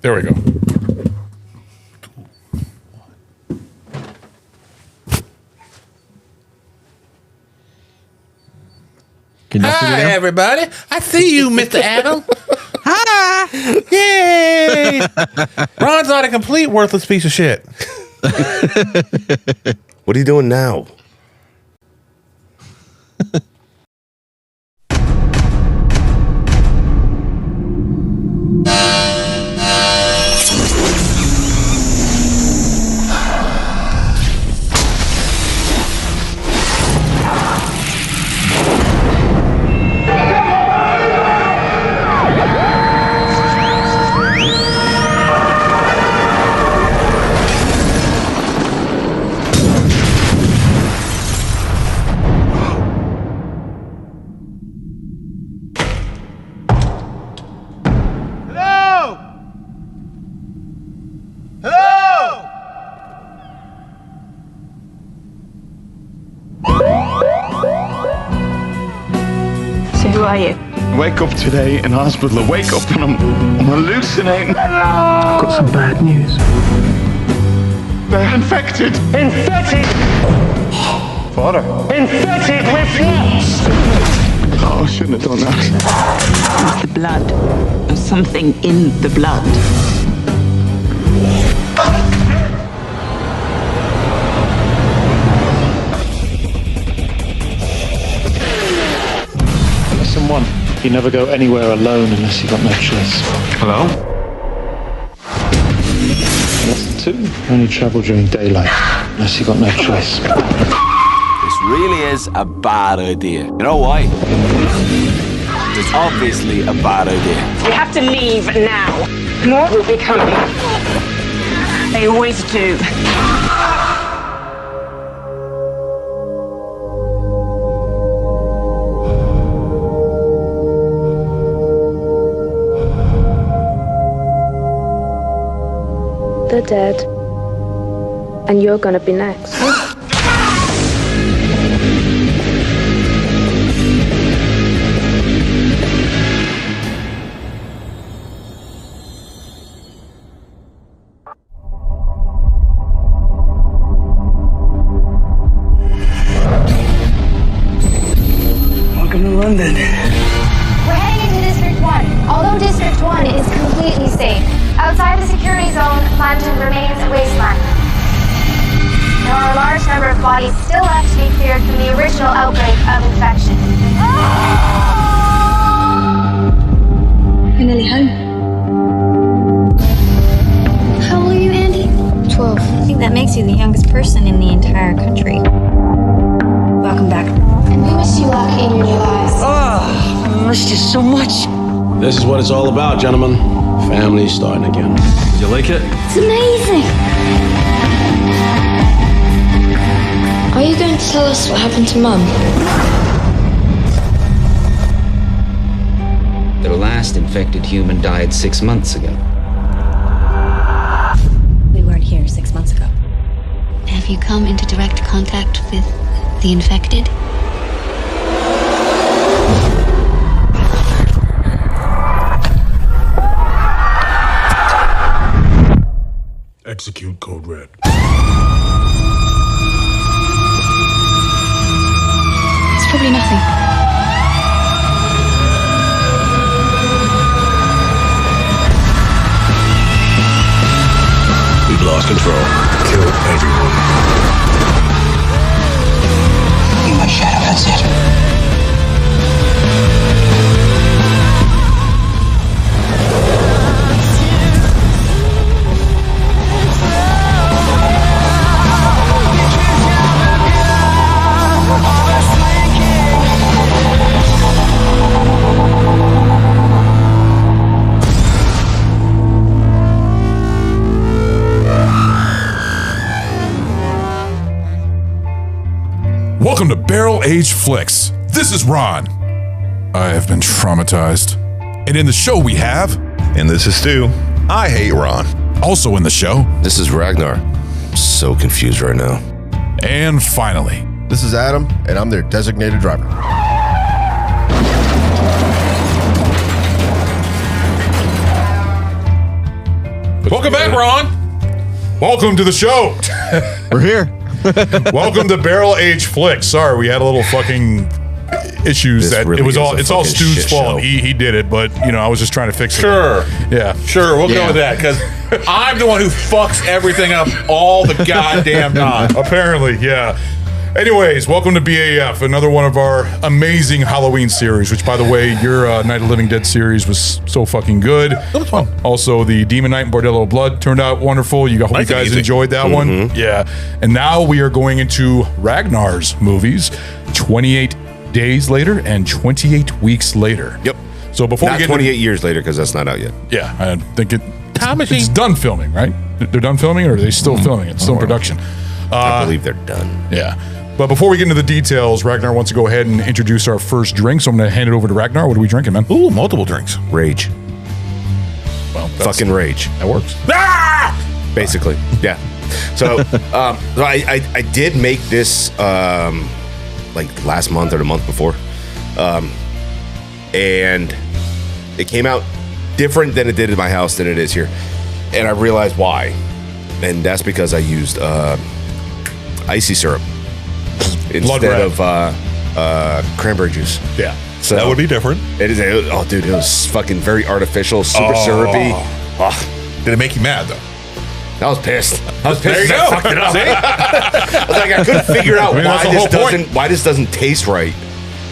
There we go. Hi, everybody. I see you, Mr. Adam. Hi. Yay. Ron's not a complete worthless piece of shit. What are you doing now? Who are you? Wake up today in hospital. I wake up and I'm hallucinating. I've got some bad news. They're infected. Infected! Father. Infected with flux! Oh, I shouldn't have done that. It's the blood. There's something in the blood. Lesson 1. You never go anywhere alone unless you've got no choice. Hello? Lesson 2. You only travel during daylight unless you've got no choice. This really is a bad idea. You know why? It's obviously a bad idea. We have to leave now. More will be coming. They always do. They're dead. And you're gonna be next. Welcome to London. We're heading into District 1. Although District 1 is completely safe, outside the security zone, London remains a wasteland. There are a large number of bodies still left to be cleared from the original outbreak of infection. We're nearly home. How old are you, Andy? 12. I think that makes you the youngest person in the entire country. Welcome back. And we wish you luck in your new lives. I missed you so much. This is what it's all about, gentlemen. Family starting again. Did you like it? It's amazing. Are you going to tell us what happened to Mum? The last infected human died 6 months ago. We weren't here 6 months ago. Have you come into direct contact with the infected? Execute Code Red. It's probably nothing. We've lost control. Kill everyone. Be my shadow, that's it. Welcome to Barrel Age Flicks. This is Ron. I have been traumatized. And in the show we have... And this is Stu. I hate Ron. Also in the show... This is Ragnar. I'm so confused right now. And finally... This is Adam, and I'm their designated driver. Welcome back, Ron. Welcome to the show. We're here. Welcome to Barrel Age Flicks. Sorry, we had a little fucking issues This that really it's all fucking Stu's shit fault. show. He did it, but I was just trying to fix it. Sure. Yeah. Sure, we'll go with that because I'm the one who fucks everything up all the goddamn time. Apparently, yeah. Anyways, welcome to BAF, another one of our amazing Halloween series, which, by the way, your Night of the Living Dead series was so fucking good. That was fun. Also, the Demon Knight and Bordello of Blood turned out wonderful. Hope you guys enjoyed that one. Yeah. And now we are going into Ragnar's movies, 28 days later and 28 weeks later. Yep. So before Not we get 28 years later, because that's not out yet. Yeah, I think Time it's machine. done filming, right? They're done filming, or are they still filming it? Still in production. I believe they're done. Yeah. But before we get into the details, Ragnar wants to go ahead and introduce our first drink, so I'm going to hand it over to Ragnar. What are we drinking, man? Ooh, multiple drinks. Rage. Well, Fucking rage. that works. Basically, yeah. So, I did make this like last month or the month before, and it came out different than it did in my house than it is here, and I realized why, and that's because I used icy syrup instead of cranberry juice. Yeah. So That would be different. It is. Oh, dude, it was fucking very artificial, super syrupy. Oh, Did it make you mad, though? I was pissed. I was There pissed. you I go. fucked it up. See? I was like, I couldn't figure out that's the whole point. why this doesn't taste right.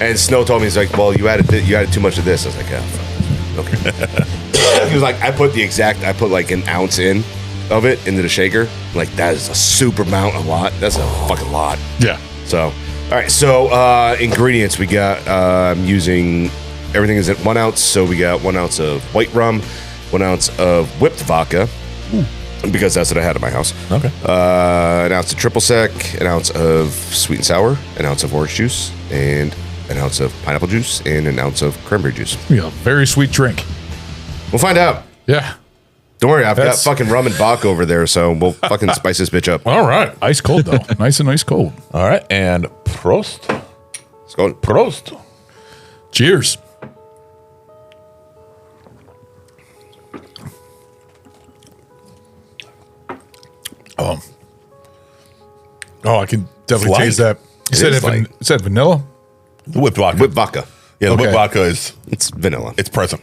And Snow told me, he's like, well, you added too much of this. I was like, oh, okay. He was like, I put like an ounce in of it into the shaker. Like, that is a super amount, a lot. That's a fucking lot. Yeah. So, all right. So, ingredients, we got, using, everything is at 1 ounce. So we got 1 ounce of white rum, 1 ounce of whipped vodka. Ooh. Because that's what I had at my house. Okay. An ounce of triple sec, an ounce of sweet and sour, an ounce of orange juice, and an ounce of pineapple juice, and an ounce of cranberry juice. Yeah, very sweet drink. We'll find out. Yeah. Don't worry, I've got fucking rum and vodka over there, so we'll fucking spice this bitch up. All right. Ice cold, though. Nice and ice cold. All right. And Prost. Let's go. Prost. Cheers. Oh, I can definitely It's taste light. that. You said is that vanilla? The whipped vodka. Whipped vodka. Yeah, the Okay. whipped vodka is It's vanilla. it's present.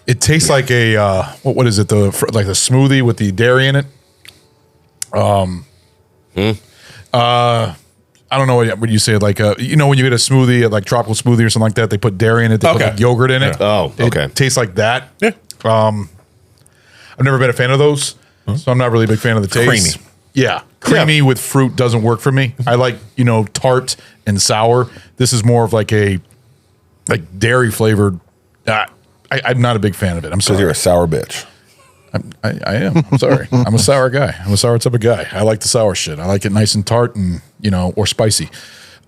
It tastes like a what is it? Like the smoothie with the dairy in it. I don't know what you say. Like when you get a smoothie, like tropical smoothie or something like that, they put dairy in it. They put Okay. like yogurt in it. Yeah. Oh, okay. It tastes like that. Yeah. I've never been a fan of those, so I'm not really a big fan of the taste. Creamy. Yeah, creamy with fruit doesn't work for me. I like tart and sour. This is more of like a dairy flavored. I'm not a big fan of it. I'm Because sorry. you're a sour bitch. I am. I'm sorry. I'm a sour guy. I'm a sour type of guy. I like the sour shit. I like it nice and tart and or spicy.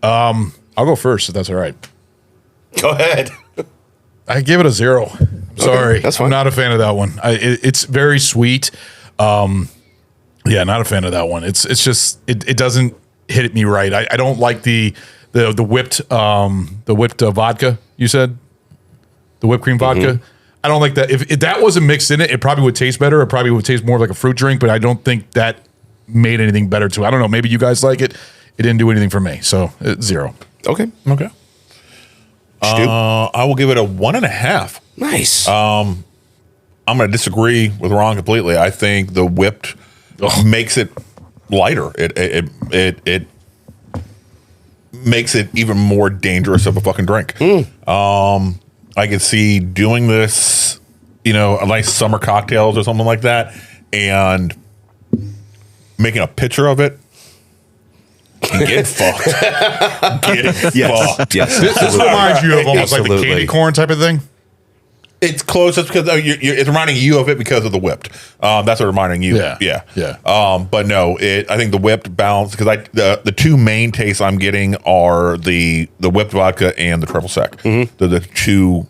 I'll go first if that's all right. Go ahead. I give it a 0. I'm sorry. that's fine. I'm not a fan of that one. It's very sweet. Yeah, not a fan of that one. It's just it doesn't hit me right. I don't like the whipped vodka. You said the whipped cream vodka. Mm-hmm. I don't like that. If that wasn't mixed in it, it probably would taste better. It probably would taste more like a fruit drink. But I don't think that made anything better to it. I don't know. Maybe you guys like it. It didn't do anything for me. So 0. Okay. Okay. I will give it a 1.5. Nice. I'm going to disagree with Ron completely. I think the whipped makes it lighter. It makes it even more dangerous of a fucking drink. I could see doing this, a nice summer cocktails or something like that, and making a picture of it. And get fucked. Get fucked. Yes. This reminds you of almost like the Absolutely. candy corn type of thing. It's close. That's because it's reminding you of it because of the whipped. That's what reminding you. Yeah. But no, I think the whipped balance because the two main tastes I'm getting are the whipped vodka and the triple sec. Mm-hmm. They're the two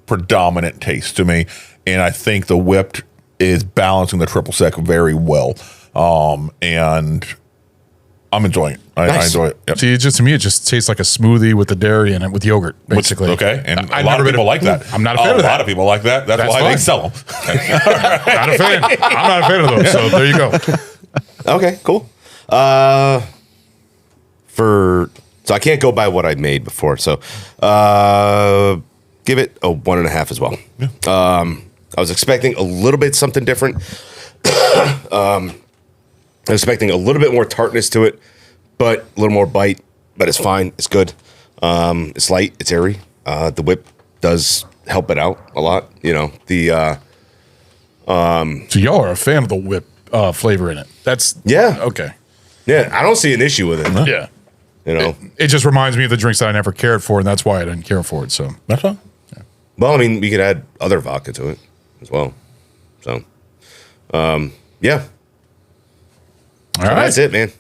predominant tastes to me, and I think the whipped is balancing the triple sec very well. And I'm enjoying it. I enjoy it. Yep. See, it just to me, it just tastes like a smoothie with the dairy in it with yogurt, basically. Okay, and a lot of people like that. I'm not a fan of that. A lot of people like that. That's why they sell them. Not a fan. I'm not a fan of those. So there you go. Okay, cool. So I can't go by what I made before. So give it a 1.5 as well. Yeah. I was expecting a little bit something different. I was expecting a little bit more tartness to it, but a little more bite. But it's fine. It's good. It's light. It's airy. The whip does help it out a lot. You know, So y'all are a fan of the whip flavor in it. That's okay. Yeah, I don't see an issue with it. Yeah. You know, it just reminds me of the drinks that I never cared for, and that's why I didn't care for it. So that's fine. Yeah. Well, I mean, we could add other vodka to it as well. So, yeah. All right. That's it, man.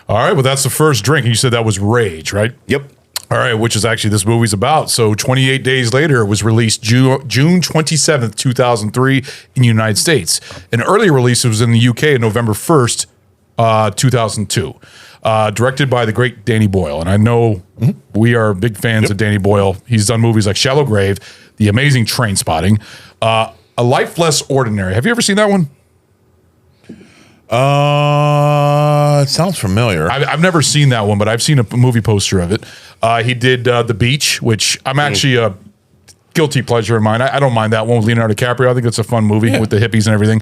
All right. Well, that's the first drink. And you said that was Rage, right? Yep. All right. Which is actually this movie's about. So 28 days later, it was released June 27th, 2003 in the United States. An earlier release was in the UK on November 1st, 2002. Directed by the great Danny Boyle. And I know we are big fans of Danny Boyle. He's done movies like Shallow Grave, The Amazing Trainspotting, A Life Less Ordinary. Have you ever seen that one? It sounds familiar. I've never seen that one, but I've seen a movie poster of it. He did The Beach, which I'm actually a guilty pleasure of mine. I don't mind that one with Leonardo DiCaprio. I think it's a fun movie with the hippies and everything.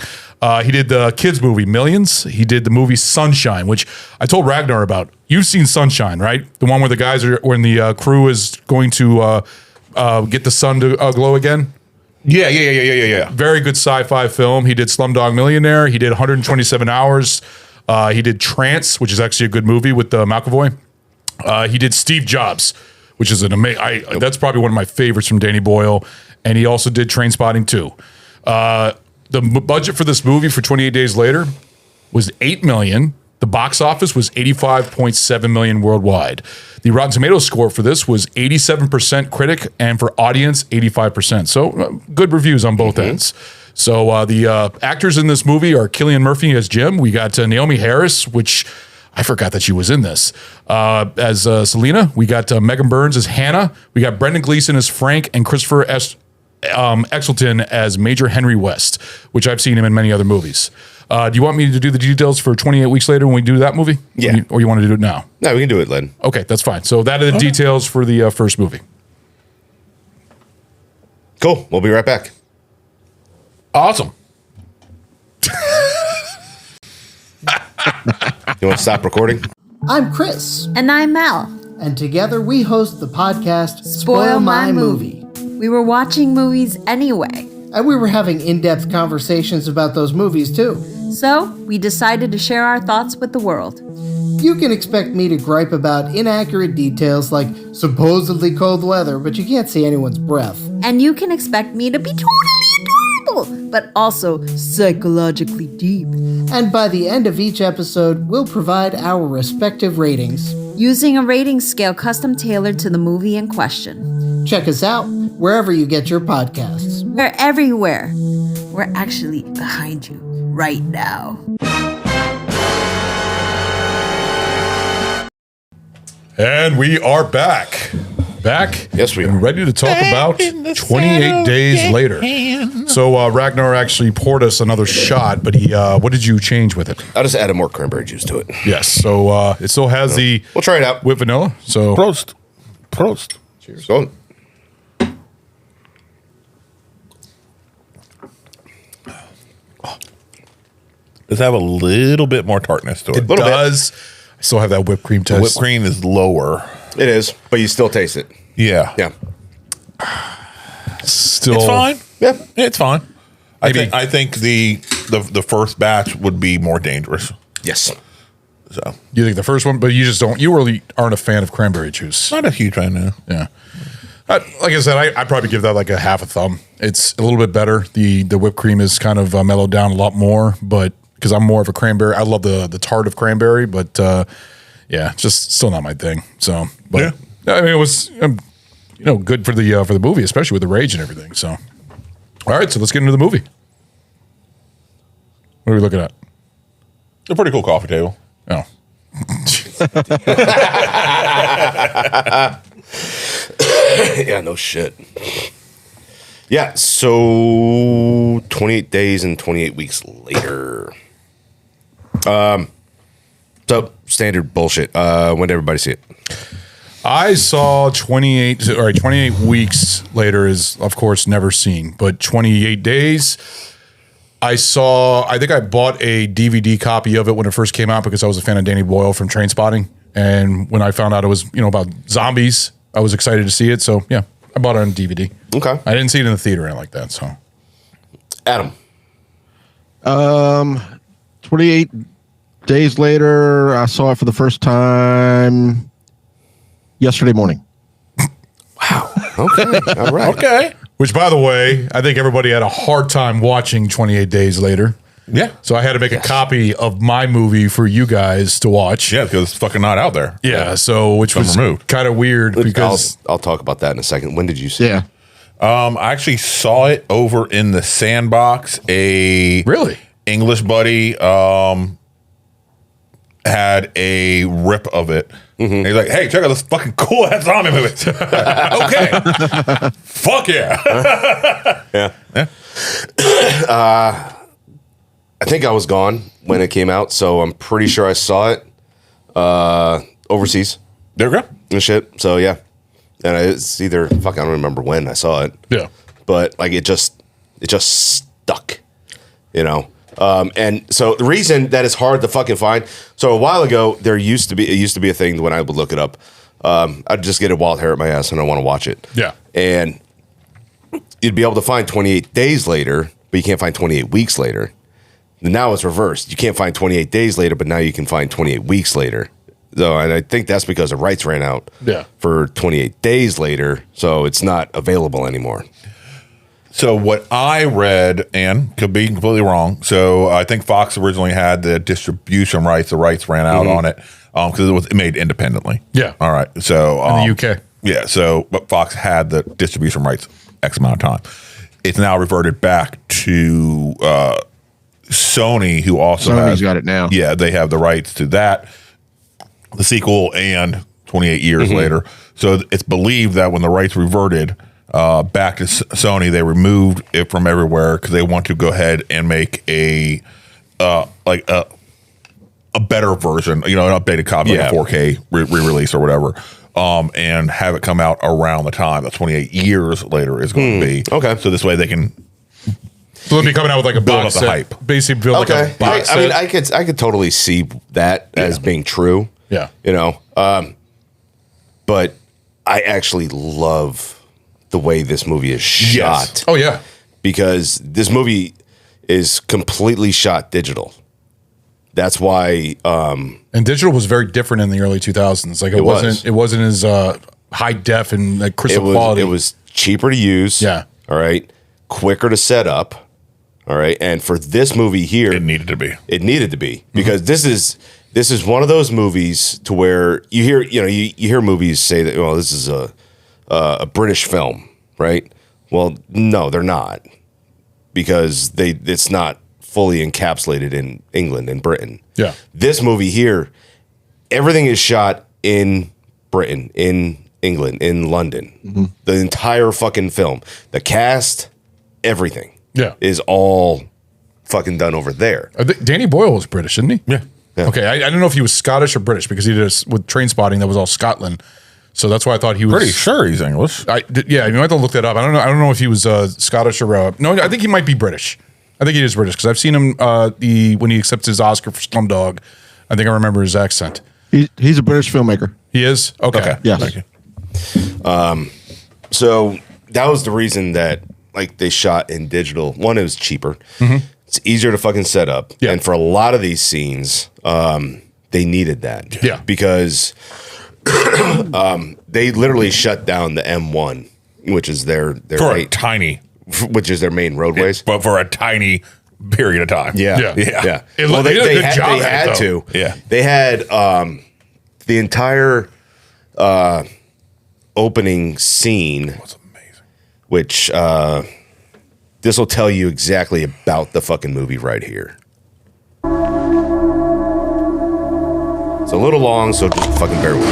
He did the kids movie Millions. He did the movie Sunshine, which I told Ragnar about. You've seen Sunshine, right? The one where the guys are when the crew is going to get the sun to glow again. Yeah. Very good sci-fi film. He did Slumdog Millionaire. He did 127 Hours. He did Trance, which is actually a good movie with McAvoy. He did Steve Jobs, which is an amazing. That's probably one of my favorites from Danny Boyle. And he also did Trainspotting 2. The budget for this movie for 28 Days Later was $8 million. The box office was $85.7 million worldwide. The Rotten Tomatoes score for this was 87% critic, and for audience, 85%. So good reviews on both ends. So the actors in this movie are Cillian Murphy as Jim. We got Naomi Harris, which I forgot that she was in this, as Selena. We got Megan Burns as Hannah. We got Brendan Gleeson as Frank, and Christopher Eccleston as Major Henry West, which I've seen him in many other movies. Do you want me to do the details for 28 Weeks Later when we do that movie? Yeah. Or you want to do it now? No, we can do it, Len. Okay, that's fine. So that are the details for the first movie. Cool. We'll be right back. Awesome. You want to stop recording? I'm Chris. And I'm Mel. And together we host the podcast Spoil My Movie. We were watching movies anyway. And we were having in-depth conversations about those movies too. So we decided to share our thoughts with the world. You can expect me to gripe about inaccurate details like supposedly cold weather, but you can't see anyone's breath. And you can expect me to be totally adorable, but also psychologically deep. And by the end of each episode, we'll provide our respective ratings. Using a rating scale custom tailored to the movie in question. Check us out wherever you get your podcasts. We're everywhere. We're actually behind you right now. And we are back. Yes, we are. And ready to talk about 28 Days Later. So Ragnar actually poured us another shot, but he what did you change with it? I just added more cranberry juice to it. Yes. So it still has the We'll try it out with vanilla. So Prost. Cheers. Go. Does have a little bit more tartness to it. It does. I still have that whipped cream The taste. whipped cream is lower. It is, but you still taste it. Yeah. Yeah. Still, It's fine. Yeah. It's fine. Maybe. I think the first batch would be more dangerous. Yes. So You think the first one, but you just don't. You really aren't a fan of cranberry juice. not a huge fan now. Yeah. Like I said, I'd probably give that like a half a thumb. It's a little bit better. The whipped cream is kind of mellowed down a lot more, but because I'm more of a cranberry, I love the tart of cranberry, but yeah, just still not my thing. So, but I mean, it was good for the movie, especially with the rage and everything. So, all right, so let's get into the movie. What are we looking at? It's a pretty cool coffee table. Oh. Yeah, no shit. Yeah, so 28 days and 28 weeks later. So standard bullshit. When did everybody see it? I saw 28 weeks later is, of course, never seen, but 28 days. I think I bought a DVD copy of it when it first came out because I was a fan of Danny Boyle from Trainspotting. And when I found out it was, about zombies, I was excited to see it. So, yeah, I bought it on DVD. Okay. I didn't see it in the theater or anything like that. So, Adam. 28 days later, I saw it for the first time yesterday morning. Wow. Okay. All right. Okay. Which, by the way, I think everybody had a hard time watching 28 Days Later. Yeah. So I had to make a copy of my movie for you guys to watch. Yeah, because it's fucking not out there. Yeah. So which was kind of weird because I'll talk about that in a second. When did you see it? I actually saw it over in the Sandbox. Really? English buddy had a rip of it. And he's like, hey, check out this fucking cool ass zombie movie. Okay. Fuck yeah. Yeah. I think I was gone when it came out, so I'm pretty sure I saw it overseas. There we go. And shit. So yeah. And it's either I don't remember when I saw it. Yeah. But like it just stuck. And so the reason that it's hard to fucking find. So a while ago, it used to be a thing when I would look it up. I'd just get a wild hair at my ass and I want to watch it. Yeah. And you'd be able to find 28 days later, but you can't find 28 weeks later. And now it's reversed. You can't find 28 days later, but now you can find 28 weeks later. So, and I think that's because the rights ran out for 28 days later. So it's not available anymore. So what I read, and could be completely wrong, so I think Fox originally had the distribution rights. The rights ran out on it because it was made independently. Yeah. All right. So in the UK. Yeah. So but Fox had the distribution rights X amount of time. It's now reverted back to Sony, who also Sony's got it now. Yeah, they have the rights to that, the sequel, and 28 years later. So it's believed that when the rights reverted back to Sony, they removed it from everywhere because they want to go ahead and make a better version, an updated copy, like a 4K re-release or whatever, and have it come out around the time that 28 years later is going to be. Okay. So this way they can So they'll be coming out with like a build box up the set. hype. Basically build like a box set. I mean, I could totally see that as being true. Yeah. But I actually love the way this movie is shot. Yes. Oh yeah. Because this movie is completely shot digital. That's why and digital was very different in the early 2000s. Like it wasn't as high def and like crystal quality. It was cheaper to use. Yeah. All right. Quicker to set up. All right. And for this movie here, It needed to be. because this is one of those movies to where you hear you hear movies say that this is a British film, right? Well, no, they're not, because it's not fully encapsulated in England and Britain. Yeah. This movie here, everything is shot in Britain, in England, in London. The entire fucking film, the cast, everything, is all fucking done over there. Danny Boyle was British, isn't he? Yeah. Okay, I don't know if he was Scottish or British because he did with Trainspotting that was all Scotland. So that's why I thought he was Pretty sure he's English. You might have to look that up. I don't know if he was Scottish or no. I think he might be British. I think he is British because I've seen him when he accepted his Oscar for Slumdog. I think I remember his accent. He's a British filmmaker. He is? Okay. Yes. Thank you. So that was the reason that they shot in digital. One, it was cheaper. It's easier to fucking set up. Yeah. And for a lot of these scenes, they needed that. Yeah. Because they literally shut down the M1, which is their For a tiny, which is their main roadways. but for a tiny period of time. Yeah. Yeah. Well, They did a good job they at it, had though. to. Yeah. They had the entire opening scene. That's amazing. Which this will tell you exactly about the fucking movie right here. It's a little long, so just fucking bear with me.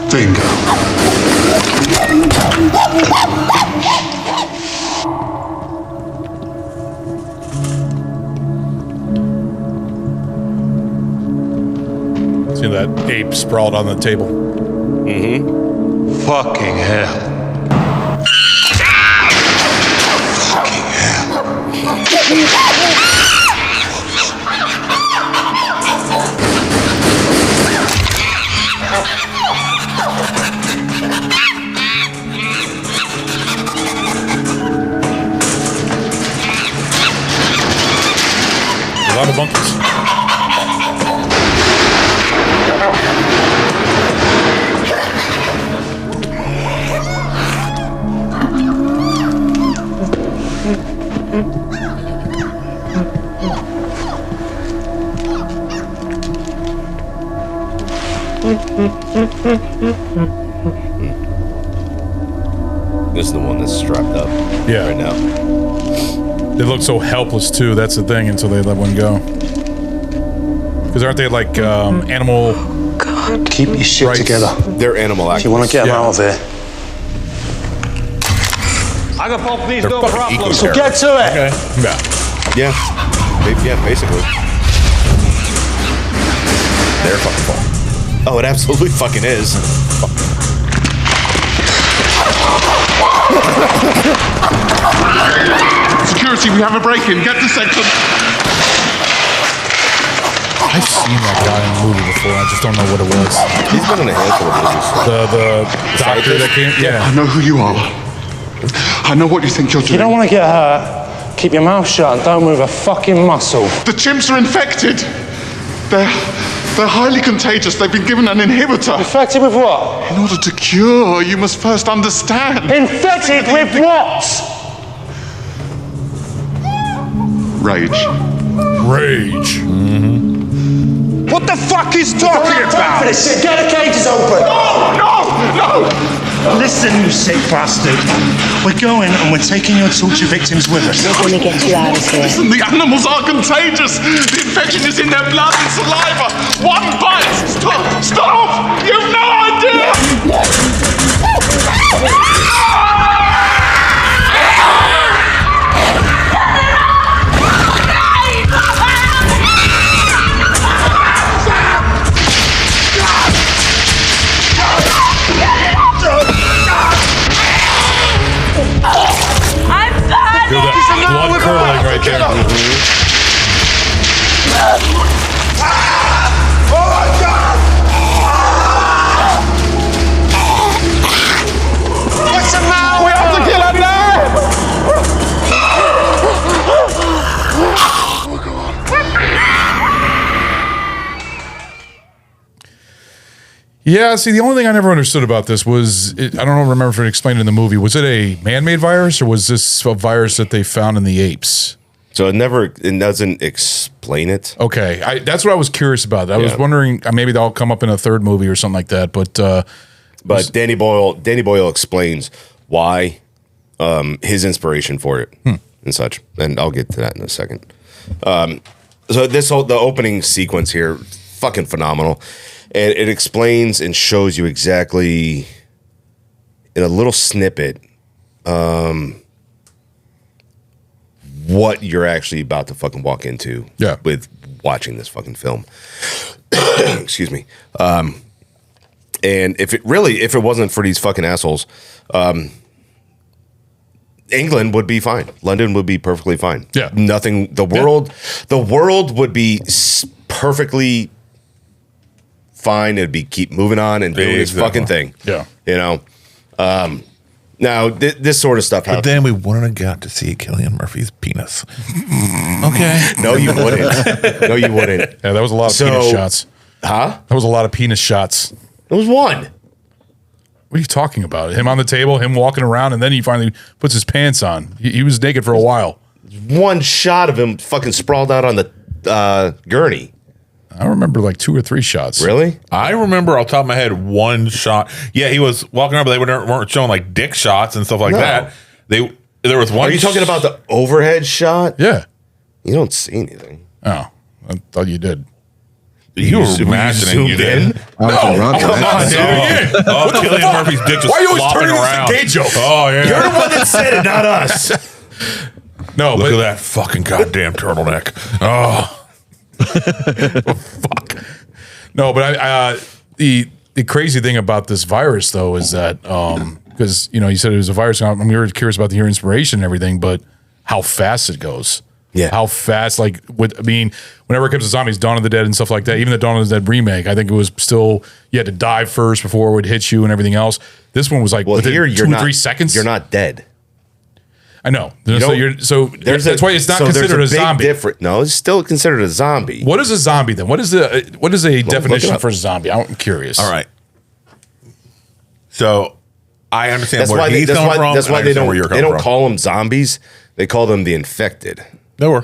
Bingo. See that ape sprawled on the table. Mm-hmm. Fucking hell. Fucking hell. A lot of bunkers. This is the one that's strapped up. Yeah. Right now. They look so helpless too. That's the thing until they let one go. Because aren't they like animal? God. Keep your shit rights? together. They're animal activists. If you want to get them Yeah. out of here. I got both these They're no fucking problems. eco-terrorists. So get to it. Okay. Yeah. Yeah, basically. They're fucking fun. Oh, it absolutely fucking is. Security, we have a break-in. Get the section. I've seen that guy in a movie before. I just don't know what it was. He's been in a handful of movies. The doctor that came. Yeah. I know who you are. I know what you think you're doing. You don't want to get hurt. Keep your mouth shut and don't move a fucking muscle. The chimps are infected. They're highly contagious. They've been given an inhibitor. Infected with what? In order to cure, you must first understand. Infected with what? Rage. Rage. What the fuck is talking about? Get the cages open. No! Listen, you sick bastard. We're going and we're taking your torture victims with us. We're gonna get you out of here. Listen, the animals are contagious. The infection is in their blood and saliva. One bite. Stop! You've no idea! Feel that blood curdling right there. What's the matter? We have to kill him now! Yeah, see, the only thing I never understood about this was, I don't remember if it explained in the movie, was it a man-made virus or was this a virus that they found in the apes? So it doesn't explain it. Okay, that's what I was curious about. I was wondering, maybe they'll come up in a third movie or something like that, but Danny Boyle explains why, his inspiration for it and such, and I'll get to that in a second. So the opening sequence here, fucking phenomenal. And it explains and shows you exactly in a little snippet what you're actually about to fucking walk into with watching this fucking film. Excuse me. And if it wasn't for these fucking assholes, England would be fine. London would be perfectly fine. Yeah. Nothing. The world would be perfectly fine. It'd be keep moving on and doing its fucking thing. Yeah. You know. Now this sort of stuff. But then we wouldn't have got to see Cillian Murphy's penis. Okay. No, you wouldn't. No, you wouldn't. Yeah, that was a lot of penis shots. Huh? That was a lot of penis shots. It was one. What are you talking about? Him on the table, him walking around, and then he finally puts his pants on. He was naked for a while. One shot of him fucking sprawled out on the gurney. I remember like 2 or 3 shots. Really? I remember off the top of my head one shot. Yeah, he was walking around, but they weren't showing like dick shots and stuff like that. There was one. Are you talking about the overhead shot? Yeah. You don't see anything. Oh. I thought you did. You were imagining you did. No, come on, dude. Oh, Cillian Murphy's dick just Why are you always flopping turning around. this a gay joke? Oh, yeah. You're the one that said it, not us. No, look at that fucking goddamn turtleneck. Oh, fuck. No, but the crazy thing about this virus though is that because you said it was a virus. I'm really curious about your inspiration and everything, but how fast it goes. Yeah. How fast, whenever it comes to zombies, Dawn of the Dead and stuff like that, even the Dawn of the Dead remake, I think it was still, you had to die first before it would hit you and everything else. This one was like within 2 or 3 seconds. You're not dead. I know. That's why it's not considered a zombie. No, it's still considered a zombie. What is a zombie then? What is a definition for a zombie? I'm curious. all right. So I understand That's where why he's coming from. That's why I they understand where you're coming don't from. call them zombies. They call them the infected.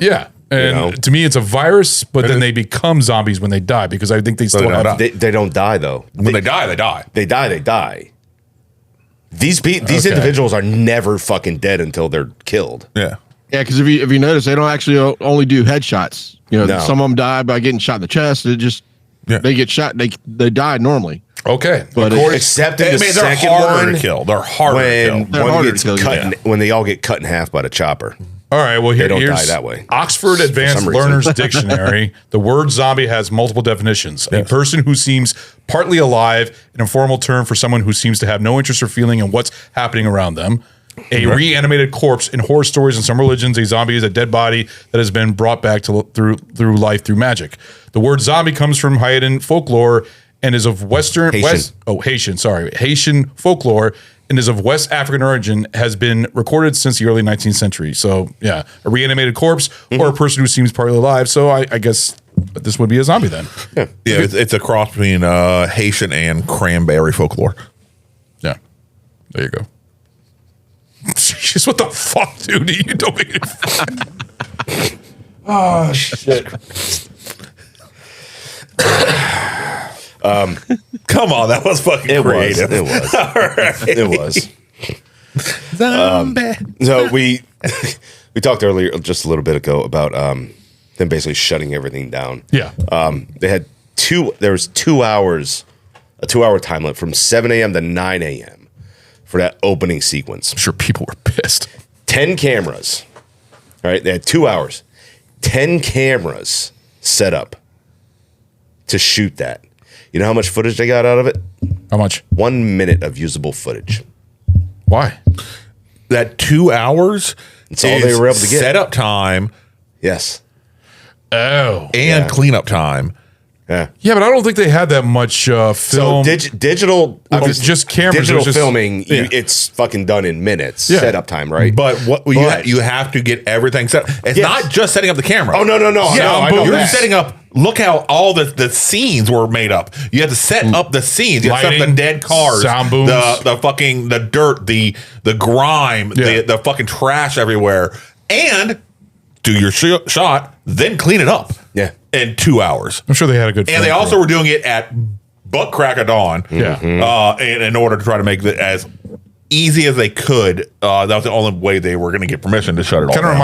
Yeah. And to me, it's a virus, but then they become zombies when they die because I think they still have. They don't die though. When they die, they die. They die. These individuals are never fucking dead until they're killed. Yeah. Yeah, because if you notice, they don't actually only do headshots. Some of them die by getting shot in the chest. They get shot. They die normally. Okay, but except in the second they're harder one, to kill. They're harder to kill. When they all get cut in half by the chopper. All right, well, they don't here's die that way. Oxford Advanced Learner's Dictionary. The word zombie has multiple definitions. A person who seems partly alive, an informal term for someone who seems to have no interest or feeling in what's happening around them. A reanimated corpse. In horror stories and some religions, a zombie is a dead body that has been brought back through life through magic. The word zombie comes from Haitian folklore and is of Haitian folklore and is of West African origin, has been recorded since the early 19th century. So, yeah, a reanimated corpse or a person who seems partly alive. So, I guess this would be a zombie then. Yeah, it's a cross between Haitian and cranberry folklore. Yeah, there you go. Jeez, what the fuck, dude? You don't make it fun. Oh, shit. Come on, that was fucking creative. It was. Right. It was. Zombie. So we talked earlier, just a little bit ago, about them basically shutting everything down. Yeah. They had there was 2 hours, a 2-hour time limit from 7 a.m. to 9 a.m. for that opening sequence. I'm sure people were pissed. 10 cameras. All right, they had 2 hours. 10 cameras set up to shoot that. You know how much footage they got out of it? How much? 1 minute of usable footage. Why? That 2 hours It's all they were able to get. Setup time. Yes. Oh. And cleanup time. Yeah. Yeah, but I don't think they had that much film. So digital, just cameras. Digital filming, it's fucking done in minutes. Setup time, right? But you have to get everything set. It's not just setting up the camera. Oh no! Yeah, but you're setting up. Look how all the scenes were made up. You have to set up the scenes. You have to set up the dead cars, sound booms, the dirt, the grime, the fucking trash everywhere, and do your shot, then clean it up. Yeah. In 2 hours. I'm sure they had a good. And they also were doing it at butt crack of dawn. Yeah. And in order to try to make it as easy as they could, that was the only way they were going to get permission to shut it all down. Kind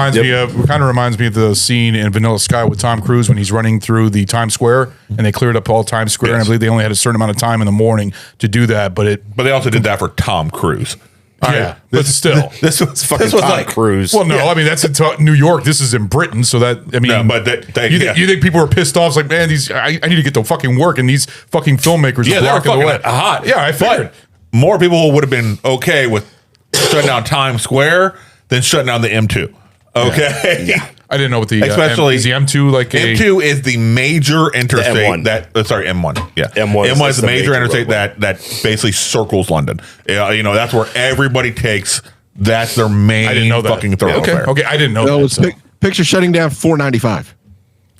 of reminds me of the scene in Vanilla Sky with Tom Cruise when he's running through the Times Square and they cleared up all Times Square. And I believe they only had a certain amount of time in the morning to do that. But they also did that for Tom Cruise. Yeah, but still, this was Tom Cruise. Well, no, I mean that's in New York. This is in Britain, so that I mean, no, but you think people are pissed off? It's like, man, I need to get to fucking work, and these fucking filmmakers are blocking the way. Hot. Yeah, I figured more people would have been okay with shutting down Times Square than shutting down the M2. Okay, yeah. I didn't know what the especially is the M2 like M2 is the major interstate M1. M1. Yeah, M1 is the major interstate that basically circles London. That's where everybody takes. That's their main I didn't know that. fucking thoroughfare. Okay, I didn't know that. It was picture shutting down 495.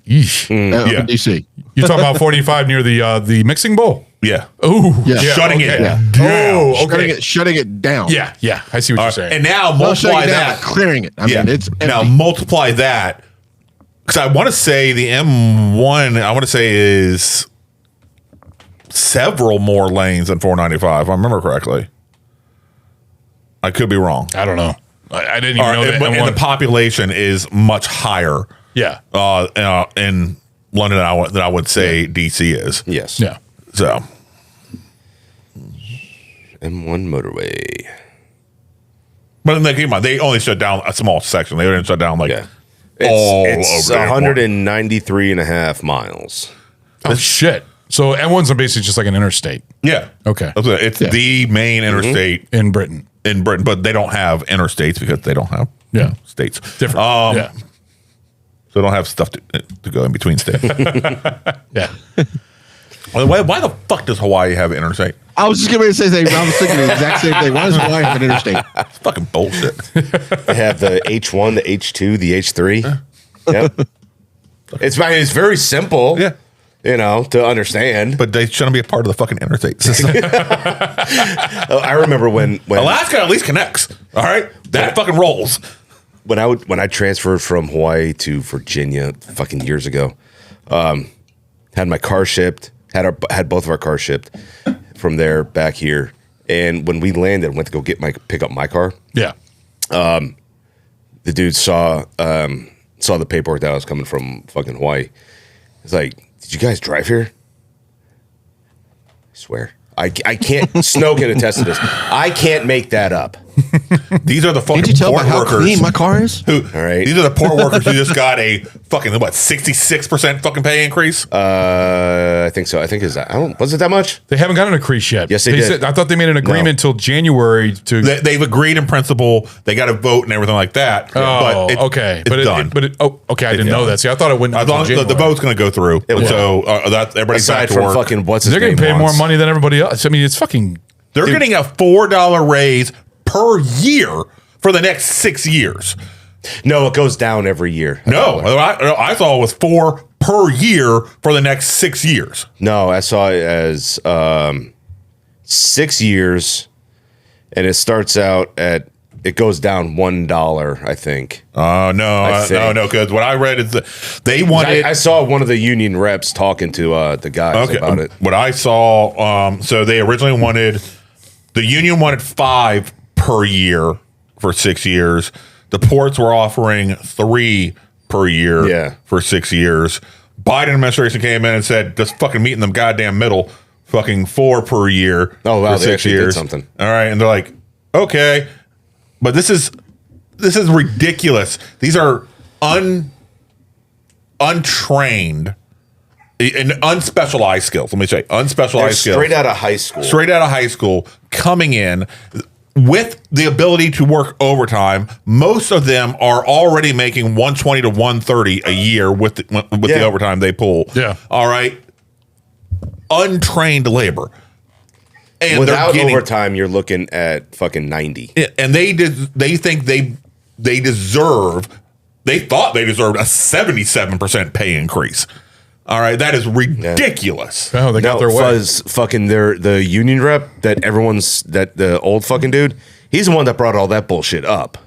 Yeesh. In DC. You're talking about 45 near the mixing bowl? Yeah. Oh, yeah. Shutting it down. Oh, okay. Shutting it down. Yeah. I see what you're saying. And now multiply that. Clearing it. I mean, it's empty. Now multiply that. Because I want to say the M1, is several more lanes than 495, if I remember correctly. I could be wrong. I don't know. I didn't even know that. And the population is much higher. Yeah. In London that I would say DC is. Yes. Yeah. So M1 motorway. But in the game, they only shut down a small section. They didn't shut down like It's over 193.5 miles. Oh shit! So M1's basically just like an interstate. Yeah. Okay. It's the main interstate in Britain. But they don't have interstates because they don't have states. Different. Yeah. So they don't have stuff to go in between states. Yeah. Why the fuck does Hawaii have an interstate? I was just going to say I was thinking the exact same thing. Why does Hawaii have an interstate? It's fucking bullshit. They have the H1, the H2, the H3. Yep. It's very simple. Yeah. To understand. But they shouldn't be a part of the fucking interstate system. I remember when Alaska at least connects. All right? That fucking rolls. When I transferred from Hawaii to Virginia fucking years ago, had my car shipped, had both of our cars shipped from there back here. And when we landed, went to go pick up my car. Yeah. The dude saw the paperwork that I was coming from fucking Hawaii. It's like, did you guys drive here? I swear. I can't. Snow can attest to this. I can't make that up. These are the fucking Can't you tell port by how workers. clean my car is? All right. These are the port workers who just got a fucking 66% fucking pay increase. I think so. I think was it that much? They haven't got an increase yet. Yes, they did. Said, I thought they made an agreement until January to. They've agreed in principle. They got to vote and everything like that. Oh, but okay. It's done. Okay. I didn't know that. See, I thought it wouldn't. As long as the vote's going to go through. So that's everybody's back to work. Fucking what's his They're name going to pay more wants. money than everybody else. I mean, it's fucking. They're getting a $4 raise per year for the next 6 years. No, it goes down every year. No, I saw it was 4 per year for the next 6 years. No, I saw it as 6 years, and it starts out at. It goes down $1, I think. No, because what I read is that they wanted. I saw one of the union reps talking to the guys about it. What I saw, so they originally wanted, the union wanted 5 per year for 6 years. The ports were offering 3 per year for 6 years. Biden administration came in and said, just fucking meet in the goddamn middle, fucking 4 per year. Oh wow, for they 6 actually years. did something. All right, and they're like, okay. But this is ridiculous. These are untrained and unspecialized skills. Let me say unspecialized skills. Straight out of high school. Straight out of high school, coming in with the ability to work overtime. Most of them are already making 120 to 130 a year with the overtime they pull. Yeah. All right. Untrained labor. And without overtime, you're looking at fucking 90. And they think they deserve. They thought they deserved a 77% pay increase. All right, that is ridiculous. Oh, they got their way. Fuzz, fucking the union rep that the old fucking dude. He's the one that brought all that bullshit up,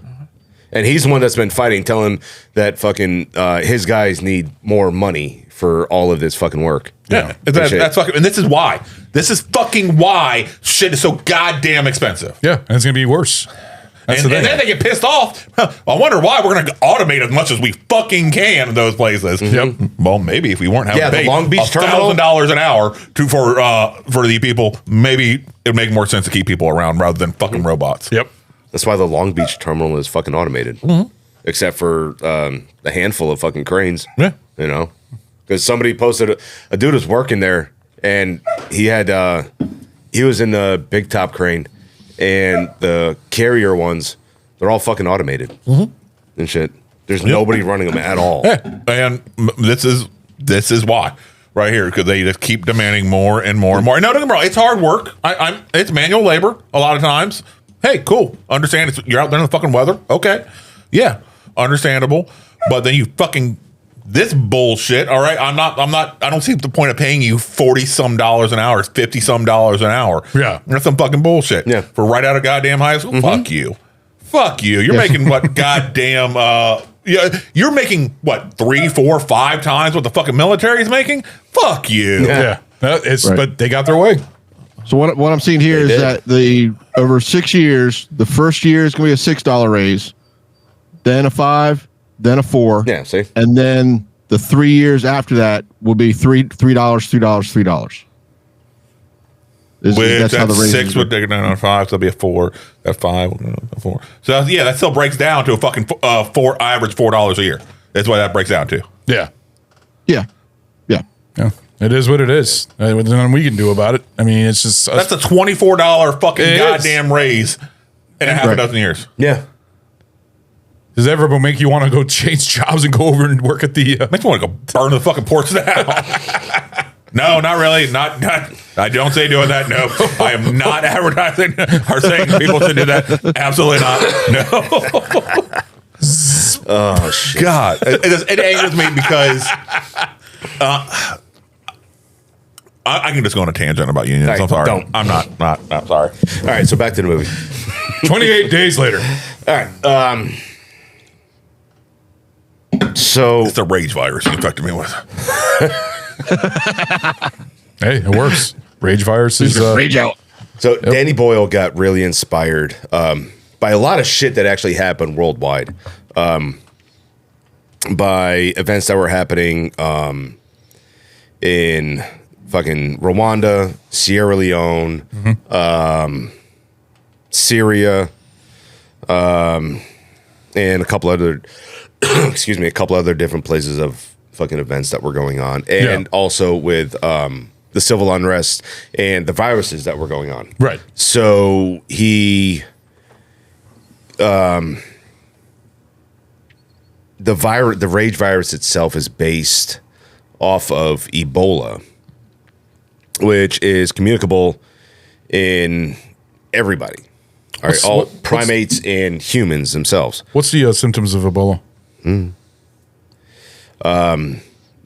and he's the one that's been fighting, telling that fucking his guys need more money for all of this fucking work. Yeah, that's fucking, and this is why. This is fucking why shit is so goddamn expensive. Yeah, and it's gonna be worse. And then they get pissed off. I wonder why we're going to automate as much as we fucking can in those places. Mm-hmm. Yep. Well, maybe if we weren't having to pay the Long Beach terminal, $1,000 an hour for the people, maybe it'd make more sense to keep people around rather than fucking robots. Yep. That's why the Long Beach terminal is fucking automated, except for a handful of fucking cranes. Yeah. Because somebody posted a dude was working there, and he was in the big top crane. And the carrier ones, they're all fucking automated and shit. There's nobody running them at all. Yeah. And this is why right here, because they just keep demanding more and more and more. No, don't get me wrong, it's hard work. It's manual labor a lot of times. Hey, cool. Understand you're out there in the fucking weather. Okay. Yeah. Understandable. But then you fucking this bullshit. All right. I don't see the point of paying you $40-some an hour, $50-some an hour. Yeah. That's some fucking bullshit. Yeah. For right out of goddamn high school. Fuck you. Fuck you. You're making what goddamn you're making what 3, 4, 5 times what the fucking military is making? Fuck you. Yeah. But they got their way. So what I'm seeing here is that over 6 years, the first year is going to be a $6 raise, then a $5, then a $4. Yeah, see? And then The 3 years after that will be $3, $3. That's how the 6 would take it down on 5, so it'll be a 4. At 5, a 4. So yeah, that still breaks down to a fucking average $4 a year. That's what that breaks down to. Yeah. Yeah. It is what it is. There's nothing we can do about it. I mean, it's just that's a $24 fucking goddamn raise in a half a dozen years. Yeah. Does that ever make you want to go change jobs and go over and work at the? Makes me want to go burn the fucking ports down. No, not really. Not. I don't say doing that. No, I am not advertising or saying people should do that. Absolutely not. No. Oh shit. God, it angers me because I can just go on a tangent about unions. Right, I'm sorry. don't. I'm not. I'm sorry. All right, so back to the movie. 28 days later. All right. So it's the rage virus you infected me with. Hey, it works. Rage virus is rage out. So Danny Boyle got really inspired by a lot of shit that actually happened worldwide, by events that were happening in fucking Rwanda, Sierra Leone, Syria, and a couple other a couple other different places of fucking events that were going on, and also with the civil unrest and the viruses that were going on. Right. So he, the rage virus itself is based off of Ebola, which is communicable in everybody. All right, all primates and humans themselves. What's the symptoms of Ebola?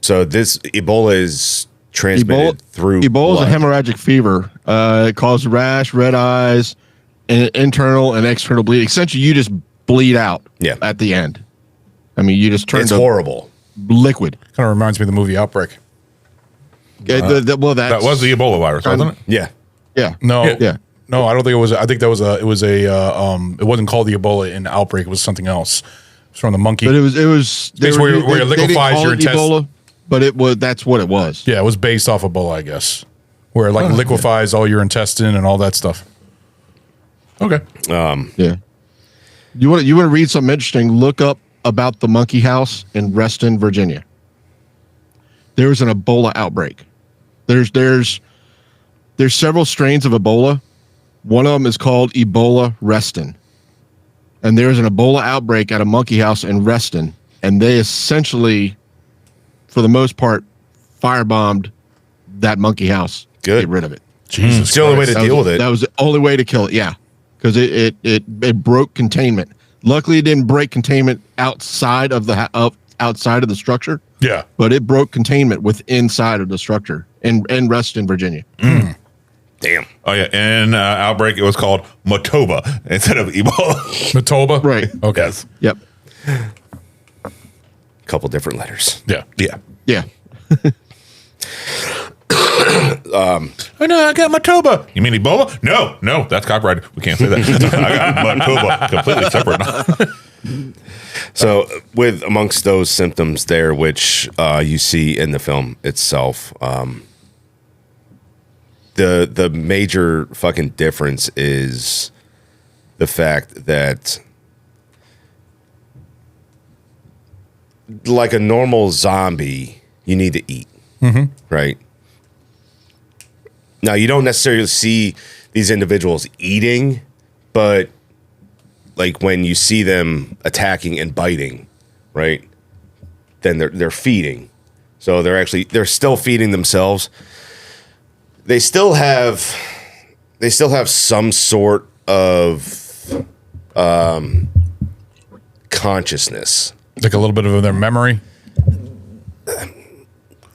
So this Ebola is transmitted through Ebola blood. is a hemorrhagic fever. It causes rash, red eyes, and internal and external bleeding. Essentially, you just bleed out at the end. I mean, you just turn It's horrible. Liquid. Kind of reminds me of the movie Outbreak. That was the Ebola virus, wasn't it? Yeah. Yeah. No. Yeah. No, I don't think it was. I think that was it wasn't called the Ebola in Outbreak. It was something else. It was from the monkey. But it was where it liquefies your intestine. Ebola, but that's what it was. Yeah, it was based off Ebola, I guess, where it liquefies all your intestine and all that stuff. Okay. Yeah. You want to read something interesting? Look up about the monkey house in Reston, Virginia. There was an Ebola outbreak. There's several strains of Ebola. One of them is called Ebola Reston. And there's an Ebola outbreak at a monkey house in Reston. And they essentially, for the most part, firebombed that monkey house to get rid of it. Jesus. It's the only way to deal with it. That was the only way to kill it, yeah. Because it broke containment. Luckily, it didn't break containment outside of the structure. Yeah. But it broke containment inside of the structure in Reston, Virginia. Damn. Oh yeah, in Outbreak it was called Matoba instead of Ebola. Matoba? Right. Okay. Yes. Yep. Couple different letters. Yeah. Yeah. Yeah. Oh no, I got Matoba. You mean Ebola? No, that's copyrighted. We can't say that. I got Matoba, completely separate. So, with amongst those symptoms there, which you see in the film itself, the major fucking difference is the fact that, like a normal zombie, you need to eat, right? Now, you don't necessarily see these individuals eating, but like when you see them attacking and biting, right? Then they're feeding. So they're still feeding themselves. They still have some sort of consciousness. Like a little bit of their memory.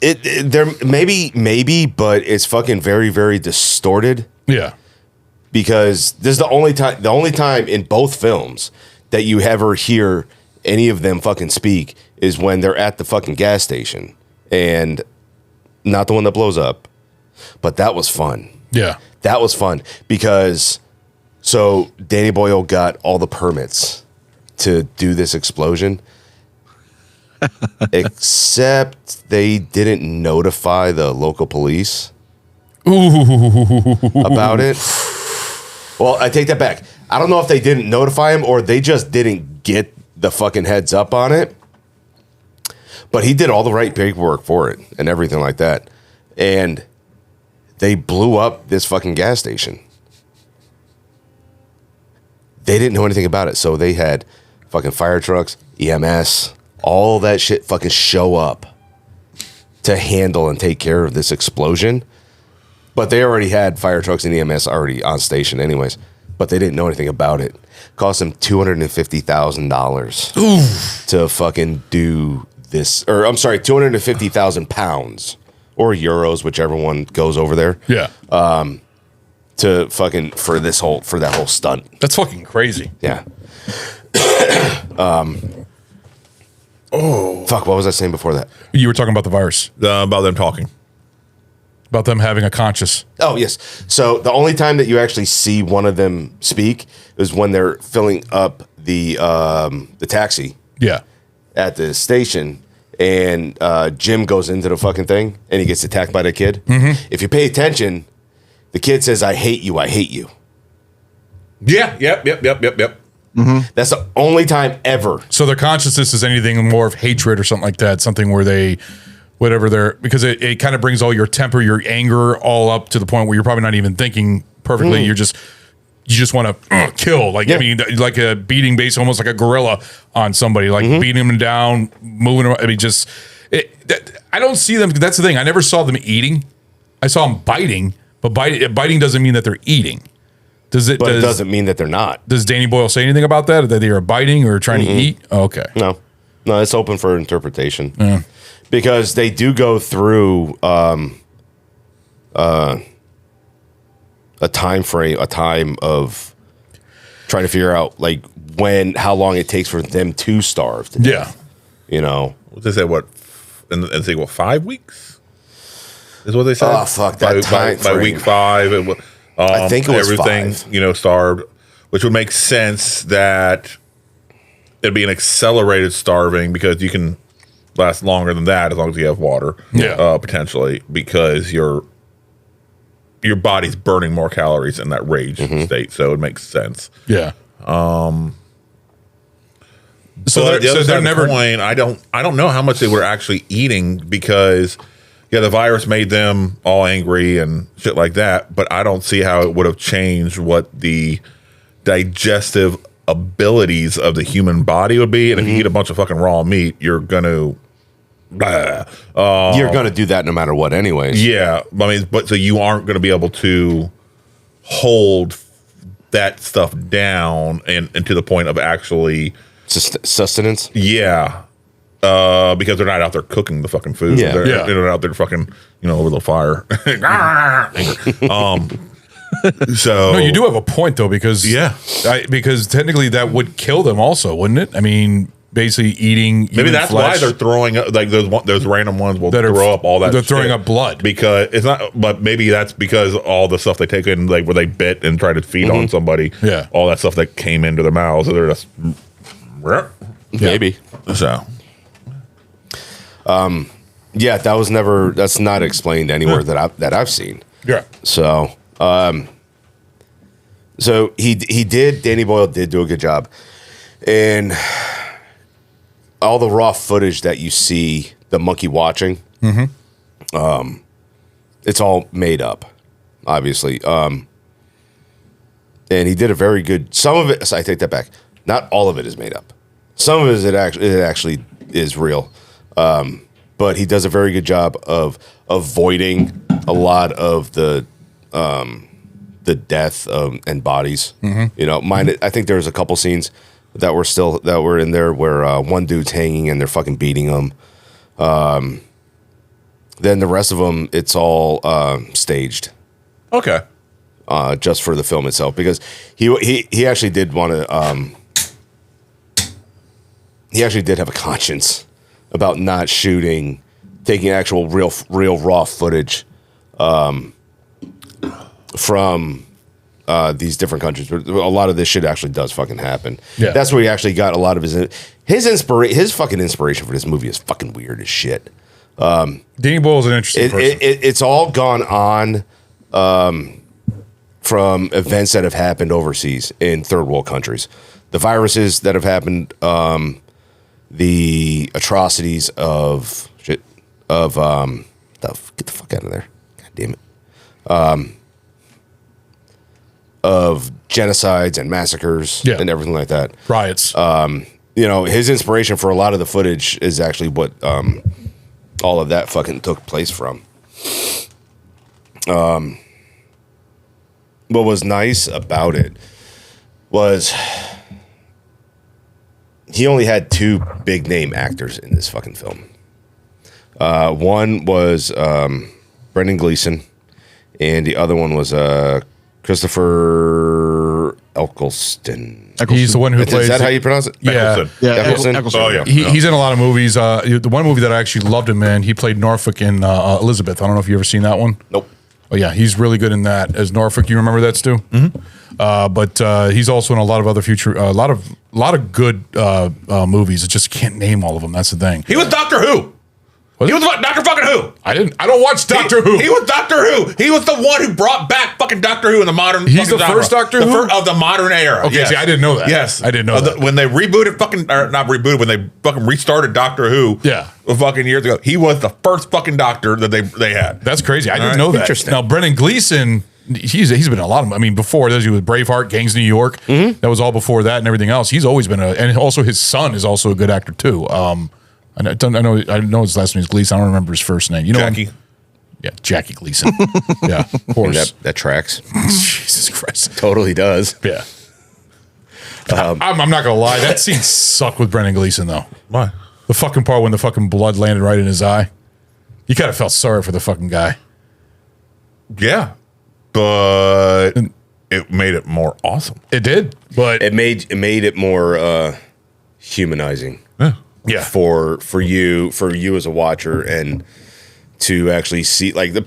There maybe, but it's fucking very, very distorted. Yeah. Because this is the only time in both films that you ever hear any of them fucking speak is when they're at the fucking gas station, and not the one that blows up, but that was fun. Yeah. That was fun because so Danny Boyle got all the permits to do this explosion. Except they didn't notify the local police about it. Well, I take that back. I don't know if they didn't notify him or they just didn't get the fucking heads up on it. But he did all the right paperwork for it and everything like that. And they blew up this fucking gas station. They didn't know anything about it. So they had fucking fire trucks, EMS, all that shit fucking show up to handle and take care of this explosion. But they already had fire trucks and EMS already on station anyways. But they didn't know anything about it. Cost them $250,000 to fucking do this. Or I'm sorry, 250,000 pounds or euros, whichever one goes over there. Yeah. To fucking for that whole stunt. That's fucking crazy. Yeah. Fuck, what was I saying before that? You were talking about the virus. About them talking. About them having a conscious. Oh, yes. So the only time that you actually see one of them speak is when they're filling up the taxi. Yeah. At the station. And Jim goes into the fucking thing and he gets attacked by the kid. Mm-hmm. If you pay attention, the kid says, I hate you, I hate you. Yeah, yep. Mm-hmm. That's the only time ever. So their consciousness is anything more of hatred or something like that. Something where they, whatever they're, because it kind of brings all your temper, your anger all up to the point where you're probably not even thinking perfectly. You just want to kill. Like, I mean, like a beating base, almost like a gorilla on somebody, like beating them down, moving around. I mean, I don't see them. That's the thing. I never saw them eating. I saw them biting. But biting doesn't mean that they're eating. It doesn't mean that they're not. Does Danny Boyle say anything about that? That they are biting or trying to eat? Oh, okay. No, it's open for interpretation. Yeah. Because they do go through a time of trying to figure out like how long it takes for them to starve. To death. You know, they say what? And say what? 5 weeks. Is what they said. Oh fuck that time by week 5, I think it was everything 5. Starved, which would make sense that it'd be an accelerated starving because you can last longer than that as long as you have water. Yeah, potentially because your body's burning more calories in that rage state, so it makes sense. Yeah. So they're never. Point, I don't know how much they were actually eating because. Yeah, the virus made them all angry and shit like that, but I don't see how it would have changed what the digestive abilities of the human body would be. And if you eat a bunch of fucking raw meat, you're gonna you're gonna do that no matter what, anyways. Yeah, I mean, but so you aren't gonna be able to hold that stuff down and to the point of actually sustenance. Yeah. Because they're not out there cooking the fucking food. Yeah. They're out there fucking, over the fire. So no, you do have a point though, because because technically that would kill them also, wouldn't it? I mean, basically eating. Maybe that's why they're throwing up like those random ones will throw up all that. They're throwing up blood because it's not. But maybe that's because all the stuff they take in, like where they bit and try to feed on somebody. Yeah, all that stuff that came into their mouths, so they're just maybe so. Yeah, that's not explained anywhere that I've seen. Yeah. So, Danny Boyle did do a good job. And all the raw footage that you see, the monkey watching, it's all made up, obviously. And he did a very good, some of it, I take that back. Not all of it is made up. Some of it actually is real. But he does a very good job of avoiding a lot of the death and bodies. I think there's a couple scenes that were in there where one dude's hanging and they're fucking beating him. Then the rest of them, it's all staged. Okay. Just for the film itself, because he actually did want to. He actually did have a conscience about not taking actual real raw footage from these different countries. A lot of this shit actually does fucking happen. Yeah. That's where he actually got a lot of his. his fucking inspiration for this movie is fucking weird as shit. Danny Boyle is an interesting person. It's all gone on from events that have happened overseas in third world countries. The viruses that have happened, the atrocities of shit, get the fuck out of there. God damn it. Of genocides and massacres and everything like that. Riots. His inspiration for a lot of the footage is actually what all of that fucking took place from. What was nice about it was he only had 2 big name actors in this fucking film. One was Brendan Gleeson, and the other one was Christopher Eccleston. He's the one who plays. Is that how you pronounce it? Yeah, Eccleston. Oh yeah. He's in a lot of movies. The one movie that I actually loved him in, he played Norfolk in Elizabeth. I don't know if you ever seen that one. Nope. Oh yeah, he's really good in that as Norfolk. You remember that, Stu? Mm-hmm. But he's also in a lot of other a lot of good movies. I just can't name all of them. That's the thing. He was Doctor Who. He was Doctor fucking Who. I don't watch Doctor Who. He was Doctor Who. He was the one who brought back fucking Doctor Who in the modern. He's the first Doctor Who of the modern era. Okay, see, I didn't know that. Yes, I didn't know that. When they rebooted not rebooted, when they fucking restarted Doctor Who. Yeah. Fucking years ago, he was the first fucking Doctor that they had. That's crazy. I didn't know that. Interesting. Now Brendan gleeson. He's been in a lot of. I mean, before that, he was Braveheart, Gangs of New York. Mm-hmm. That was all before that and everything else. He's always been and also his son is also a good actor too. I know his last name is Gleason. I don't remember his first name. You know, Jackie. Yeah, Jackie Gleason. Yeah, of course. That tracks. Jesus Christ, totally does. Yeah. I'm not gonna lie. That scene sucked with Brendan Gleeson though. Why? The fucking part when the fucking blood landed right in his eye. You kind of felt sorry for the fucking guy. Yeah, but it made it more awesome. It did, but it made it more humanizing. Yeah, for you as a watcher, and to actually see like you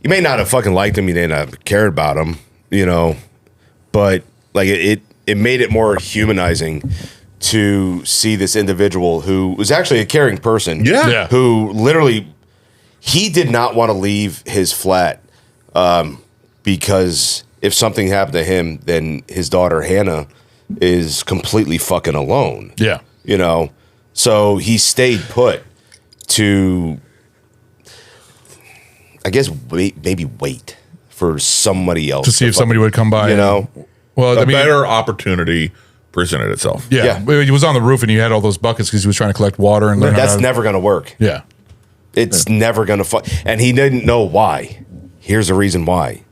may not have fucking liked him, you may not have cared about him, but like it made it more humanizing to see this individual who was actually a caring person, who literally he did not want to leave his flat because if something happened to him, then his daughter Hannah is completely fucking alone. Yeah, So he stayed put to, I guess, maybe wait for somebody else to see if somebody would come by. Well, a better opportunity presented itself. Yeah, he was on the roof and he had all those buckets because he was trying to collect water and learn. That's never going to work. Yeah, it's never going to. And he didn't know why. Here's the reason why.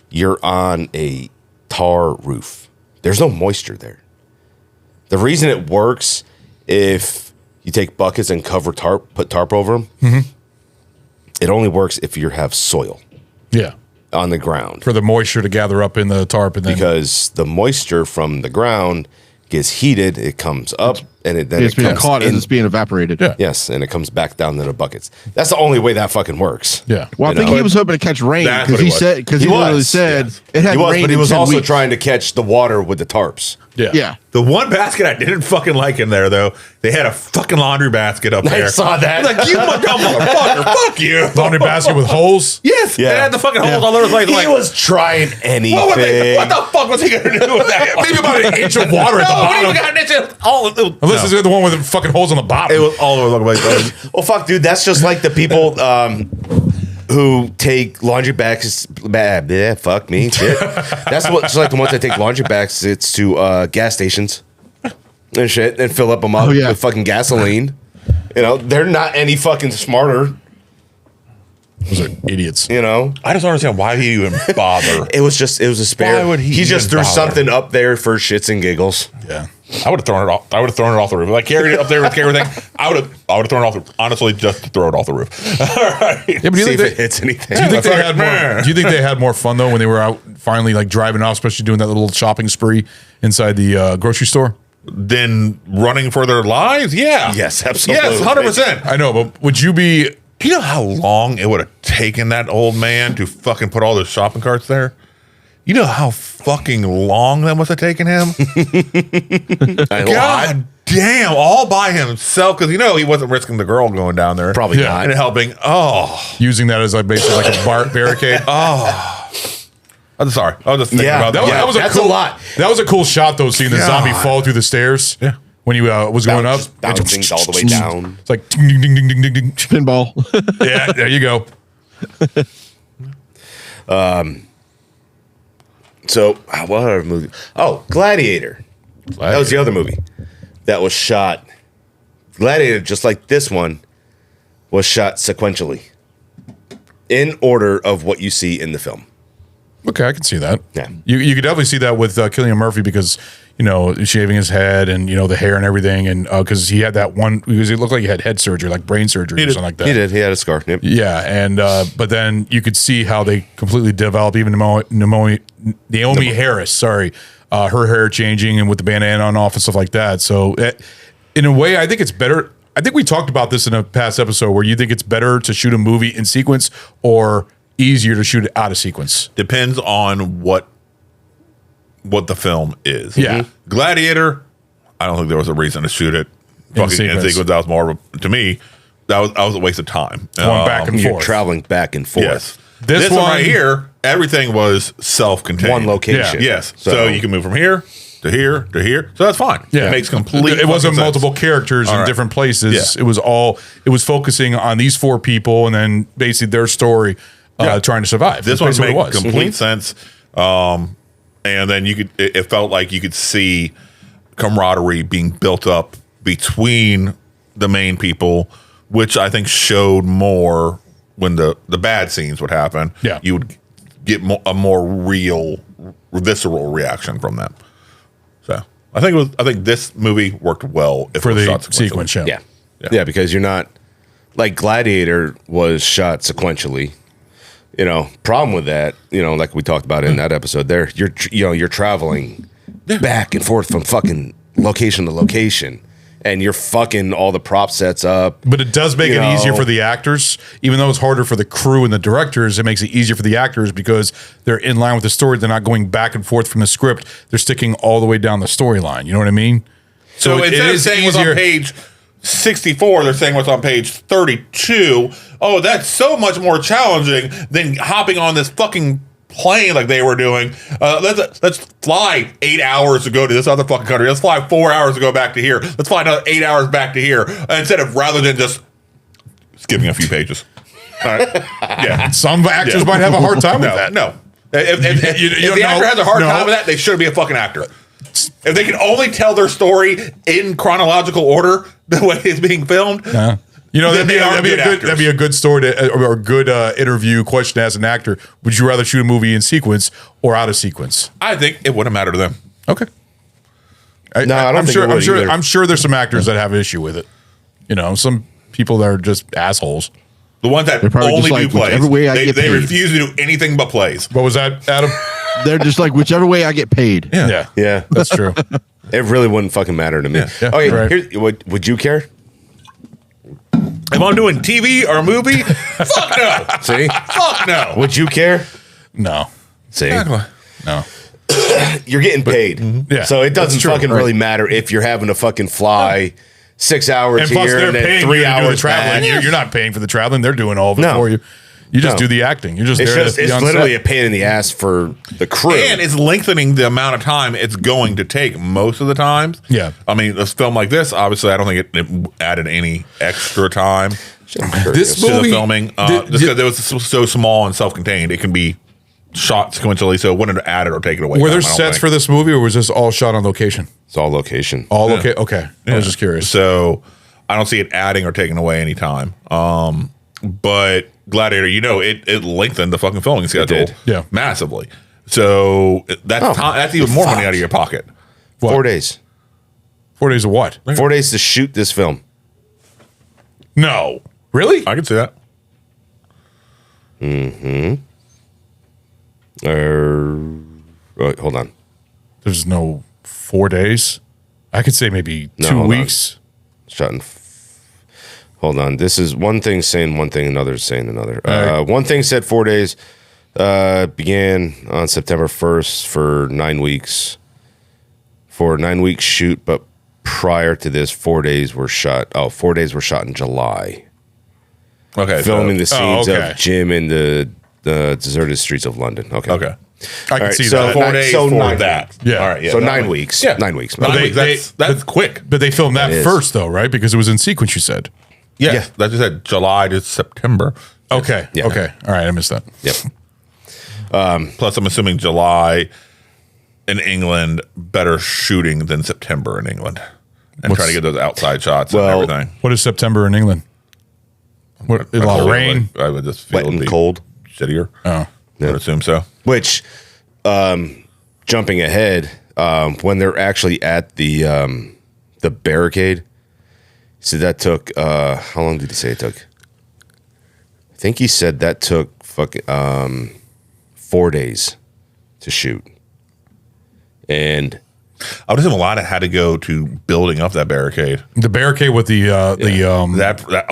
You're on a tar roof. There's no moisture there. The reason it works. If you take buckets and put tarp over them, it only works if you have soil. Yeah, on the ground for the moisture to gather up in the tarp, and then because the moisture from the ground gets heated, it comes up and it's being caught and it's being evaporated. Yeah. Yes, and it comes back down to the buckets. That's the only way that fucking works. Yeah. Well, I think he was hoping to catch rain because he literally said it had rain. But he was also trying to catch the water with the tarps. Yeah. The one basket I didn't fucking like in there, though, they had a fucking laundry basket up there. I saw that. I'm like, you motherfucker, fuck you. Laundry basket with holes? Yes. Yeah. They had the fucking holes all over the place. He was trying anything. What the fuck was he going to do with that? Maybe about an inch of water at the bottom. No, got an inch of Unless it's the one with the fucking holes on the bottom. It was all over the place. Well, fuck, dude, that's just like the people who take laundry baskets. Fuck me, shit. That's just like the ones that take laundry baskets to gas stations and shit and fill up them up with fucking gasoline. They're not any fucking smarter. Those are idiots. I just don't understand why he even bother. It was a spare. Why would he just threw bother? Something up there for shits and giggles. Yeah. I would have thrown it off. I would have thrown it off the roof. If I carried it up there with everything, I would have thrown it off. Honestly, just to throw it off the roof. All right. Yeah, but See if it hits anything. Do you think they had more fun though when they were out finally like driving off, especially doing that little shopping spree inside the grocery store? Then running for their lives? Yeah. Yes, absolutely. Yes, 100%. I know, but would you be? Do you know how long it would have taken that old man to fucking put all those shopping carts there? You know how fucking long that must have taken him? God damn, all by himself, because he wasn't risking the girl going down there. Probably not. And helping. Oh. Using that as basically like a barricade. Oh. I'm sorry. I was just thinking about that. That was that's a cool, a lot. That was a cool shot, though, seeing the zombie fall through the stairs. Yeah. When he was going up. Just bouncing all the way down. It's like ding, ding, ding, ding, ding, ding. Pinball. Yeah, there you go. So, what other movie? Oh, Gladiator. That was the other movie that was shot. Gladiator, just like this one, was shot sequentially in order of what you see in the film. Okay, I can see that. Yeah. You could definitely see that with Cillian Murphy because, shaving his head and, the hair and everything. And because he had that one, because it looked like he had head surgery, like brain surgery or something like that. He did. He had a scar. Yep. Yeah. And, but then you could see how they completely developed even Naomi Harris, her hair changing and with the bandana on off and stuff like that. So in a way, I think it's better. I think we talked about this in a past episode where you think it's better to shoot a movie in sequence or easier to shoot it out of sequence. Depends on what the film is. Yeah. Gladiator, I don't think there was a reason to shoot it in sequence. That was more to me, that was a waste of time. Going back and You're forth. traveling back and forth. Yes. This one one right here, everything was self-contained. One location. Yeah. Yes. So you can move from here to here to here. So that's fine. Yeah. It makes complete It wasn't sense. multiple characters in different places. Yeah. It was focusing on these four people and then basically their story trying to survive. This That's one basically made complete sense. And then it felt like you could see camaraderie being built up between the main people, which I think showed more when the bad scenes would happen. Yeah. You would get a more real, visceral reaction from them. So I think this movie worked well for it was the shot sequentially. sequence. Yeah, because you're not like Gladiator was shot sequentially. Problem with that, like we talked about in that episode there, you're traveling back and forth from fucking location to location and you're fucking all the prop sets up. But it does make it easier for the actors, even though it's harder for the crew and the directors. It makes it easier for the actors because they're in line with the story. They're not going back and forth from the script. They're sticking all the way down the storyline. You know what I mean? So instead of saying what's on page 64, they're saying what's on page 32. Oh, that's so much more challenging than hopping on this fucking plane like they were doing. Let's fly 8 hours to go to this other fucking country. Let's fly 4 hours to go back to here. Let's fly another 8 hours back to here. Rather than just skipping a few pages. All right. Yeah. Some actors might have a hard time with that. No. If the actor has a hard time with that, they shouldn't be a fucking actor. If they can only tell their story in chronological order, the way it's being filmed, that'd be a good story or a good interview question as an actor. Would you rather shoot a movie in sequence or out of sequence? I think it wouldn't matter to them. Okay. I don't think it would either. I'm sure there's some actors that have an issue with it. Some people that are just assholes. The ones that only do plays. They refuse to do anything but plays. What was that, Adam? They're just like, whichever way I get paid. Yeah, that's true. It really wouldn't fucking matter to me. Yeah, okay, right. Would you care? If I'm doing TV or a movie, fuck no. See? Fuck no. Would you care? No. See? No. You're getting paid. Yeah, so it doesn't true, fucking right. really matter if you're having to fucking fly 6 hours And plus, here they're and then paying 3 you to do the hours traveling. back. You're not paying for the traveling. They're doing all of it for you. You just do the acting. You're just It's there. just to be it's on literally set. a pain in the ass for the crew. And it's lengthening the amount of time it's going to take most of the times. Yeah. I mean, a film like this, obviously, I don't think it added any extra time This to the movie- filming. Just because it was so small and self-contained, it can be shot sequentially, so it wouldn't have added or taken away. Were time, there I don't sets think. for this movie, or was this all shot on location? It's all location. All okay. Okay, I was just curious. So I don't see it adding or taking away any time. But Gladiator, it lengthened the fucking filming schedule, Yeah. massively. So that's even more money out of your pocket. What? 4 days. 4 days of what? 4 days to shoot this film. No, really? I can see that. Hold on. There's no 4 days. I could say maybe No, 2 hold on. weeks. Shot in. Hold on. This is one thing saying one thing, another saying another. right. One thing said 4 days. Began on September 1st for 9 weeks. For a 9 week shoot, but prior to this, 4 days were shot. 4 days were shot in July. Okay. Filming the scenes of Jim in the deserted streets of London. Okay. Okay. I can see so that. 4 days so for 9 that. weeks. Yeah. All right. Yeah. So 9 weeks. Yeah. 9 weeks. Nine weeks. That's quick. But they filmed that It is. first, though, right? Because it was in sequence, you said. Yeah. That just said July to September. Okay. Yeah. Okay. All right. I missed that. Yep. Plus, I'm assuming July in England, better shooting than September in England. And trying to get those outside shots and everything. What is September in England? What, a lot of rain? I would just feel Wet and it'd be cold. shittier. Oh. I would assume so. Which, jumping ahead, when they're actually at the barricade, so that took how long did he say it took? I think he said that took fucking 4 days to shoot, and I would assume a lot of had to go to building up that barricade. The barricade with the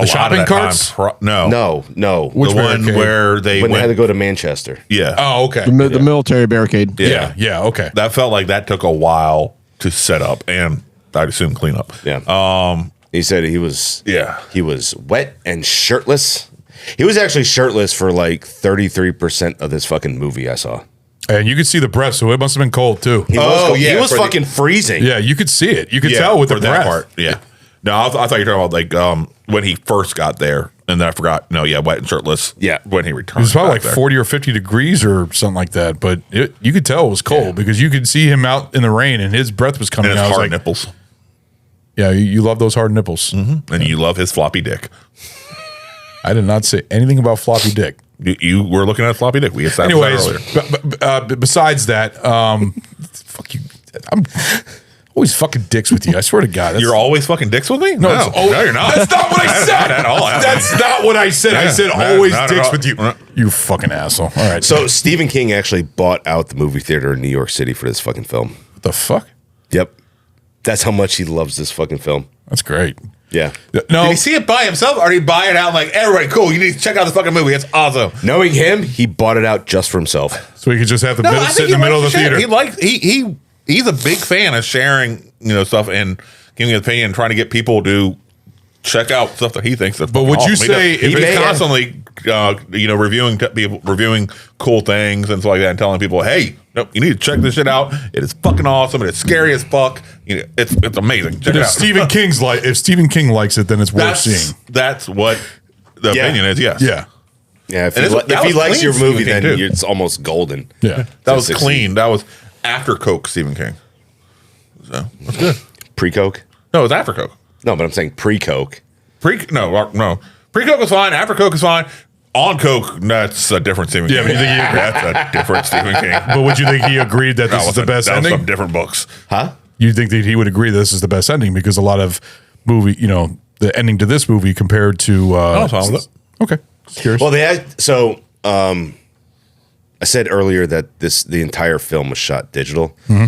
shopping carts? no. Which the one barricade? where they had to go to Manchester. Yeah. Oh, okay. The military barricade. Yeah. Okay. That felt like that took a while to set up and I'd assume clean up. Yeah. He said he was wet and shirtless. He was actually shirtless for like 33% of this fucking movie I saw. And you could see the breath, so it must have been cold too. He was fucking freezing. Yeah, you could see it. You could tell with the breath. Yeah. No, I thought you were talking about like when he first got there, and then I forgot. No, wet and shirtless. Yeah, when he It returned. was probably like there. 40 or 50 degrees or something like that, but you could tell it was cold because you could see him out in the rain and his breath was coming and his out. hard nipples. Yeah, you love those hard nipples. Mm-hmm. And you love his floppy dick. I did not say anything about floppy dick. You were looking at floppy dick. We established that earlier. But besides that, fuck you. I'm always fucking dicks with you. I swear to God. You're always fucking dicks with me? No, you're not. That's not what I said. Not at all. That's not what I said. I said always not at dicks all. with you. You fucking asshole. All right. So Stephen King actually bought out the movie theater in New York City for this fucking film. What the fuck? Yep. That's how much he loves this fucking film. That's great. Yeah. No. Did he see it by himself or did he buy it out like, everybody, cool, you need to check out this fucking movie. It's awesome. Knowing him, he bought it out just for himself. So he could just have the sit in the middle of the theater. He's a big fan of sharing, stuff and giving an opinion and trying to get people to check out stuff that he thinks is. But would you awesome. say he's constantly, reviewing cool things and stuff like that, and telling people, "Hey, no, you need to check this shit out. It is fucking awesome. And it's scary as fuck. It's amazing. Check it out." If Stephen King likes it, then it's worth seeing. That's what the opinion is. Yes. Yeah. Yeah. If And he likes your movie, then King, too. it's almost golden. Yeah. That was clean. That was after Coke, Stephen King. So that's good. Pre-Coke? No, it was after Coke. No, but I'm saying pre-Coke. No. Pre-Coke was fine. After Coke is fine. On Coke, that's a different Stephen King. Yeah, but you think that's a different Stephen King. But would you think he agreed that this is the best ending? Some different books. Huh? You think that he would agree that this is the best ending because a lot of movie, the ending to this movie compared to. Okay. Just curious. Well, I said earlier that the entire film was shot digital. Mm-hmm.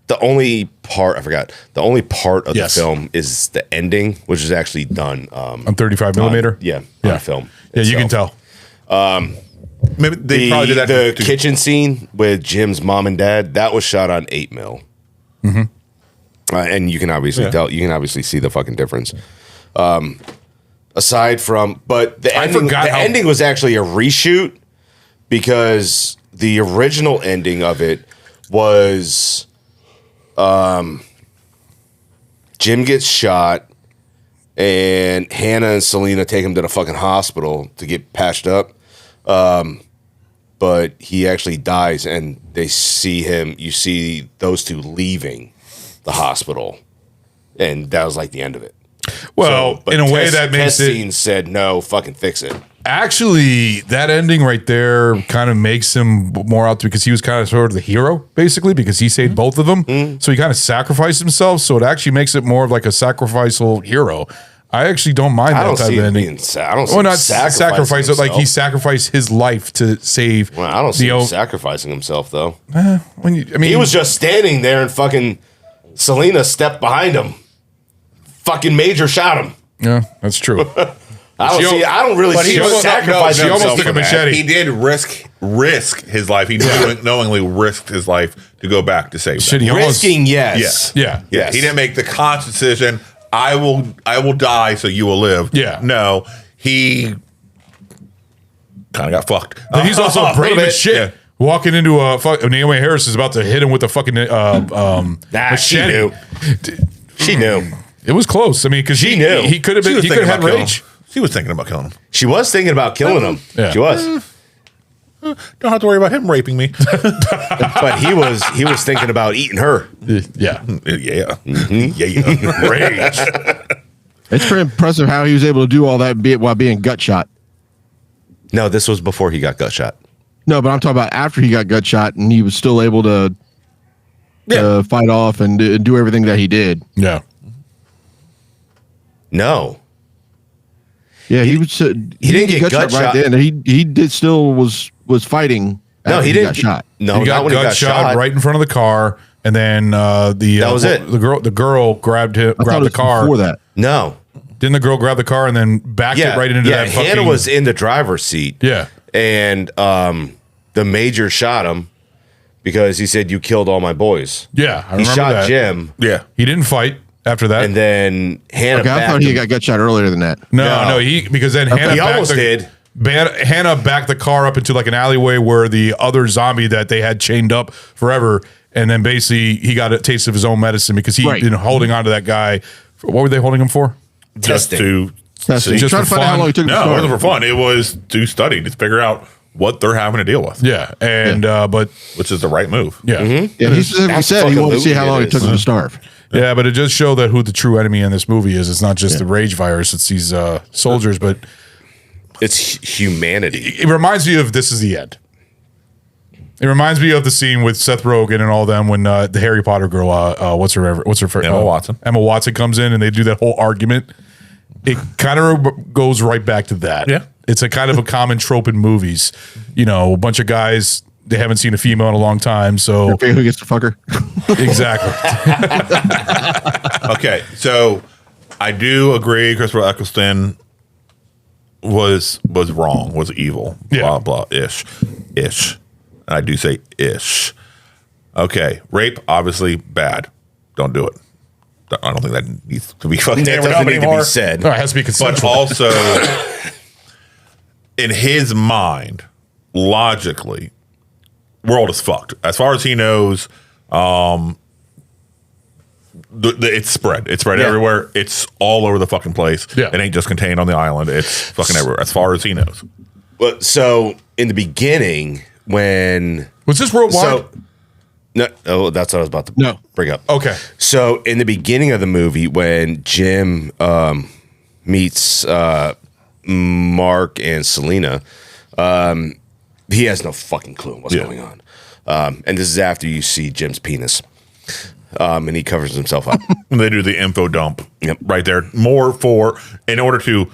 The only part of the film is the ending, which is actually done on 35 millimeter. On film. Yeah, you can tell. Maybe they probably did that. The kitchen scene with Jim's mom and dad, that was shot on 8 mil. Mm-hmm. And you can obviously tell. You can obviously see the fucking difference. Aside from, but the ending was actually a reshoot because the original ending of it was Jim gets shot and Hannah and Selena take him to the fucking hospital to get patched up. But he actually dies and they see him. You see those two leaving the hospital, and that was like the end of it. Well, in a way that makes it. Scene said no, fucking fix it. Actually, that ending right there kind of makes him more out to because he was kind of sort of the hero, basically, because he saved both of them. So he kind of sacrificed himself. So it actually makes it more of like a sacrificial hero. I actually don't mind that type of ending. I don't see him sacrifice it like he sacrificed his life to save. Well, I don't see him sacrificing himself though. He was just standing there and fucking Selena stepped behind him. Fucking Major shot him. Yeah, that's true. I don't really see him sacrifice she almost himself took a for that. machete. He did risk his life. He knowingly risked his life to go back to save them. Risking, yes. Yeah. Yes. He didn't make the conscious decision, I will die so you will live. Yeah. No, he kind of got fucked. He's also brave as shit. Yeah. Walking into Naomi Harris is about to hit him with a fucking machete. She knew. She knew. It was close. I mean, because she knew. He could have been. He could have had rage. She was thinking about killing him. She was thinking about killing him. Yeah. She was. Don't have to worry about him raping me. But he was thinking about eating her. Yeah. Yeah. Mm-hmm. Rage. It's pretty impressive how he was able to do all that while being gut shot. No, this was before he got gut shot. No, but I'm talking about after he got gut shot and he was still able to fight off and do everything that he did. Yeah. No. Yeah, he was. He didn't get gut shot right then. He did still was fighting. No, he didn't got shot. No, he got not when he got shot right in front of the car, and then that was it. The girl grabbed the car before that. No, didn't the girl grab the car and then backed it right into that? Hannah was in the driver's seat. Yeah, and the major shot him because he said, "You killed all my boys." Yeah, I he remember shot that. Jim. Yeah, he didn't fight after that, and then Hannah. Okay, I thought he got gut shot earlier than that. No, because then Hannah he almost did. Hannah backed the car up into like an alleyway where the other zombie that they had chained up forever, and then basically he got a taste of his own medicine because he'd been holding on to that guy. What were they holding him for? Just to Testing. just Trying to find out how long it took him to No, it start. wasn't for fun. It was to study, to figure out what they're having to deal with. Yeah, and but which is the right move. Yeah, Yeah, he specifically said he wanted to see how long it took him to starve. Yeah, but it does show that who the true enemy in this movie is. It's not just the rage virus; it's these soldiers, but it's humanity. It reminds me of This Is the End. It reminds me of the scene with Seth Rogen and all them when the Harry Potter girl, what's her Emma Watson. Emma Watson comes in and they do that whole argument. It kind of goes right back to that. Yeah, it's a kind of a common trope in movies. You know, a bunch of guys. They haven't seen a female in a long time, so who gets to fuck her? Exactly. Okay, so I do agree. Christopher Eccleston was wrong, was evil, blah blah ish. I do say ish. Okay, rape obviously bad. Don't do it. I don't think that needs to be fucking That doesn't need to be said. No, it has to be consensual. But also, in his mind, logically, world is fucked. As far as he knows, it's spread. It's spread everywhere. It's all over the fucking place. Yeah. It ain't just contained on the island. It's fucking everywhere, as far as he knows. But so in the beginning, when was this worldwide? No, that's what I was about to bring up. Okay. So in the beginning of the movie, when Jim meets Mark and Selena, he has no fucking clue what's going on. And this is after you see Jim's penis. And he covers himself up. And they do the info dump right there. More in order to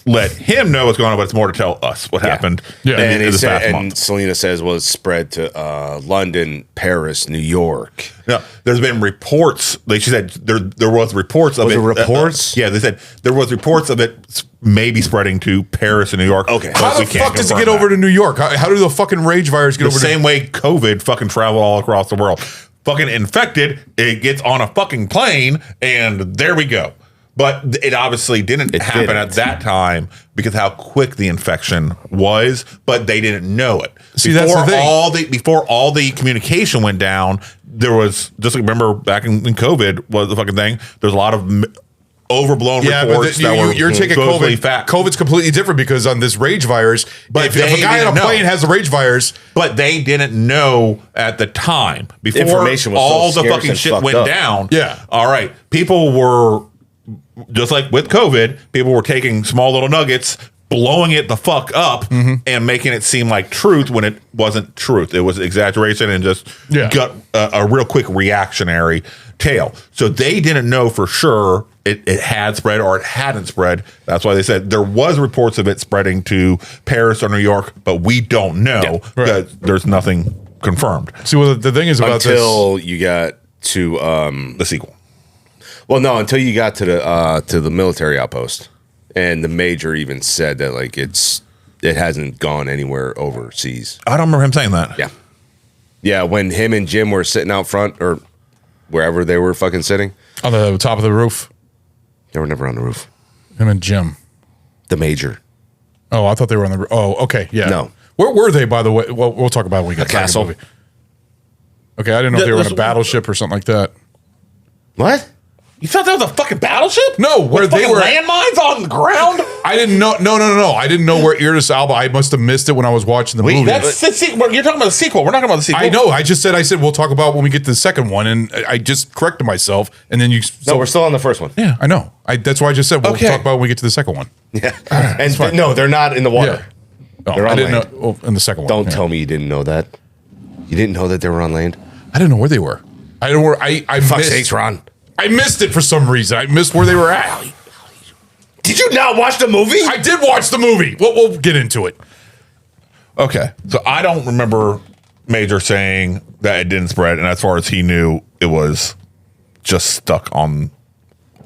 let him know what's going on, but it's more to tell us what happened. Yeah. And, this past month. and Selena says, well, it's spread to London, Paris, New York. No, there's been reports. Like she said, there was reports of it. Reports? Yeah, they said there was reports of it maybe spreading to Paris and New York. Okay. How the fuck does it get over to New York? How do the fucking rage virus get over the same way COVID fucking travel all across the world? Fucking infected, it gets on a fucking plane, and there we go. But it obviously didn't happen at that time because how quick the infection was, but they didn't know it. See, that's the thing. Before all the communication went down, there was, just remember back in COVID was the fucking thing, there's a lot of overblown reports that were you're taking totally COVID. fact. COVID's completely different because on this rage virus, but if a guy on a plane has the rage virus, but they didn't know at the time before information was all so the scarce fucking and shit fucked went up. down. Yeah. All right. People were just like with COVID. People were taking small little nuggets, blowing it the fuck up, and making it seem like truth when it wasn't truth. It was exaggeration and just got a real quick reactionary tale. So they didn't know for sure it had spread or it hadn't spread. That's why they said there was reports of it spreading to Paris or New York, but we don't know. There's nothing confirmed. See, well, the thing is about until you got to the sequel. Well, no, until you got to the military outpost And the Major even said that like it hasn't gone anywhere overseas. I don't remember him saying that. Yeah. Yeah, when him and Jim were sitting out front or wherever they were fucking sitting. On the top of the roof? They were never on the roof. Him and Jim. The Major. Oh, I thought they were on the roof. Oh, okay. Yeah. No. Where were they, by the way? Well, we'll talk about it when we get a castle. movie. Okay, I didn't know if they were in a battleship or something like that. What? You thought that was a fucking battleship? No, where they were landmines on the ground. I didn't know. No. I didn't know where Idris Elba. I must have missed it when I was watching the movie. That's the sequel. You're talking about the sequel. We're not talking about the sequel. I know. I said we'll talk about when we get to the second one, and I just corrected myself. And then you. No, we're still on the first one. Yeah, I know. That's why I just said we'll talk about when we get to the second one. Yeah, and no, they're not in the water. Yeah. Oh, They're on I didn't land. know. Well, in the second one. Don't tell me you didn't know that. You didn't know that they were on land. I didn't know where they were. I don't know where. I Fuck missed, sakes, Ron. I missed it for some reason. I missed where they were at. Did you not watch the movie? I did watch the movie. We'll get into it. Okay, so I don't remember Major saying that it didn't spread, and as far as he knew, it was just stuck on.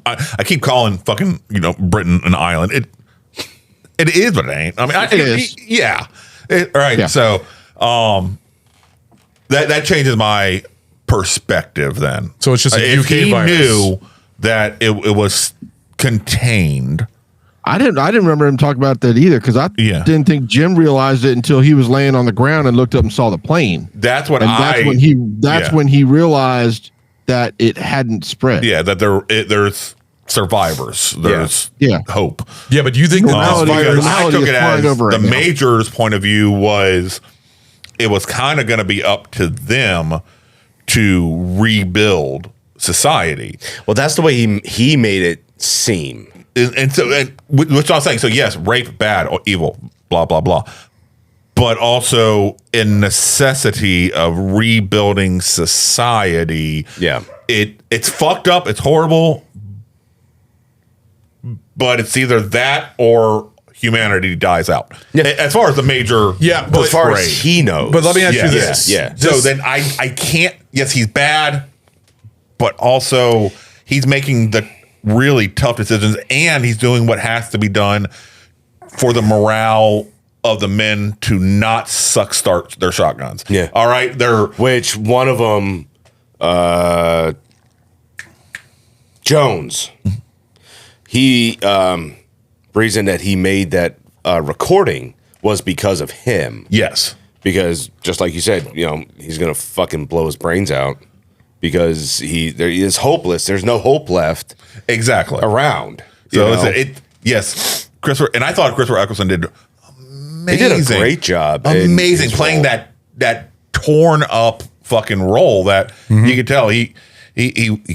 I keep calling fucking Britain an island. It is, but it ain't. I mean, it is. Yeah. All right. Yeah. So that changes my perspective then. So it's just a if UK he virus. knew that it was contained. I didn't remember him talking about that either because I didn't think Jim realized it until he was laying on the ground and looked up and saw the plane. That's what that's when he realized that it hadn't spread. Yeah, that there's survivors. There's hope. Yeah, but do you think that this virus? I took it as the Major's point of view was it was kind of going to be up to them to rebuild society. Well, that's the way he made it seem. And so, which I'm saying, so yes, rape, bad, or evil, blah, blah, blah. But also a necessity of rebuilding society. Yeah. It's fucked up. It's horrible. But it's either that or humanity dies out. Yeah. As far as the Major. Yeah, but as far as he knows. But let me ask you this. Yeah. So then I can't. Yes, he's bad, but also he's making the really tough decisions, and he's doing what has to be done for the morale of the men to not start their shotguns. Yeah. All right. Which one of them, Jones, he reason that he made that recording was because of him. Yes. Because just like you said, he's gonna fucking blow his brains out because he is hopeless. There's no hope left. Exactly. Around. So yes, Christopher, and I thought Christopher Eccleston did amazing. He did a great job. Amazing playing that torn up fucking role that you could tell he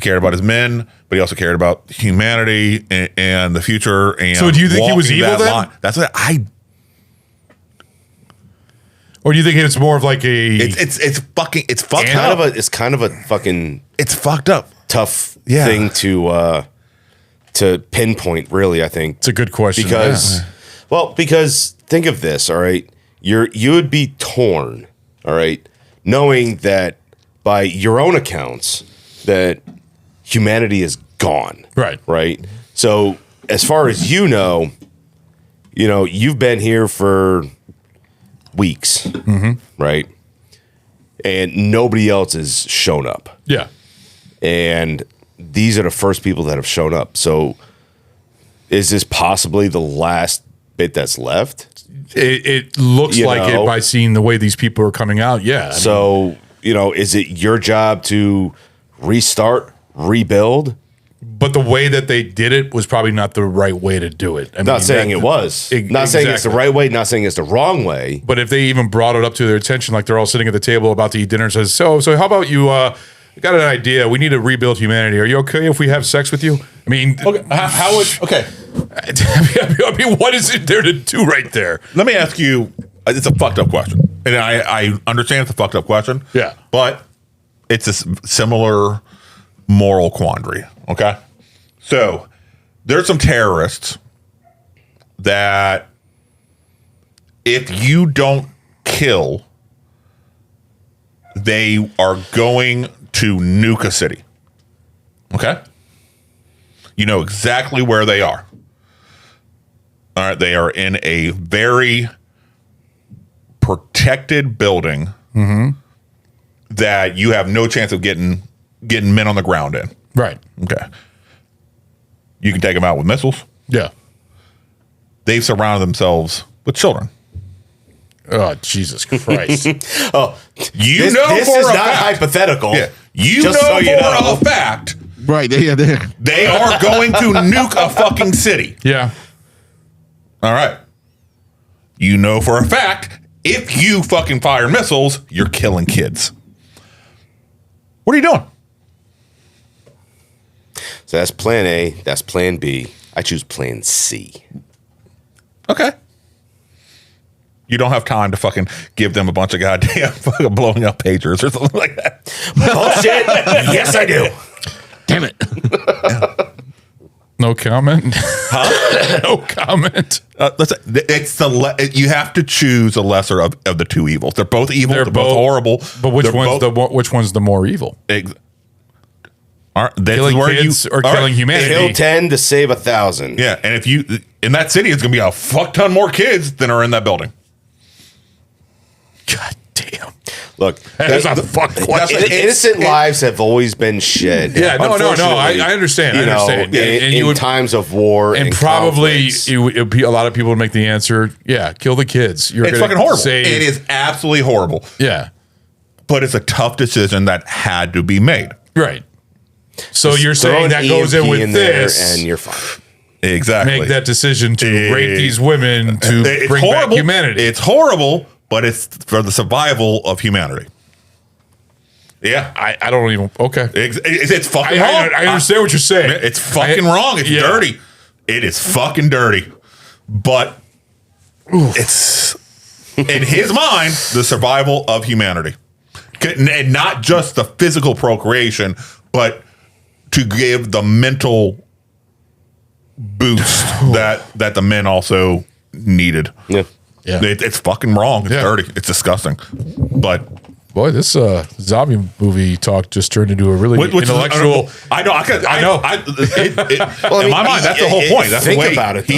cared about his men, but he also cared about humanity and the future. And so, do you think he was evil then? That's what Or do you think it's more of like a? It's fucked up. It's kind of a fucking. It's fucked up. Tough thing to pinpoint. Really, I think it's a good question because think of this. All right, you would be torn. All right, knowing that by your own accounts that humanity is gone. Right. Right. So as far as you've been here for weeks, right? And nobody else has shown up. Yeah. And these are the first people that have shown up. So is this possibly the last bit that's left? It looks like it by seeing the way these people are coming out. Yeah. So, is it your job to restart, rebuild? But the way that they did it was probably not the right way to do it. Not saying it was. Not saying it's the right way, not saying it's the wrong way. But if they even brought it up to their attention, like they're all sitting at the table about to eat dinner and says, so how about you got an idea. We need to rebuild humanity. Are you okay if we have sex with you? I mean, okay. How would okay? I mean, what is it there to do right there? Let me ask you. It's a fucked up question, and I understand it's a fucked up question. Yeah, but it's a similar moral quandary. Okay, so there's some terrorists that if you don't kill, they are going to nuke a city. Okay? You know exactly where they are. All right, they are in a very protected building that you have no chance of getting men on the ground in. Right. Okay. You can take them out with missiles. Yeah. They've surrounded themselves with children. Oh, Jesus Christ. Oh, you this, know this for is a not fact. hypothetical. Yeah. You Just know so you for know. a fact. Right. They They are going to nuke a fucking city. Yeah. All right. You know for a fact, if you fucking fire missiles, you're killing kids. What are you doing? So that's plan A. That's plan B. I choose plan C. Okay. You don't have time to fucking give them a bunch of goddamn fucking blowing up pagers or something like that. Bullshit. Yes, I do. Damn it. No comment. Huh? No comment. It's you have to choose a lesser of the two evils. They're both evil. They're both horrible. But which one's the more evil? Killing kids or killing humanity? Kill 10 to save 1,000. Yeah, and if you in that city, it's gonna be a fuck ton more kids than are in that building. God damn. Look, that's a fuck question. Innocent lives have always been shed. Yeah, no. I understand. I understand. And you would, times of war and probably a lot of people would make the answer, yeah, kill the kids. It's fucking horrible. It is absolutely horrible. Yeah. But it's a tough decision that had to be made. Right. So Just you're throw saying an that goes EMP in with in there this, and you're fine. Exactly. Make that decision to rape these women to bring back humanity. It's horrible, but it's for the survival of humanity. Yeah. I don't even. Okay. It's fucking wrong. I understand what you're saying. It's fucking wrong. It's dirty. It is fucking dirty. But it's, in his mind, the survival of humanity. And not just the physical procreation, but to give the mental boost that the men also needed. Yeah. Yeah. It's fucking wrong. It's dirty. It's disgusting. But boy, this zombie movie talk just turned into a really intellectual. I know. In my mind, that's the whole point. That's the way about it.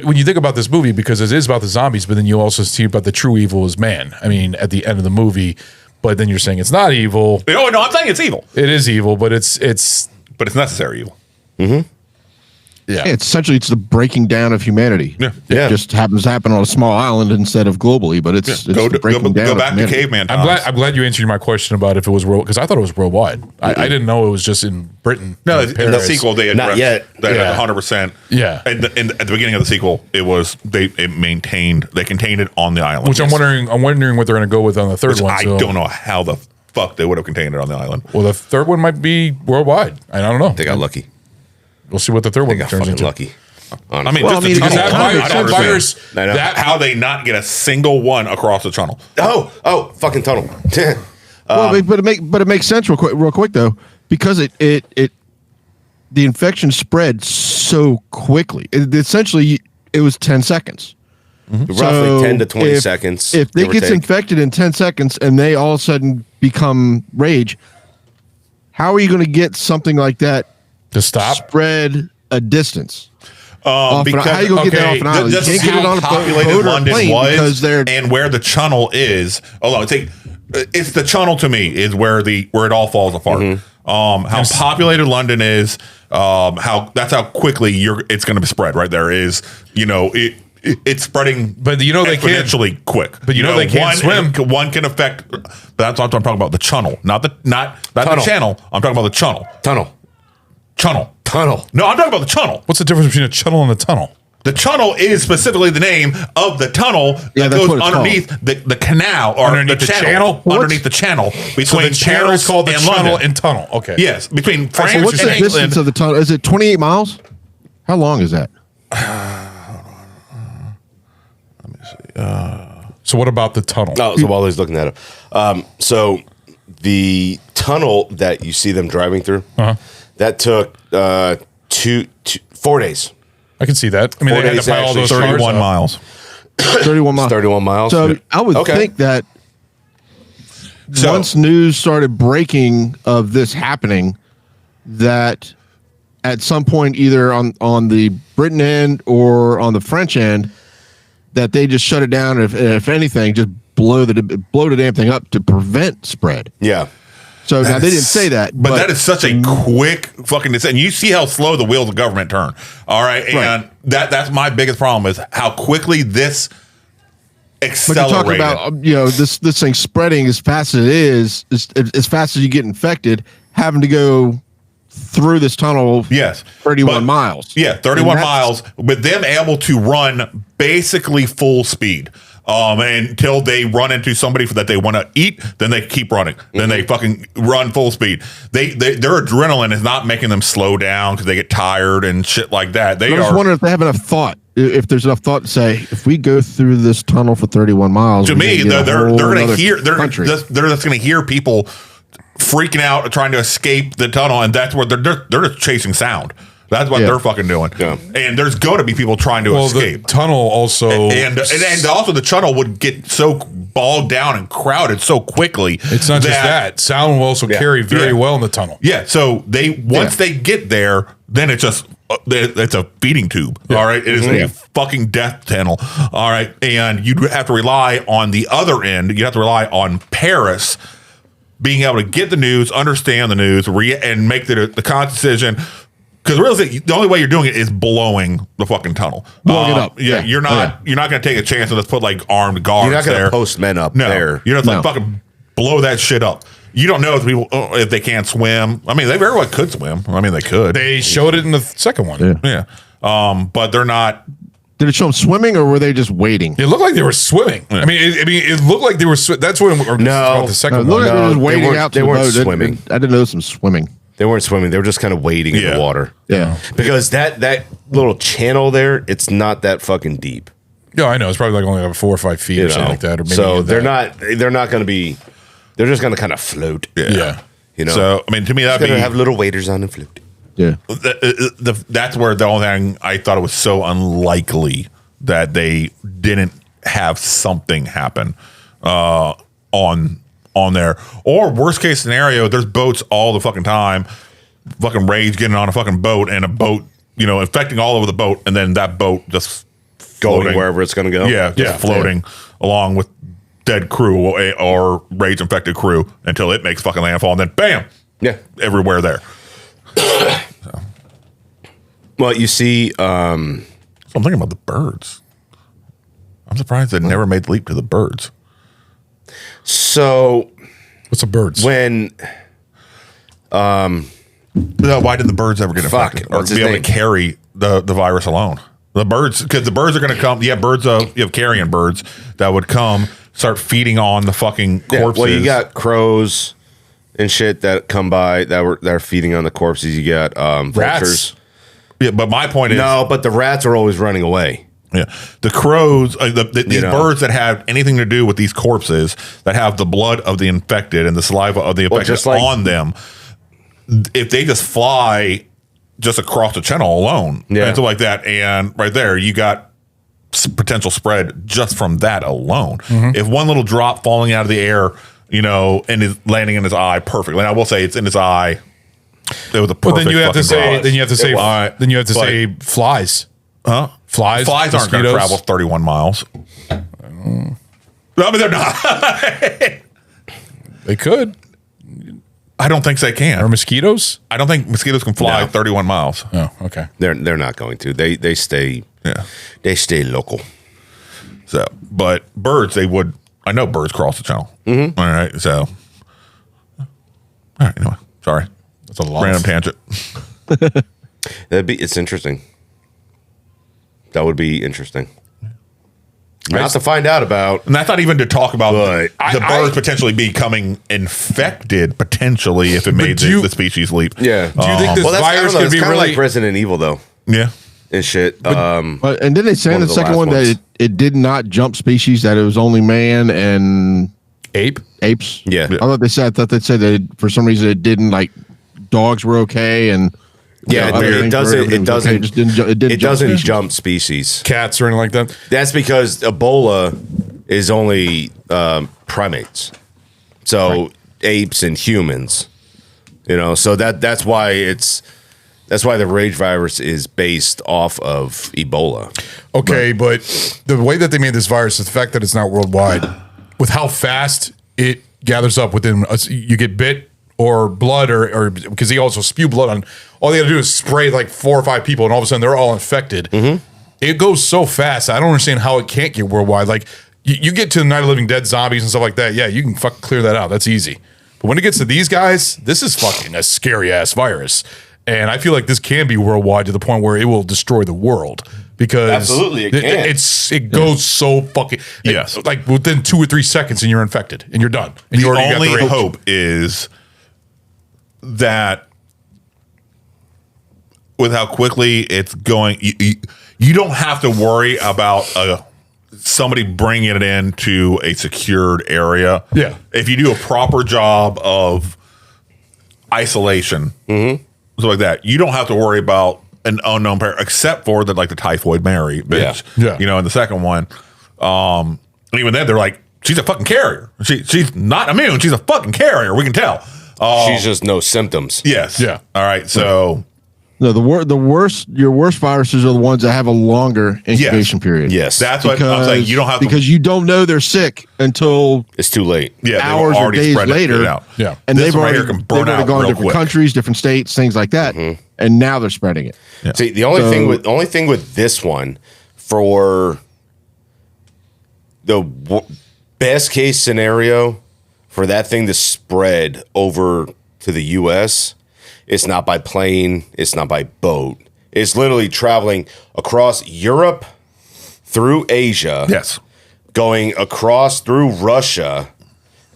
When you think about this movie, because it is about the zombies, but then you also see about the true evil is man. I mean, at the end of the movie, but then you're saying it's not evil. No, I'm saying it's evil. It is evil, but it's necessary evil. Mm-hmm. Yeah, it's the breaking down of humanity. Yeah. It just happens to happen on a small island instead of globally, but it's the breaking down. Go back of to humanity. caveman times. I'm glad you answered my question about if it was world, because I thought it was worldwide. I didn't know it was just in Britain. No, in the sequel they addressed not yet. that 100%. Yeah, and at the beginning of the sequel, they contained it on the island. Which I'm wondering what they're going to go with on the third one. I don't know how the fuck they would have contained it on the island. Well, the third one might be worldwide. I don't know. They got lucky. We'll see what the third one turns into. Lucky. I mean, how they not get a single one across the tunnel. Oh, fucking tunnel. But it makes sense real quick though, because the infection spread so quickly. Essentially, it was 10 seconds. Mm-hmm. Roughly 10 to 20 seconds. If they get infected in 10 seconds and they all of a sudden become rage, how are you going to get something like that to stop spread a distance? Because how you gonna get that off an island? You can't get it on a populated London was because they're and where the channel is. It's the channel to me is where it all falls apart. Mm-hmm. How populated London is, that's how quickly it's going to be spread. Right there is, it's spreading, but they can't exponentially quick. But they can't swim. One can affect. That's what I'm talking about. The channel, not the channel. I'm talking about the channel. Tunnel. No, I'm talking about the tunnel. What's the difference between a channel and a tunnel? The tunnel is specifically the name of the tunnel that goes underneath the canal or underneath the channel. Underneath the channel between the channel is called the channel and tunnel. Okay. Yes, between France so what's and the England. distance of the tunnel? Is it 28 miles? How long is that? Let me see. So what about the tunnel? Oh, so while he's looking at it, so the tunnel that you see them driving through, that took 4 days. I can see that. I mean, 4 they had days to pile all those 31 miles. 31 miles. 31 miles. So I would think that once news started breaking of this happening, that at some point, either on the Britain end or on the French end, that they just shut it down. If anything, just blow the damn thing up to prevent spread. Yeah. So now they didn't say that, but that is such a quick fucking decision. You see how slow the wheels of government turn. All right, and that's my biggest problem is how quickly this accelerated. But you're talking about this thing spreading as fast as it is, as fast as you get infected, having to go through this tunnel. Yes, 31 miles. Yeah, 31 miles, with them able to run basically full speed. Until they run into somebody that they want to eat, then they keep running. Then they fucking run full speed. Their adrenaline is not making them slow down because they get tired and shit like that. I was wondering if they have enough thought. If there's enough thought to say, if we go through this tunnel for 31 miles, to me, they're going to hear. They're just going to hear people freaking out, trying to escape the tunnel, and that's where they're just chasing sound. That's what they're fucking doing. Yeah. And there's going to be people trying to escape. The tunnel also... And also the tunnel would get so bogged down and crowded so quickly. It's not just that. Sound will also carry very well in the tunnel. Yeah. So once they get there, then it's just... it's a feeding tube. Yeah. All right. It is a fucking death tunnel. All right. And you have to rely on the other end. You have to rely on Paris being able to get the news, understand the news, and make the conscious decision. Because really, the only way you're doing it is blowing the fucking tunnel. Blowing it up. Yeah, you're not going to take a chance and just put like armed guards there. You're not going to post men up there. You're just like fucking blow that shit up. You don't know if they can't swim. I mean, they very well could swim. I mean, they could. They showed it in the second one. Yeah. But they're not. Did it show them swimming or were they just waiting? It looked like they were swimming. Yeah. I mean, it looked like they were. That's what. No, the second one. No, they were just waiting out. They weren't swimming. I didn't know some swimming. They weren't swimming. They were just kind of wading in the water. Yeah. Because that little channel there, it's not that fucking deep. No, I know. It's probably like only like 4 or 5 feet or something like that. Or maybe so they're not going to be, they're just going to kind of float. Yeah. You know? So, I mean, to me, that'd be. going to have little waders on and float. Yeah. That's where the only thing I thought it was so unlikely that they didn't have something happen on there. Or worst case scenario, there's boats all the fucking time, fucking raids getting on a fucking boat and a boat, infecting all over the boat, and then that boat just going wherever it's going to go. Yeah, just floating along with dead crew or raids infected crew until it makes fucking landfall, and then bam, everywhere there. So. Well, you see, so I'm thinking about the birds. I'm surprised they never made the leap to the birds. So, what's the birds? When, why did the birds ever get infected or be able to carry the virus alone? The birds, because the birds are going to come. Yeah, you have carrion birds that would come, start feeding on the fucking corpses. Well, you got crows and shit that come by that are feeding on the corpses. You got vultures. Rats. Yeah, but my point is but the rats are always running away. Yeah, the crows, these birds that have anything to do with these corpses that have the blood of the infected and the saliva of the infected on them, if they just fly just across the channel alone, and stuff like that, and right there you got potential spread just from that alone. Mm-hmm. If one little drop falling out of the air, and is landing in his eye perfectly, and I will say it's in his eye. It was a perfect. But then you have to say flies. Huh? Flies aren't going to travel 31 miles. I mean, they're not. They could. I don't think they can. Or mosquitoes? I don't think mosquitoes can fly 31 miles. Oh, okay. They're not going to. They stay. Yeah. They stay local. So, but birds, they would. I know birds cross the channel. Mm-hmm. All right. So, all right. Anyway, sorry. That's a lot. Random tangent. It's interesting. That would be interesting. Not to find out about. And that's not even to talk about the birds potentially becoming infected, potentially, if it made the species leap. Yeah. Do you think this virus could be really like Resident Evil, though? Yeah. And shit. And didn't they say in the second one that it did not jump species, that it was only man and apes? Yeah. I thought they said that for some reason it didn't, like dogs were okay and it doesn't jump species. Cats or anything like that. That's because Ebola is only primates, so apes and humans. So that's why it's That's why the rage virus is based off of Ebola. Okay, but the way that they made this virus is the fact that it's not worldwide. With how fast it gathers up within us, you get bit or blood or because they also spew blood on. All they got to do is spray like 4 or 5 people, and all of a sudden they're all infected. It goes so fast. I don't understand how it can't get worldwide. Like you get to the Night of the Living Dead zombies and stuff like that. Yeah, you can fucking clear that out. That's easy. But when it gets to these guys, this is fucking a scary ass virus. And I feel like this can be worldwide to the point where it will destroy the world because absolutely it can. It goes so fucking like within 2 or 3 seconds and you're infected and you're done. And the only hope is that with how quickly it's going, you don't have to worry about somebody bringing it into a secured area. Yeah, if you do a proper job of isolation. So like that, you don't have to worry about an unknown pair, except for like the Typhoid Mary bitch. Yeah. You know, in the second one, even then they're like, she's a fucking carrier. She's not immune. She's a fucking carrier. We can tell. She's just no symptoms. Yes. Yeah. All right. So no, your worst viruses are the ones that have a longer incubation period. Yes. That's what I'm saying. You don't have because you don't know they're sick until it's too late. Yeah, hours or days later. Yeah, and This they've one right already here can burn out gone to real different quick. countries, different states, things like that, and now they're spreading it. Yeah. See, the only thing with this one, for the best case scenario for that thing to spread over to the U.S., it's not by plane, it's not by boat. It's literally traveling across Europe, through Asia, going across through Russia,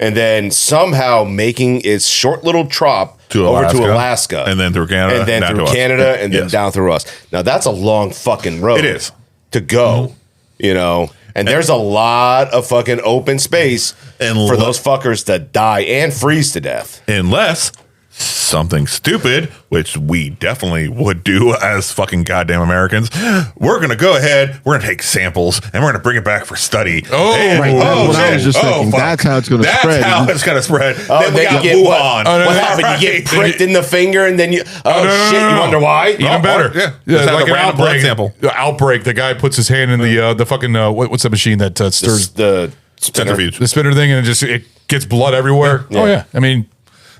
and then somehow making its short little trop over to Alaska, and then through Canada, and then down through to us. Canada, and then down through us. Now that's a long fucking road. It is to go, you know. And there's a lot of fucking open space for those fuckers to die and freeze to death, unless something stupid, which we definitely would do as fucking goddamn Americans. We're gonna go ahead. We're gonna take samples and we're gonna bring it back for study. I was just thinking. That's how it's gonna spread. That's how it's gonna spread. Oh, then we got get Wuhan. what happened? You get pricked in the finger, and then you. Shit! You wonder why? Even better. Yeah, like an random blood outbreak. sample. Outbreak. The guy puts his hand in the fucking what's the machine that stirs the centrifuge, the spinner thing, and it gets blood everywhere. Yeah. Oh yeah. I mean,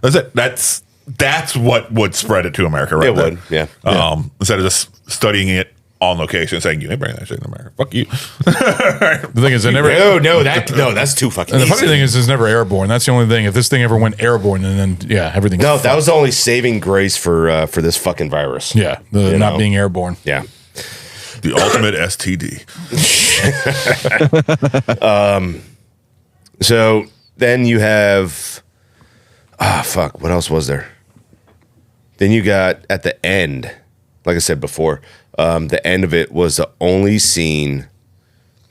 that's it. That's what would spread it to America, right? It would, yeah. Instead of just studying it on location and saying, you ain't bringing that shit in America. Fuck you. The thing is, that's too fucking And the easy. funny thing is, it's never airborne. That's the only thing. If this thing ever went airborne, and then, everything. No, that was the only saving grace for this fucking virus. Yeah, not being airborne. Yeah. The ultimate STD. So then you have... what else was there? Then you got at the end, like I said before, the end of it was the only scene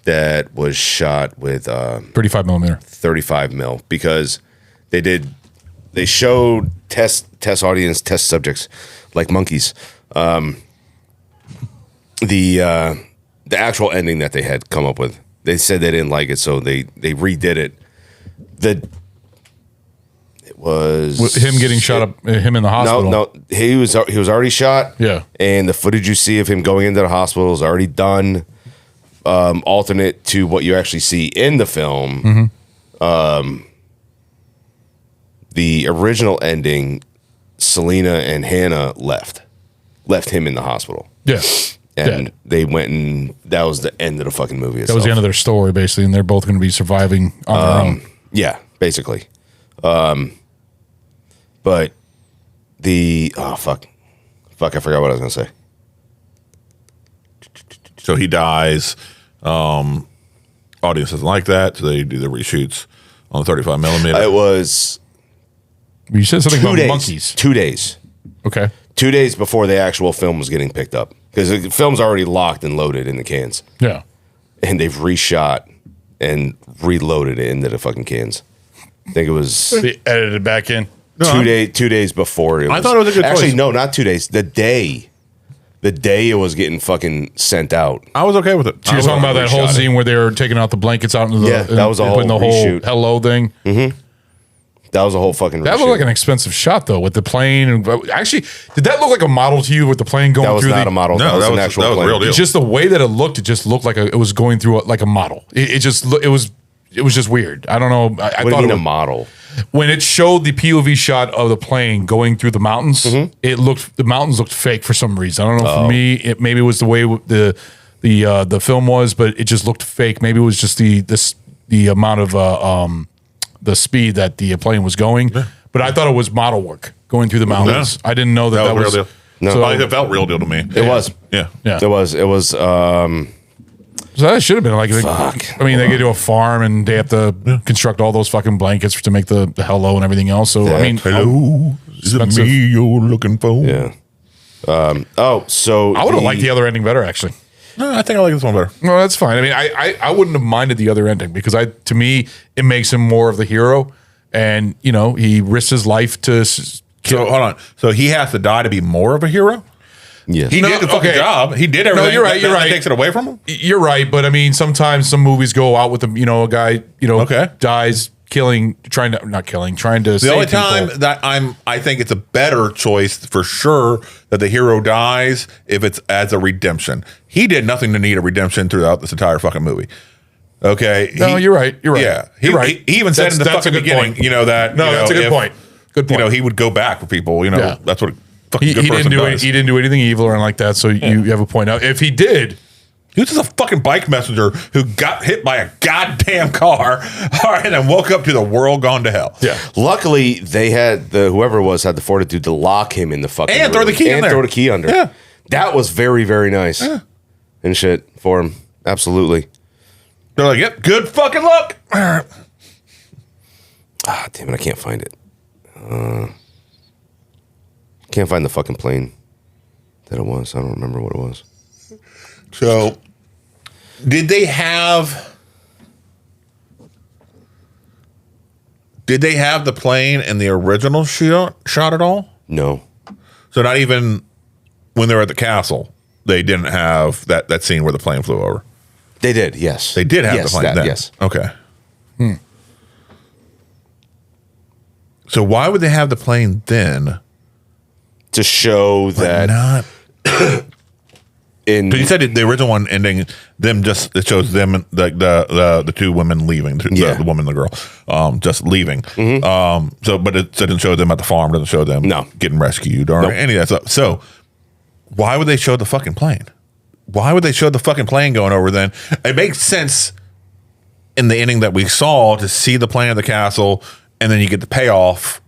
that was shot with 35 millimeter, 35 mil, because they showed test audience, test subjects like monkeys. The actual ending that they had come up with, they said they didn't like it, so they redid it. It was him getting shot up, him in the hospital. No, he was already shot. Yeah, and the footage you see of him going into the hospital is already done, alternate to what you actually see in the film. The original ending, Selena and Hannah left him in the hospital. Yeah, and they went, and that was the end of the fucking movie. That was the end of their story, basically, and they're both going to be surviving on their own. Yeah, basically. But the I forgot what I was gonna say. So he dies. Audience doesn't like that, so they do the reshoots on the 35 millimeter. It was. You said something about days, monkeys. 2 days. Okay. 2 days before the actual film was getting picked up, because the film's already locked and loaded in the cans. Yeah. And they've reshot and reloaded it into the fucking cans. I think it was. They edited it back in. 2 days before it was. I thought it was a good Actually, choice. no, not 2 days. The day it was getting fucking sent out. I was okay with it. So you're talking about that whole scene where they were taking out the blankets out into the that was a whole putting the whole reshoot. hello thing. That That was a whole fucking. That looked like an expensive shot though, with the plane. Actually, did that look like a model to you with the plane going through? That was not a model. No, that was an actual plane. real deal. It's just the way that it looked. It just looked like it was going through like a model. It was just weird. I don't know. I What do thought you mean it a was, model? when it showed the POV shot of the plane going through the mountains, the mountains looked fake for some reason. I don't know. For me, maybe it was the way the film was, but it just looked fake. Maybe it was just the amount of the speed that the plane was going. Yeah. But I thought it was model work going through the mountains. I didn't know that was real deal. No, so, it felt real deal to me. It was. Yeah. It was. So that should have been like, I mean, they get to a farm and they have to construct all those fucking blankets to make the hello and everything else. So I mean, hello, is it me you're looking for? Yeah. So I would have liked the other ending better, actually. No, I think I like this one better. No, that's fine. I mean, I wouldn't have minded the other ending because to me it makes him more of the hero, and he risks his life to. So hold on. So he has to die to be more of a hero? Yeah, he did the fucking job. He did everything. No, you're right. You're right. Takes it away from him. You're right, but I mean, sometimes some movies go out with a a guy dies trying to. The only time that I think it's a better choice for sure that the hero dies if it's as a redemption. He did nothing to need a redemption throughout this entire fucking movie. Okay. No, you're right. You're right. Yeah, you're right. He even said in the fucking beginning, that that's a good point. Good point. He would go back for people. That's what. He didn't do it. He didn't do anything evil or like that. So you have a point. Now, if he did, he was just a fucking bike messenger who got hit by a goddamn car, all right, and woke up to the world gone to hell. Yeah. Luckily, they had whoever it was had the fortitude to lock him in the fucking and throw the key in there. Throw the key under. Yeah, that was very, very nice. Yeah. And shit for him. Absolutely. They're like, yep, good fucking luck. Ah, damn it, I can't find it. Can't find the fucking plane that it was. I don't remember what it was. So, did they have the plane in the original shot at all? No. So not even when they were at the castle, they didn't have that scene where the plane flew over. They did, yes. They did have the plane then. Yes. Okay. So why would they have the plane then? To show that not because you said the original one ending it shows them the two women leaving, the woman and the girl just leaving. So but it didn't show them at the farm, doesn't show them getting rescued or any of that stuff. So why would they show the fucking plane? Why would they show the fucking plane going over then? It makes sense in the ending that we saw to see the plane at the castle and then you get the payoff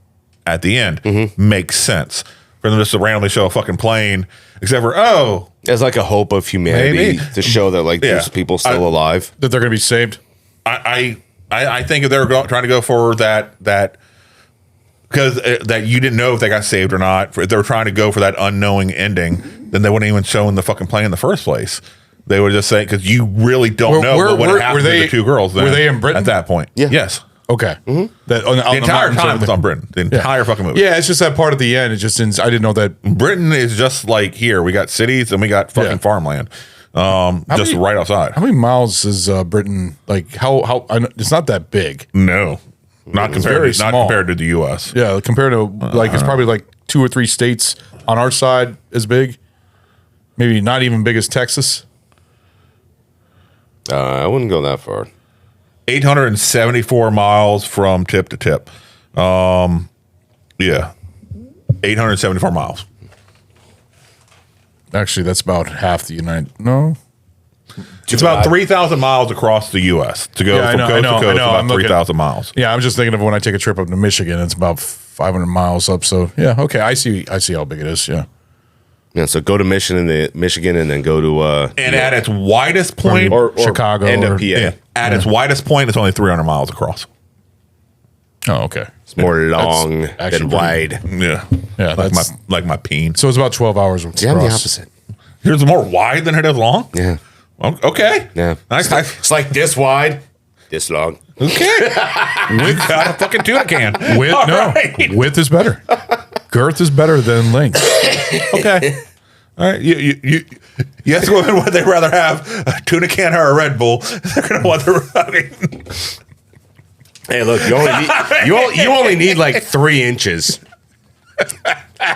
at the end. Makes sense. For them just to randomly show a fucking plane, except for as like a hope of humanity to show that there's people still alive, that they're going to be saved. I think if they were trying to go for that because that you didn't know if they got saved or not. If they were trying to go for that unknowing ending, then they wouldn't even show in the fucking plane in the first place. They would just say because you really don't know what happened to the two girls. Then, were they in Britain at that point? Yeah. Yes. Okay. The entire time was on Britain. The entire fucking movie. Yeah, it's just that part at the end. I didn't know that Britain is just like here. We got cities and we got fucking farmland. Right outside. How many miles is Britain? Like how? It's not that big. No, not compared to the U.S. Yeah, compared to it's probably like 2 or 3 states on our side as big. Maybe not even big as Texas. I wouldn't go that far. 874 miles from tip to tip. 874 miles. Actually, that's about half the United. No, it's about 3,000 miles across the U.S. to go from coast to coast. About 3,000 miles. Yeah, I'm just thinking of when I take a trip up to Michigan. It's about 500 miles up. So yeah, okay, I see how big it is. Yeah. Yeah, so go to Michigan and then go to and at its widest point, or Chicago, end up PA. Yeah, at its widest point, it's only 300 miles across. Oh, okay. It's more long than wide. Yeah, that's like my peen. So it's about 12 hours. Yeah, I'm the opposite. Here's more wide than it is long. Yeah. Well, okay. Yeah. Nice. It's like this wide, this long. Okay. We've got a fucking tuna can. Width is better. Girth is better than length. Okay. All right. You ask women would they rather have a tuna can or a Red Bull? They're gonna want the Hey, look, you only need like 3 inches.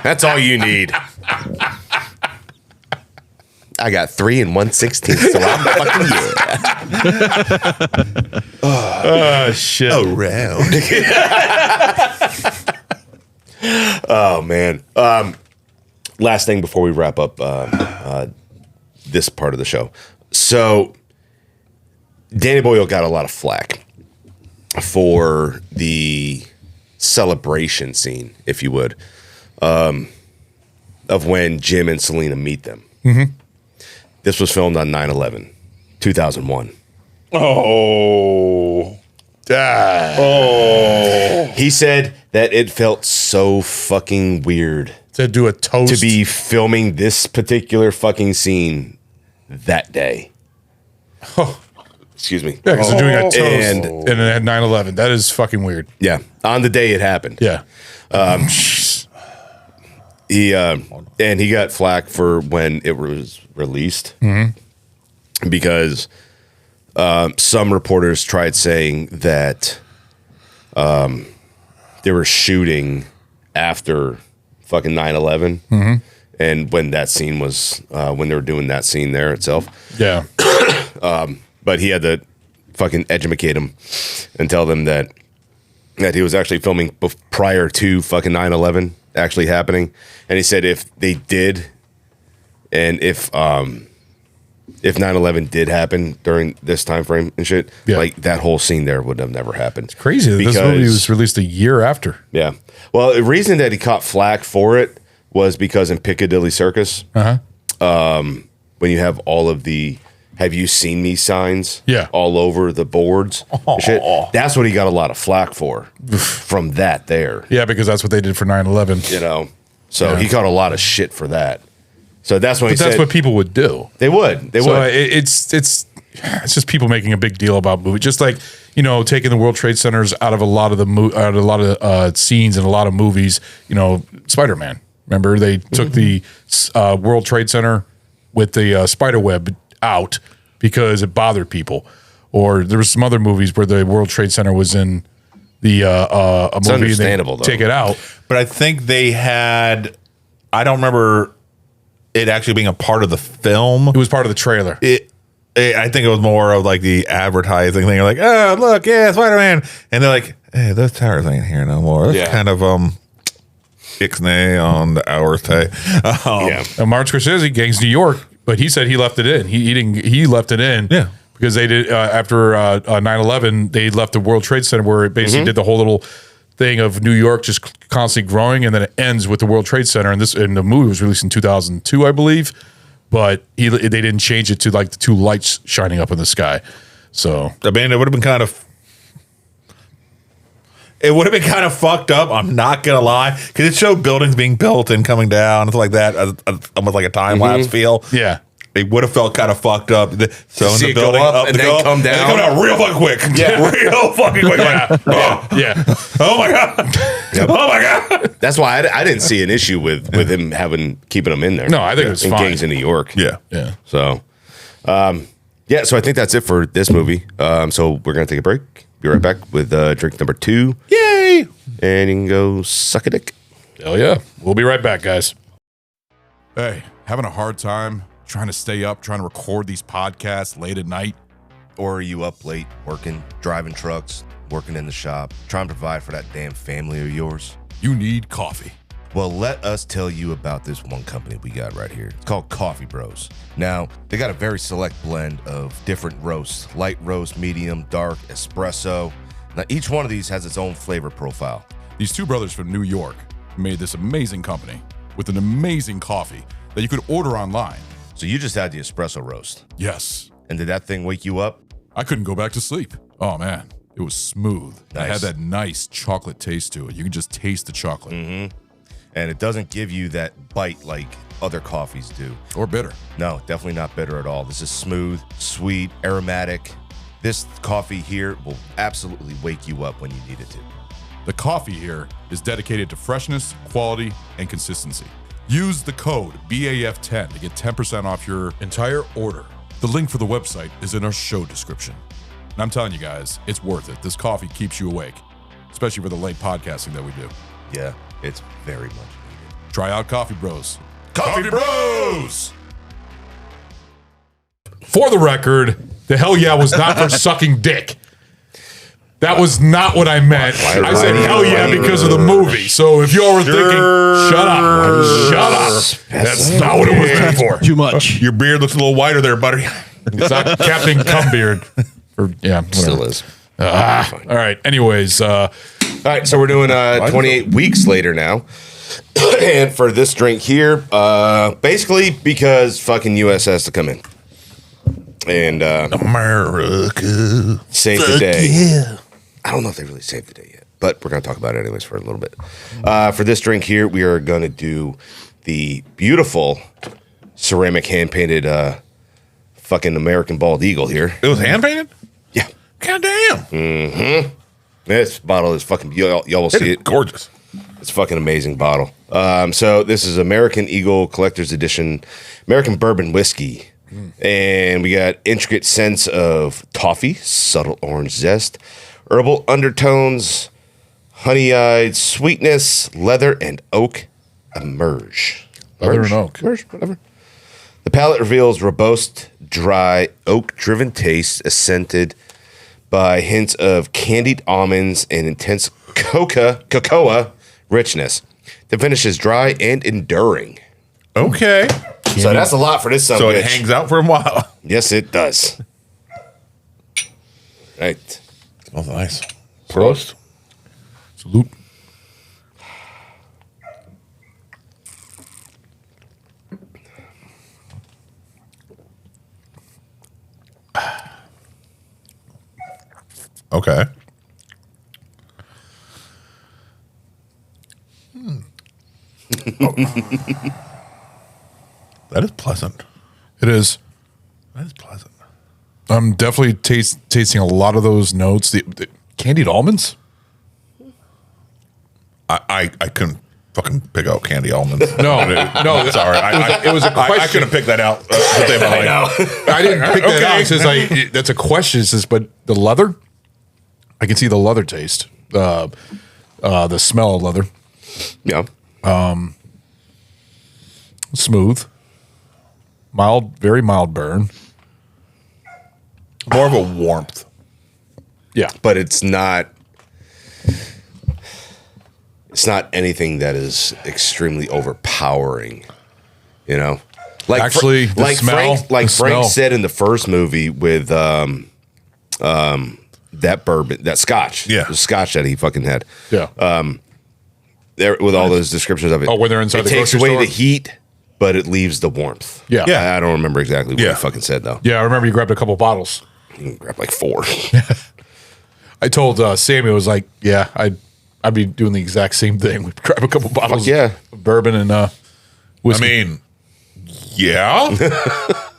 That's all you need. I got 3 1/16, so I'm fucking yeah. Oh shit! Around. Oh man. Last thing before we wrap up this part of the show. So Danny Boyle got a lot of flack for the celebration scene, if you would, of when Jim and Selena meet them. Mm-hmm. This was filmed on 9/11, 2001. Oh. He said that it felt so fucking weird to do a toast, to be filming this particular fucking scene that day. Excuse me. Yeah, because they're doing a toast and at 9/11. That is fucking weird. Yeah, on the day it happened. Yeah. He got flack for when it was released because some reporters tried saying that they were shooting after fucking 9/11, and when that scene was when they were doing that scene there itself. Yeah. But he had to fucking educate them and tell them that he was actually filming prior to fucking 9/11 actually happening. And he said if they did, and if 9/11 did happen during this time frame and shit, like that whole scene there would have never happened. It's crazy that this movie was released a year after. Yeah. Well, the reason that he caught flack for it was because in Piccadilly Circus, when you have all of the "Have you seen me" signs all over the boards, and shit, that's what he got a lot of flack for from that there. Yeah, because that's what they did for 9/11. You know, so he caught a lot of shit for that. So that's when that's what people would do. They would. It's just people making a big deal about movies. Just like, taking the World Trade Centers out of a lot of scenes in a lot of movies. Spider-Man. Remember they took the World Trade Center with the spider web out because it bothered people. Or there was some other movies where the World Trade Center was in the a it's movie. Understandable, and they take it out. But I think they had. I don't remember it actually being a part of the film. It was part of the trailer. I think it was more of like the advertising thing. Like, oh, look, yeah, Spider-Man. And they're like, hey, those towers ain't here no more. That's kind of ixnay on the hours tay. And Martin Scorsese, Gangs New York, but he said he left it in. He left it in. Yeah. Because they did after 9/11, they left the World Trade Center where it basically did the whole little thing of New York just constantly growing, and then it ends with the World Trade Center. And the movie was released in 2002, I believe, but they didn't change it to like the 2 lights shining up in the sky. So I mean, it would have been kind of. It would have been kind of fucked up. I'm not gonna lie, because it showed buildings being built and coming down and stuff like that, almost like a time lapse feel. Yeah. It would have felt kind of fucked up. So in the building, up and then come down, and come down real fucking quick. Yeah, real fucking quick. Yeah. Oh my god. Yep. Oh my god. That's why I didn't see an issue with him keeping them in there. No, I think it was in fine. Gangs in New York. Yeah. So, so I think that's it for this movie. So we're gonna take a break. Be right back with drink number 2. Yay! And you can go suck a dick. Hell yeah. We'll be right back, guys. Hey, having a hard time trying to stay up, trying to record these podcasts late at night? Or are you up late working, driving trucks, working in the shop, trying to provide for that damn family of yours? You need coffee. Well, let us tell you about this one company we got right here. It's called Coffee Bros. Now, they got a very select blend of different roasts: light roast, medium, dark, espresso. Now, each one of these has its own flavor profile. These 2 brothers from New York made this amazing company with an amazing coffee that you could order online. So you just had the espresso roast? Yes. And did that thing wake you up? I couldn't go back to sleep. Oh, man. It was smooth. Nice. It had that nice chocolate taste to it. You can just taste the chocolate. Mm-hmm. And it doesn't give you that bite like other coffees do. Or bitter. No, definitely not bitter at all. This is smooth, sweet, aromatic. This coffee here will absolutely wake you up when you need it to. The coffee here is dedicated to freshness, quality, and consistency. Use the code BAF10 to get 10% off your entire order. The link for the website is in our show description. And I'm telling you guys, it's worth it. This coffee keeps you awake, especially for the late podcasting that we do. Yeah, it's very much needed. Try out Coffee Bros. Coffee Bros! For the record, the hell yeah was not for sucking dick. That was not what I meant. I said hell yeah because of the movie. So if y'all were thinking, shut up. That's not what it was meant for. Too much. Your beard looks a little whiter there, buddy. It's not Captain Cumbeard. Still is. All right. Anyways. All right. So we're doing 28 weeks later now. And for this drink here, basically because fucking US has to come in. And America. Save the day. Yeah. I don't know if they really saved the day yet, but we're going to talk about it anyways for a little bit. For this drink here, we are going to do the beautiful ceramic hand-painted fucking American bald eagle here. It was hand-painted? Yeah. God damn. Mm-hmm. This bottle is fucking, y'all will see it. Gorgeous. It's a fucking amazing bottle. So this is American Eagle Collector's Edition American Bourbon Whiskey. And we got intricate scents of toffee, subtle orange zest, herbal undertones, honey-eyed sweetness, leather, and oak emerge. Leather and oak. Emerge, whatever. The palate reveals robust, dry, oak-driven taste, accented by hints of candied almonds and intense cocoa richness. The finish is dry and enduring. Okay. So that's a lot for this son So of a it bitch. hangs out for a while. Yes, it does. Right. Smells nice. Prost. Salute. Okay. That is pleasant. It is. That is pleasant. I'm definitely tasting a lot of those notes. The candied almonds? I couldn't fucking pick out candy almonds. No. Sorry. It was a question. I couldn't pick that out. I know. I didn't pick that out. It says that's a question. It says, but the leather? I can see the leather taste. The smell of leather. Yeah. Smooth. Mild, very mild burn. More of a warmth. Yeah. But it's not anything that is extremely overpowering, you know? Like actually, Frank said in the first movie with that bourbon, that scotch. Yeah. The scotch that he fucking had. Yeah. There with all those descriptions of it. Oh, when they're inside it the takes grocery away store? the heat, but it leaves the warmth. Yeah. I don't remember exactly what he fucking said though. Yeah, I remember you grabbed a couple bottles. You grabbed like 4. I told Sammy, I was like, yeah, I'd be doing the exact same thing. We'd grab a couple bottles of bourbon and whiskey. I mean, yeah.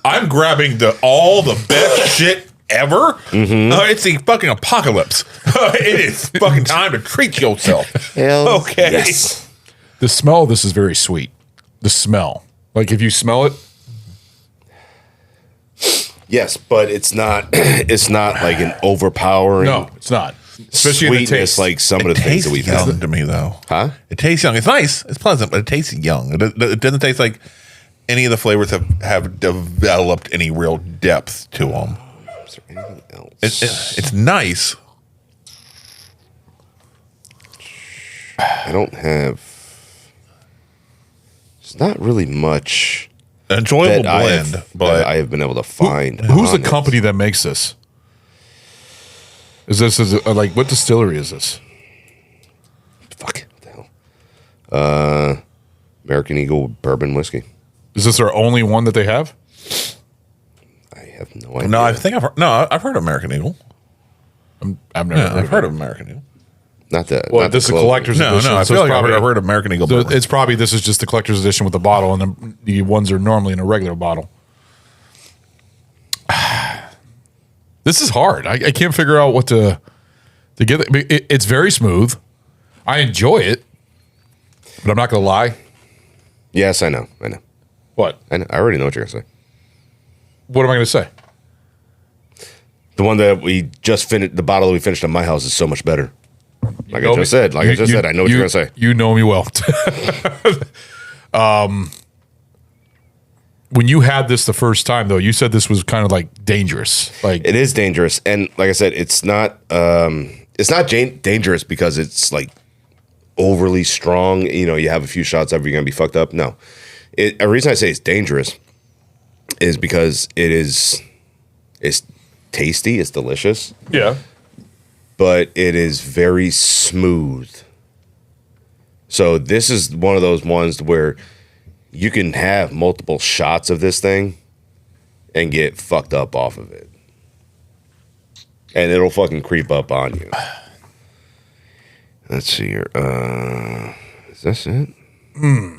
I'm grabbing all the best shit ever. It's the fucking apocalypse. It is fucking time to treat yourself. Okay. Yes. The smell of this is very sweet. The smell. Like if you smell it. Yes, but it's not like an overpowering. No, it's not. Especially in the sweetness taste. like some of the things that we've young had. to me though. Huh? It tastes young. It's nice. It's pleasant, but it tastes young. It doesn't taste like any of the flavors have developed any real depth to them. Is there anything else? It's nice. I don't have. It's not really much. Enjoyable that blend, that I have been able to find. Who's the on it. company that makes this? Is like what distillery is this? Fuck. What the hell? American Eagle Bourbon Whiskey. Is this their only one that they have? I have no idea. No, I think I've heard of American Eagle. I've never heard of American Eagle. Not that. Well, not this is the a collector's No, edition. no, I so feel it's like probably I've heard of American Eagle. So bourbon. it's probably this is just the collector's edition with the bottle, and the ones are normally in a regular bottle. This is hard. I can't figure out what to get. It's very smooth. I enjoy it, but I'm not going to lie. Yes, I know. What? I already know what you're gonna say. What am I going to say? The one that we just finished, the bottle that we finished at my house is so much better. Like I just said, I know what you're gonna say. You know me well. When you had this the first time, though, you said this was kind of like dangerous. Like it is dangerous, and like I said, it's not dangerous because it's like overly strong. You know, you have a few shots of it, you're gonna be fucked up. No, a reason I say it's dangerous is because it's tasty, it's delicious. Yeah. But it is very smooth. So this is one of those ones where you can have multiple shots of this thing and get fucked up off of it. And it'll fucking creep up on you. Let's see here. Is this it? I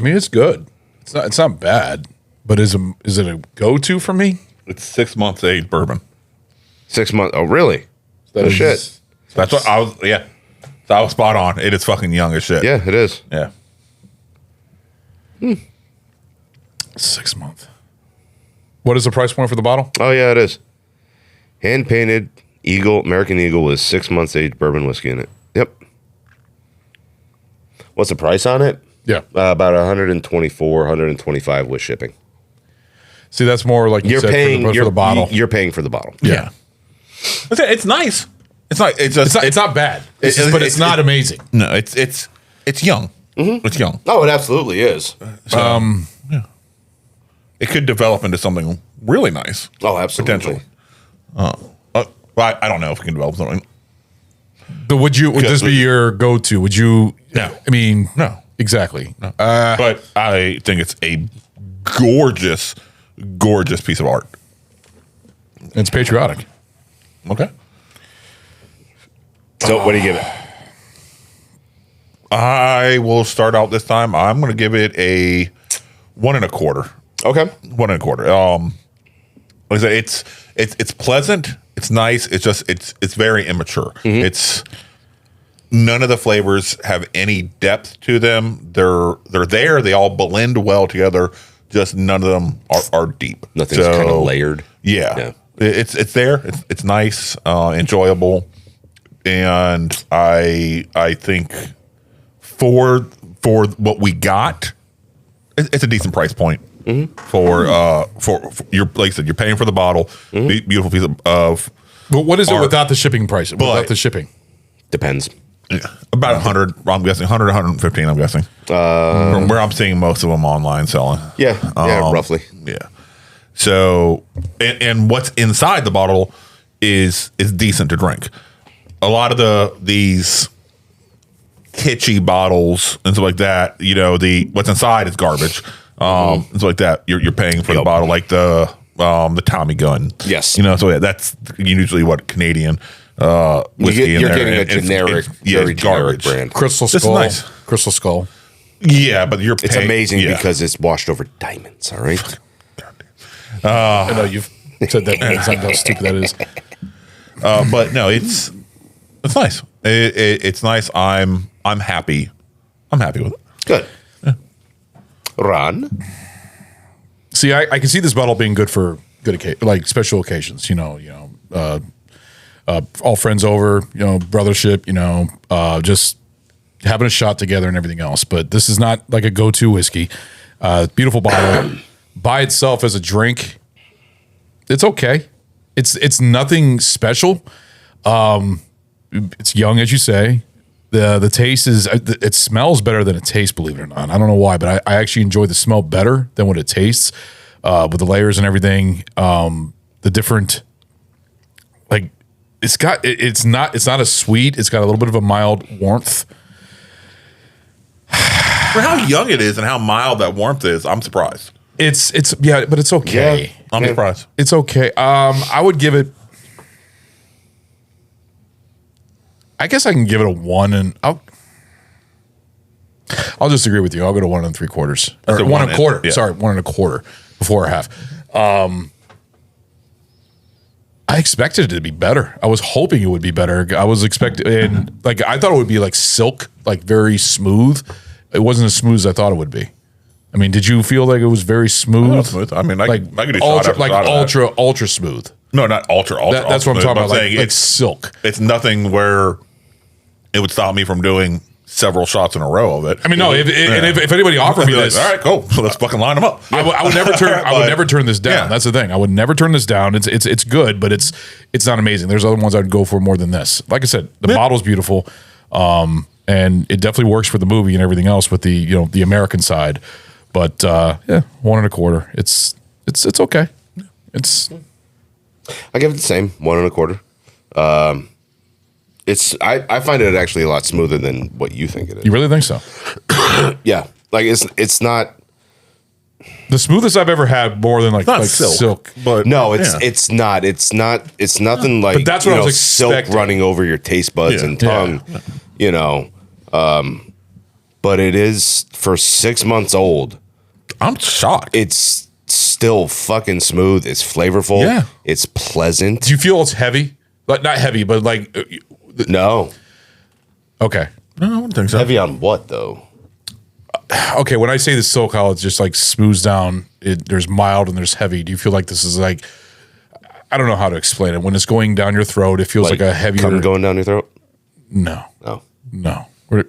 mean, it's good. It's not bad. But is it a go-to for me? It's 6 months aged bourbon. 6 months. Oh, really? Shit. That's what I was. Yeah, so I was spot on. It is fucking young as shit. Yeah, it is. Yeah. 6 months. What is the price point for the bottle? Oh yeah, it is. Hand painted American Eagle with 6 months aged bourbon whiskey in it. Yep. What's the price on it? Yeah, about 124, 125 with shipping. See, that's more like you're paying for the bottle. You're paying for the bottle. Yeah. It's nice. It's not. It's not bad. But it's not amazing. No, it's young. Mm-hmm. It's young. Oh, it absolutely is. So, yeah. It could develop into something really nice. Oh, absolutely. Potentially. I don't know if it can develop something. But would this be your go-to? Would you? No. I mean, no. Exactly. No. But I think it's a gorgeous piece of art. It's patriotic. Okay. So what do you give it? I will start out this time. I'm going to give it a 1.25. Okay. 1.25. Like I said, it's pleasant. It's nice. It's just it's very immature. Mm-hmm. It's none of the flavors have any depth to them. They're there. They all blend well together. Just none of them are deep. Nothing's kind of layered. Yeah. It's there. It's nice, enjoyable, and I think for what we got, it's a decent price point. Mm-hmm. For your, like I said, you're paying for the bottle. Mm-hmm. Beautiful piece of. But what is it art. without the shipping price? Without the shipping, depends. Yeah, about 100. I'm guessing 100, 115. I'm guessing from where I'm seeing most of them online selling. Yeah, roughly. Yeah. So, and what's inside the bottle is decent to drink. A lot of these kitschy bottles and stuff like that, you know, what's inside is garbage. And stuff like that. You're paying for the bottle, like the Tommy gun. Yes. You know, so yeah, that's usually what Canadian whiskey in you're there. getting a generic, very generic brand. Crystal This is Skull. nice. Crystal Skull. Yeah, but you're It's paying, amazing because it's washed over diamonds. All right. I know you've said that many times how stupid that is. But no, it's nice. It's nice. I'm happy. I'm happy with it. Good. Yeah. Ron. See, I can see this bottle being good for like special occasions. You know, all friends over. You know, brothership. You know, just having a shot together and everything else. But this is not like a go-to whiskey. Beautiful bottle. By itself as a drink, it's okay. It's nothing special. It's young, as you say. The taste it smells better than it tastes, believe it or not. I don't know why, but I actually enjoy the smell better than what it tastes, with the layers and everything. The different, like, it's not a sweet. It's got a little bit of a mild warmth. For how young it is and how mild that warmth is, I'm surprised. It's yeah, but it's okay. Yeah, I'm surprised. It's okay. I would give it. I guess I can give it a 1, and I'll just agree with you. I'll go to 1 3/4 or 1 1/4. Yeah. Sorry, 1 1/4 before a half. I expected it to be better. I was hoping it would be better. I was expecting, and like I thought it would be like silk, like very smooth. It wasn't as smooth as I thought it would be. I mean, did you feel like it was very smooth? I mean, I could do ultra, shot after shot of that. ultra smooth. No, not ultra. That's what I'm talking about. Saying Like silk. It's nothing where it would stop me from doing several shots in a row of it. I mean, no. If anybody offered me this, all right, cool. So let's fucking line them up. I would never turn. I would never turn this down. Yeah. That's the thing. I would never turn this down. It's good, but it's not amazing. There's other ones I'd go for more than this. Like I said, the model's beautiful, and it definitely works for the movie and everything else with the American side. But yeah, 1.25. It's okay. It's. I give it the same 1.25. I find it actually a lot smoother than what you think it is. You really think so? Yeah, like it's not the smoothest I've ever had. More than like silk, but no, it's not. It's nothing like. But that's what I was silk expecting. running over your taste buds and tongue. But it is for 6 months old. I'm shocked. It's still fucking smooth. It's flavorful. Yeah, it's pleasant. Do you feel it's heavy? Like not heavy, but like. No. Okay. No, I wouldn't think so. Heavy on what though? Okay, when I say the silk, how it's just like smooths down. There's mild and there's heavy. Do you feel like this is like? I don't know how to explain it. When it's going down your throat, it feels like a heavier. Cum going down your throat? No. No. You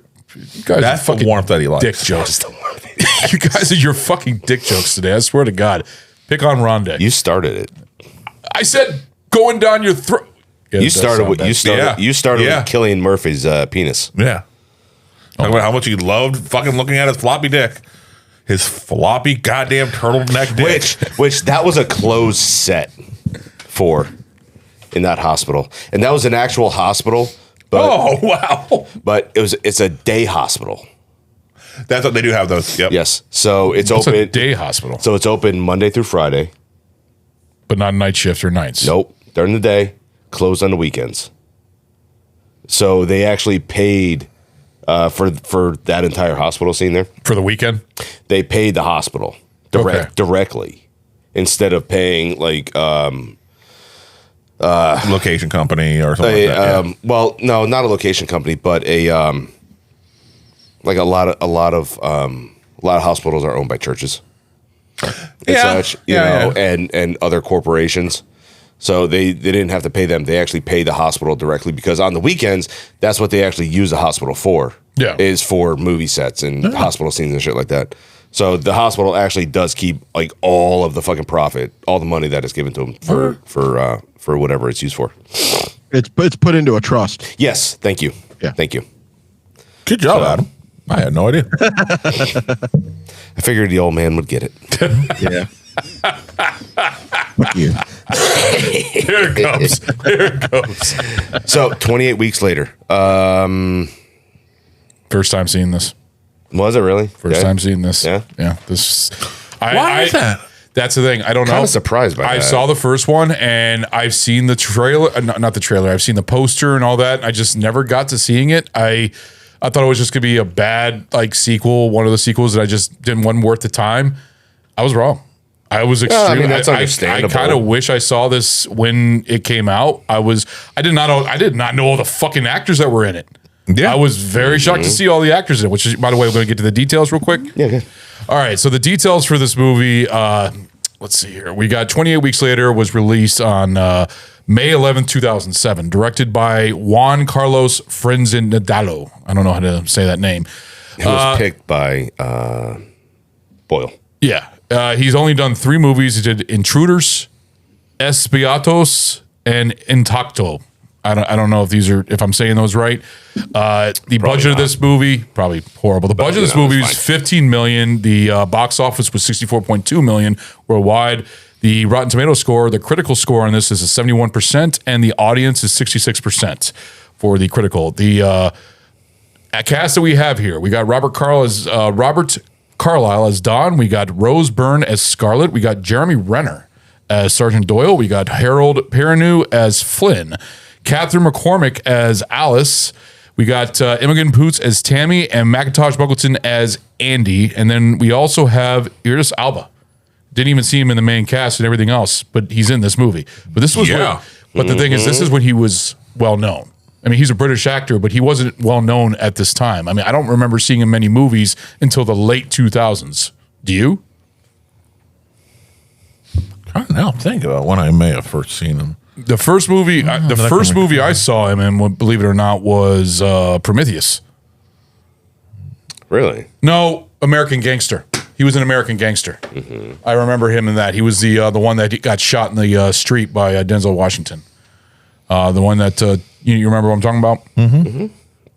guys That's are the warmth that he likes. Dick jokes. You guys are your fucking dick jokes today. I swear to God. Pick on Rondé. You started it. I said going down your throat. Yeah, you started with with Cillian Murphy's penis. Yeah. Talk about how much he loved fucking looking at his floppy dick. His floppy goddamn turtleneck dick. Which that was a closed set for in that hospital. And that was an actual hospital. But, oh, wow. But it's a day hospital. That's what they do have those. Yep. Yes. So it's What's open. a day hospital? So it's open Monday through Friday. But not night shift or nights. Nope. During the day, closed on the weekends. So they actually paid for that entire hospital scene there. For the weekend? They paid the hospital directly instead of paying like location company or something like that. Yeah. Well, no, not a location company, but a like a lot of hospitals are owned by churches and such, you know, and other corporations. So they didn't have to pay them. They actually pay the hospital directly because on the weekends, that's what they actually use the hospital for. Yeah. Is for movie sets and hospital scenes and shit like that. So the hospital actually does keep like all of the fucking profit, all the money that is given to them for whatever it's used for. It's put into a trust. Yes. Thank you. Yeah. Thank you. Good job, Adam. I had no idea. I figured the old man would get it. Yeah. Fuck you. Here it comes. Here it goes. So 28 weeks later. First time seeing this. Was it really? First time seeing this. Yeah. Yeah. This. Why is that? That's the thing. I don't know. Kind of surprised by that. I saw the first one and I've seen the trailer. Not the trailer. I've seen the poster and all that. I just never got to seeing it. I thought it was just gonna be a bad like sequel. One of the sequels that I just wasn't worth the time. I was wrong. I was extremely. I mean, that's understandable. I kind of wish I saw this when it came out. I did not know all the fucking actors that were in it. Yeah. I was very shocked to see all the actors in it, which is, by the way, we're going to get to the details real quick. Yeah, okay. All right, so the details for this movie, let's see here. We got 28 Weeks Later, was released on May 11th, 2007, directed by Juan Carlos Fresnadillo. I don't know how to say that name. It was picked by Boyle. Yeah. He's only done 3 movies. He did Intruders, Espiatos, and Intacto. I don't know if I'm saying those right. The budget of this movie, probably horrible. The budget of this movie was $15 million. The box office was $64.2 million worldwide. The Rotten Tomato score, the critical score on this is a 71%, and the audience is 66% for the critical. The cast that we have here, we got Robert Carlyle as Don. We got Rose Byrne as Scarlett. We got Jeremy Renner as Sergeant Doyle. We got Harold Perrineau as Flynn. Catherine McCormick as Alice. We got Imogen Poots as Tammy and Macintosh Buckleton as Andy. And then we also have Idris Elba. Didn't even see him in the main cast and everything else, but he's in this movie. But this was but the thing is, this is when he was well known. I mean, he's a British actor, but he wasn't well known at this time. I mean, I don't remember seeing him in many movies until the late 2000s. Do you? I don't Now think about when I may have first seen him. The first movie, I saw him in, believe it or not, was Prometheus. Really? No, American Gangster. He was an American Gangster. I remember him in that. He was the one that got shot in the street by Denzel Washington. The one that you remember what I'm talking about?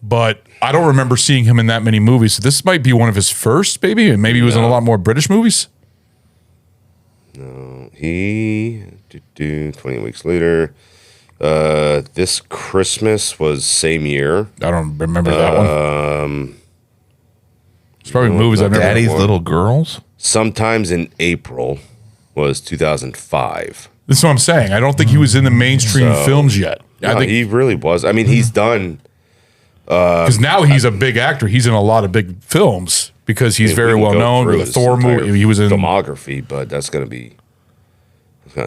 But I don't remember seeing him in that many movies. So this might be one of his first, maybe, and maybe he was in a lot more British movies. No, 20 weeks later. This Christmas was same year. I don't remember that one. It's probably movies I've never. Daddy's Little Girls. Sometimes in April was 2005. This is what I'm saying. I don't think he was in the mainstream films yet. I think he really was. I mean, he's done. Because now he's a big actor. He's in a lot of big films because he's very well known. With the Thor movie, he was in filmography, but that's gonna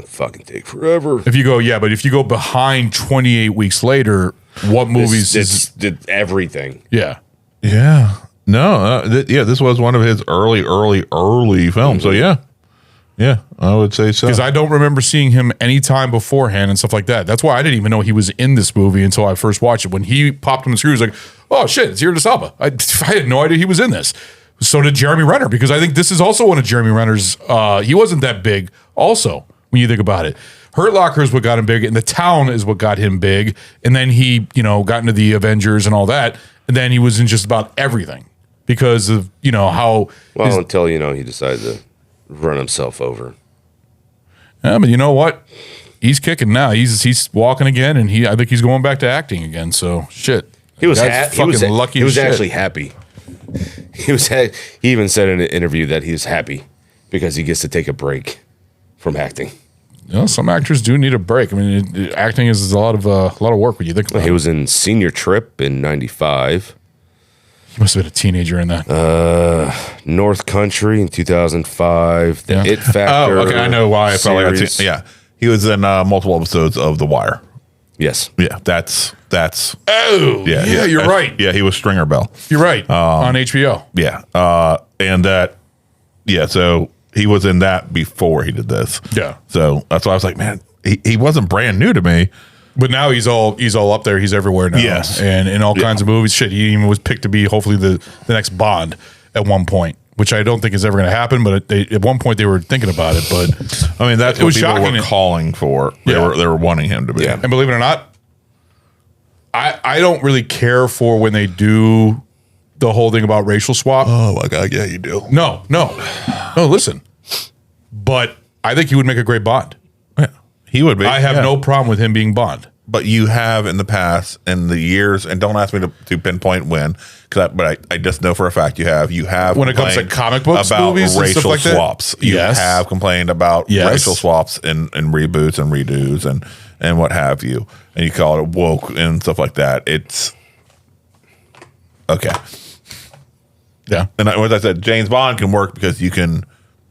fucking take forever. If you go behind 28 weeks later, what movies did everything? Yeah. No, this was one of his early films. So yeah, I would say so. Because I don't remember seeing him any time beforehand and stuff like that. That's why I didn't even know he was in this movie until I first watched it. When he popped on the screen, I was like, oh shit, it's Idris Elba. I had no idea he was in this. So did Jeremy Renner, because I think this is also one of Jeremy Renner's. He wasn't that big also, when you think about it. Hurt Locker is what got him big, and The Town is what got him big. And then he, got into the Avengers and all that. And then he was in just about everything because of, how... Well, until, he decided to run himself over. Yeah, but you know what? He's kicking now. He's walking again, and I think he's going back to acting again. So shit. He was lucky. He was actually happy. He even said in an interview that he was happy because he gets to take a break from acting. Some actors do need a break. I mean, acting is a lot of work when you think about it. He was in Senior Trip in '95. He must have been a teenager in that. North Country in 2005. The It Factor. Oh, okay. I know why I felt like I'd seen. Yeah, he was in multiple episodes of The Wire. Yes. Yeah, that's. Oh, yeah, you're right. Yeah, he was Stringer Bell. You're right. On HBO. Yeah, and that. Yeah, so he was in that before he did this. Yeah. So that's why I was like, man, he wasn't brand new to me. But now he's all up there. He's everywhere now. Yes. And in all kinds of movies. Shit, he even was picked to be hopefully the next Bond at one point, which I don't think is ever going to happen. But at one point they were thinking about it. But I mean, that's what people were calling for. They were wanting him to be. Yeah. And believe it or not, I don't really care for when they do the whole thing about racial swap. Oh my God, yeah, you do. No, listen. But I think he would make a great Bond. Yeah, he would be. I have no problem with him being Bond. But you have in the past, in the years, and don't ask me to pinpoint when, but I just know for a fact you have when it comes to comic books, about movies, racial and stuff like swaps. That? You have complained about racial swaps and reboots and redos and what have you, and you call it woke and stuff like that. It's okay. Yeah, and as I said, James Bond can work because you can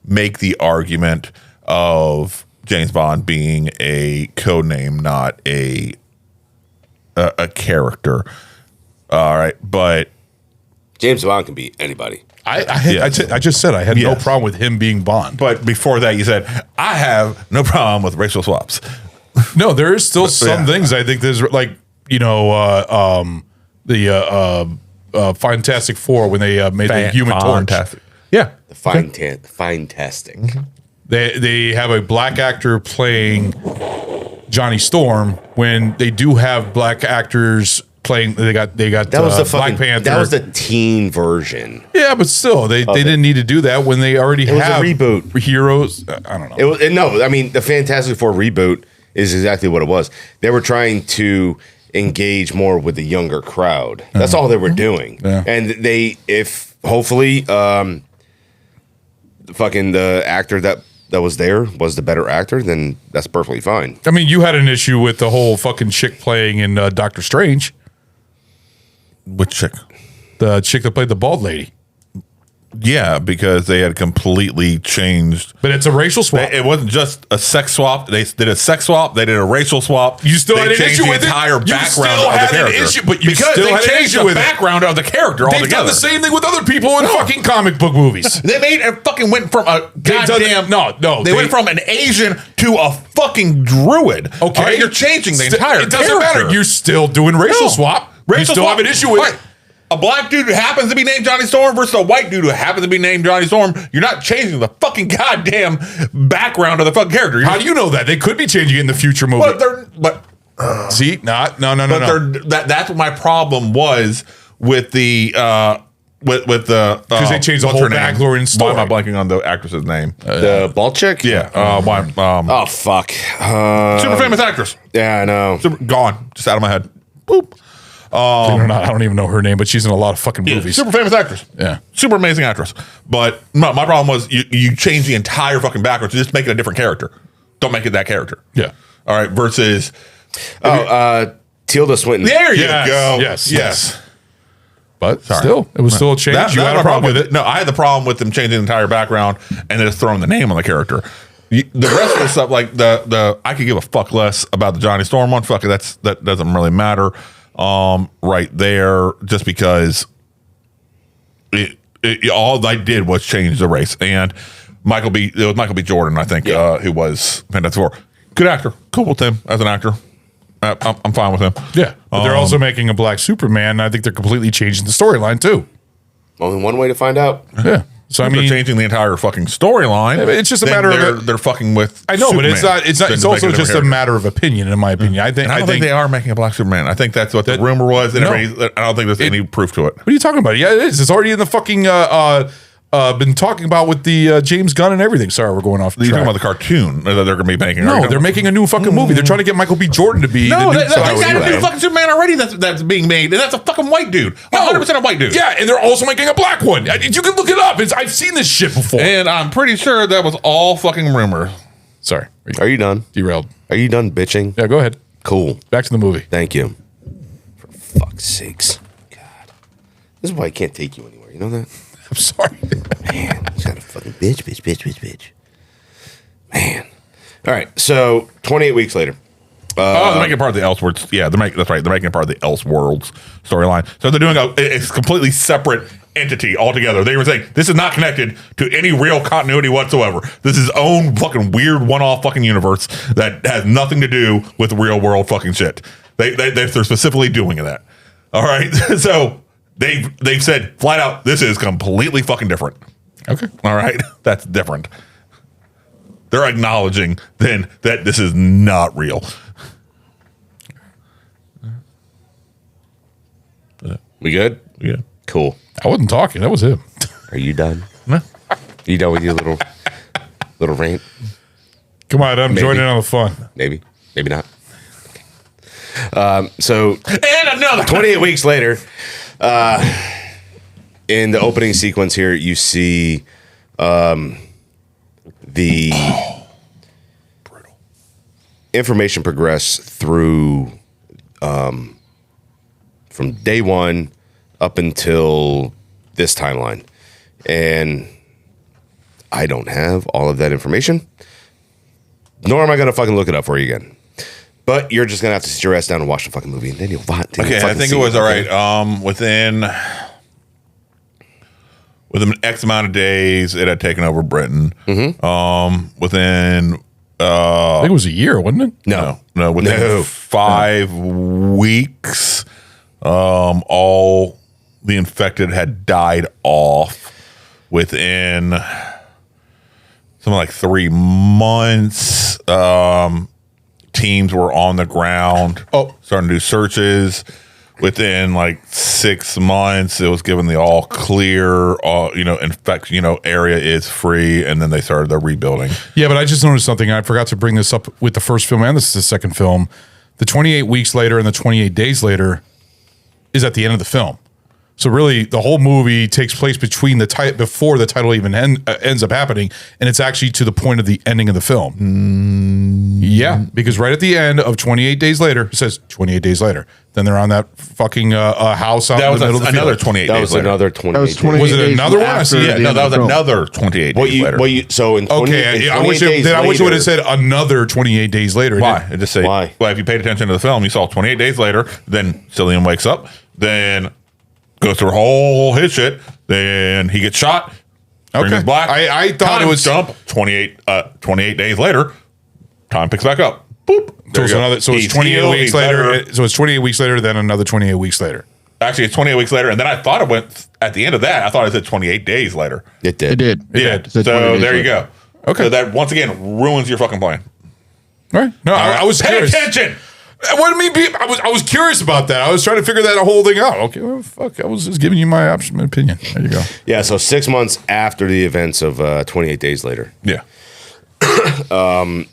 make the argument of James Bond being a code name, not a character. All right, but James Bond can be anybody. I just said I had no problem with him being Bond. But before that, you said I have no problem with racial swaps. No, there is still some things I think there's like the Fantastic Four when they made the Human Torch. Yeah, the Fantastic. Mm-hmm. They have a black actor playing Johnny Storm when they do have black actors playing. They got that was the Black Panther. That was the teen version. Yeah, but still, they didn't need to do that when they already have a reboot. Heroes. I don't know. I mean, the Fantastic Four reboot is exactly what it was. They were trying to engage more with the younger crowd. That's all they were doing. Yeah. And if hopefully, the actor that was there was the better actor, then that's perfectly fine. I mean, you had an issue with the whole fucking chick playing in Doctor Strange. Which chick? The chick that played the bald lady. Yeah, because they had completely changed. But it's a racial swap. It wasn't just a sex swap. They did a sex swap. They did a racial swap. You still had an changed issue the with it. entire You background still of the had an character. issue, but you because still they had an changed issue the with it. background of the character They've altogether. done the same thing with other people in fucking comic book movies. They made it fucking went from a goddamn They went from an Asian to a fucking druid. Okay, All right, you're changing the entire. It doesn't character. matter. You're still doing racial swap. You still have an issue with it. A black dude who happens to be named Johnny Storm versus a white dude who happens to be named Johnny Storm. You're not changing the fucking goddamn background of the fucking character. How do you know that? They could be changing it in the future movie. See, no. That's what my problem was with the with the because they changed the whole backstory. Why am I blanking on the actress's name? The bald chick? Yeah. Why? Oh fuck. Super famous actress. Yeah, I know. Gone. Just out of my head. Boop. I don't even know her name, but she's in a lot of fucking movies. Super famous actress. Yeah. Super amazing actress. But my problem was you change the entire fucking background to just make it a different character. Don't make it that character. Yeah. All right. Versus. Tilda Swinton. There you go. Yes. But still, it was still a change. You had a problem with it. No, I had the problem with them changing the entire background and then just throwing the name on the character. The rest of the stuff, like the I could give a fuck less about the Johnny Storm one. Fuck it, that doesn't really matter. Right there, just because it all I did was change the race, and it was Michael B. Jordan, I think, who was Fantastic Four. Good actor, cool with him as an actor. I'm fine with him. Yeah, but they're also making a black Superman. And I think they're completely changing the storyline too. Only one way to find out. Yeah. So I mean, they're changing the entire fucking storyline. It's just a matter of they're fucking with. I know, Superman. but it's not. It's also just a matter of opinion, in my opinion. I think they are making a black Superman. I think that's what the rumor was. And I don't think there's any proof to it. What are you talking about? Yeah, it is. It's already in the fucking. Been talking about with the James Gunn and everything. Sorry, we're going off. You're talking about the cartoon that they're going to be making. No, they're making a new fucking movie. They're trying to get Michael B. Jordan to be. No, the they got a new fucking Superman already that's being made, and that's a fucking white dude. 100% a white dude. Yeah, and they're also making a black one. You can look it up. I've seen this shit before. And I'm pretty sure that was all fucking rumor. Sorry. Are you done? Derailed. Are you done bitching? Yeah, go ahead. Cool. Back to the movie. Thank you. For fuck's sakes. God. This is why I can't take you anywhere. You know that? I'm sorry. Man, he's got a fucking bitch. Man. All right. So 28 weeks later. They're making part of the Elseworlds. Yeah, that's right. They're making part of the Elseworlds storyline. So they're doing it's completely separate entity altogether. They were saying this is not connected to any real continuity whatsoever. This is own fucking weird one-off fucking universe that has nothing to do with real world fucking shit. They're specifically doing that. All right. So they've said flat out, this is completely fucking different. Okay. All right. That's different. They're acknowledging then that this is not real. We good? Yeah. Cool. I wasn't talking. That was him. Are you done? No. You done with your little rant? Come on, I'm joining in on the fun. Maybe not. Okay. So and another 28 weeks later, in the opening sequence here, you see the information progress through from day one up until this timeline. And I don't have all of that information, nor am I going to fucking look it up for you again. But you're just going to have to sit your ass down and watch the fucking movie, and then you'll Okay, I think it was all right. Within X amount of days, it had taken over Britain. Mm-hmm. Within I think it was a year, wasn't it? No. Within 5 weeks, all the infected had died off. Within something like 3 months, teams were on the ground, starting to do searches. Within like 6 months, it was given the all clear, area is free, and then they started the rebuilding. Yeah, but I just noticed something. I forgot to bring this up with the first film, and this is the second film. The 28 weeks later and the 28 days later is at the end of the film. So really, the whole movie takes place between before the title even ends up happening, and it's actually to the point of the ending of the film. Yeah, because right at the end of 28 Days Later, it says 28 days later. Then they're on that fucking house out in the middle of the another field. 28 That days was later. another 28 was days. 28 Was it days another one? I after see. the Yeah, end no, of that the was film. another 28 days later. So in 20, Okay, in I wish 28 days I would later- have said another 28 days later. Why? It just say, Why? well, if you paid attention to the film, you saw 28 days later, then Cillian wakes up, then goes through his shit, then he gets shot. Screen Okay. is black. I thought Time it was jump 28 days later. Time picks back up. Boop. So it's another. So it's He's 28 healed, weeks he's later. better. So it's 28 weeks later. Then another 28 weeks later. Actually, it's 28 weeks later, and then I thought it went at the end of that. I thought it said 28 days later. It did. It did. Yeah. It said 28 So days there you later. go. Okay. So that once again ruins your fucking plan. All right. No, I was Pay curious. attention. What do you mean? I was curious about that. I was trying to figure that whole thing out. Okay, well, fuck. I was just giving you my opinion. There you go. Yeah, so 6 months after the events of 28 days later. Yeah.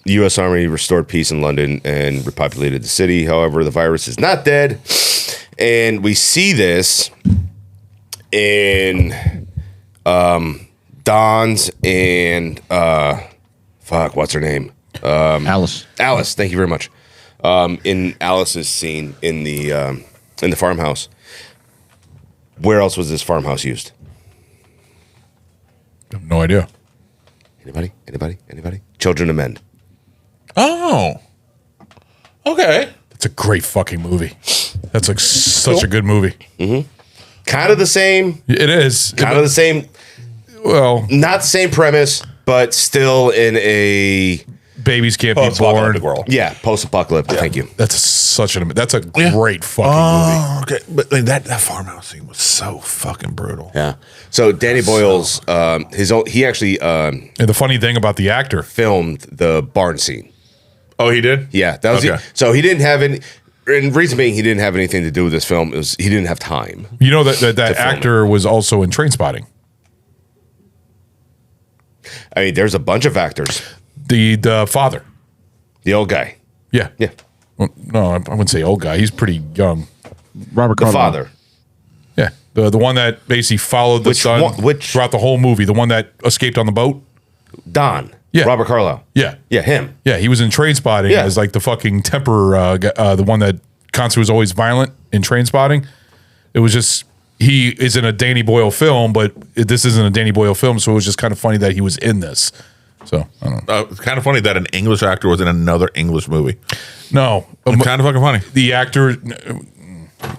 U.S. Army restored peace in London and repopulated the city. However, the virus is not dead. And we see this in Don's and what's her name? Alice. Alice, thank you very much. In Alice's scene in the farmhouse. Where else was this farmhouse used? I have no idea. Anybody? Children of Men. Oh. Okay. It's a great fucking movie. That's like such a good movie. Mm-hmm. Kind of the same. It is. Kind of the same. Well, not the same premise, but still in a babies can't be born world. Yeah, post-apocalyptic. Thank you. That's that's a great fucking movie. Okay, but like, that farmhouse scene was so fucking brutal. Yeah. So Danny Boyle's he actually And the funny thing about the actor filmed the barn scene. Oh, he did? Yeah, that was Okay. so he didn't have any. And reason being, he didn't have anything to do with this film. It was he didn't have time. You know that to film actor was also in Trainspotting. I mean, there's a bunch of actors. The father, the old guy. Yeah. Well, no, I wouldn't say old guy. He's pretty young. Robert The Carlyle. father. Yeah, the one that basically followed the Which son one- throughout the whole movie. The one that escaped on the boat. Don. Yeah. Robert Carlyle. Yeah. Yeah, him. Yeah, he was in Trainspotting Yeah. as like the fucking temper, the one that constantly was always violent in Trainspotting. It was just he is in a Danny Boyle film, but this isn't a Danny Boyle film, so it was just kind of funny that he was in this. So I don't know. It's kind of funny that an English actor was in another English movie. No, It's kind of fucking funny. the actor.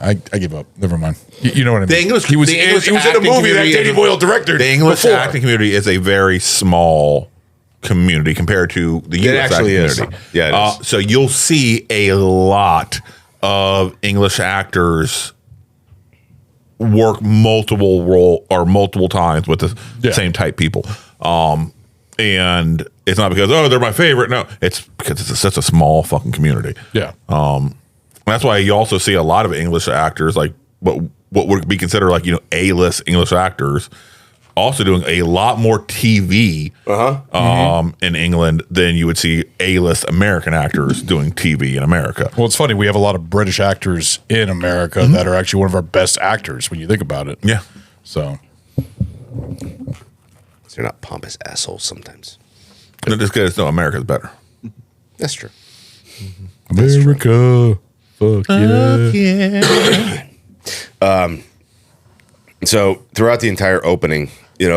I give up. Never mind. You know what I mean. The English, He was the in English a acting movie that community Danny is- Boyle directed. The English before. acting community is a very small community compared to the US actually acting is. community. Yeah, it is. So you'll see a lot of English actors work multiple times with the same type people. And it's not because they're my favorite. No, it's because it's such a small fucking community. Yeah. That's why you also see a lot of English actors, like what would be considered like, A-list English actors, also doing a lot more TV in England than you would see A-list American actors doing TV in America. Well, it's funny. We have a lot of British actors in America that are actually one of our best actors when you think about it. Yeah. So They're not pompous assholes sometimes. And just because America's better. That's true. America, fuck yeah. So throughout the entire opening, you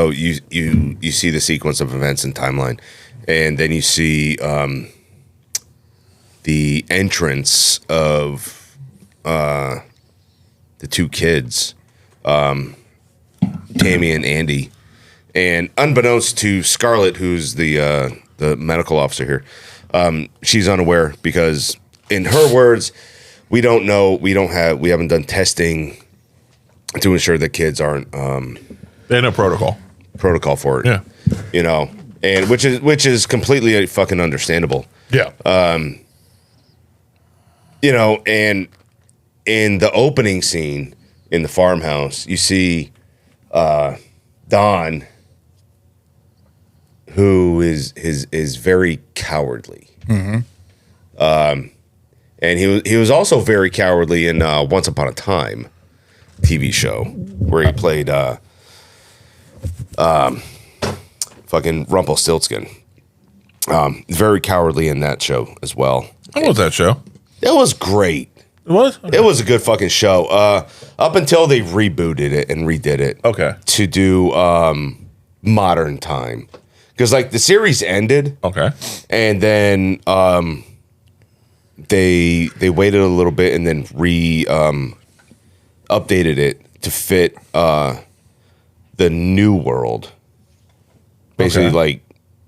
see the sequence of events and timeline, and then you see the entrance of the two kids, Tammy and Andy, and unbeknownst to Scarlett, who's the medical officer here, she's unaware because, in her words, we don't know, we haven't done testing to ensure that kids aren't They know protocol for it. Yeah. And which is completely fucking understandable. Yeah. And in the opening scene in the farmhouse, you see Don, who is very cowardly. Mm-hmm. And he was also very cowardly in Once Upon a Time TV show where he played fucking Rumpelstiltskin. Very cowardly in that show as well. What was that show? It was great. It was? Okay. It was a good fucking show. Up until they rebooted it and redid it. Okay. To do modern time. Because like the series ended. Okay. And then they waited a little bit and then updated it to fit the new world. Basically, like,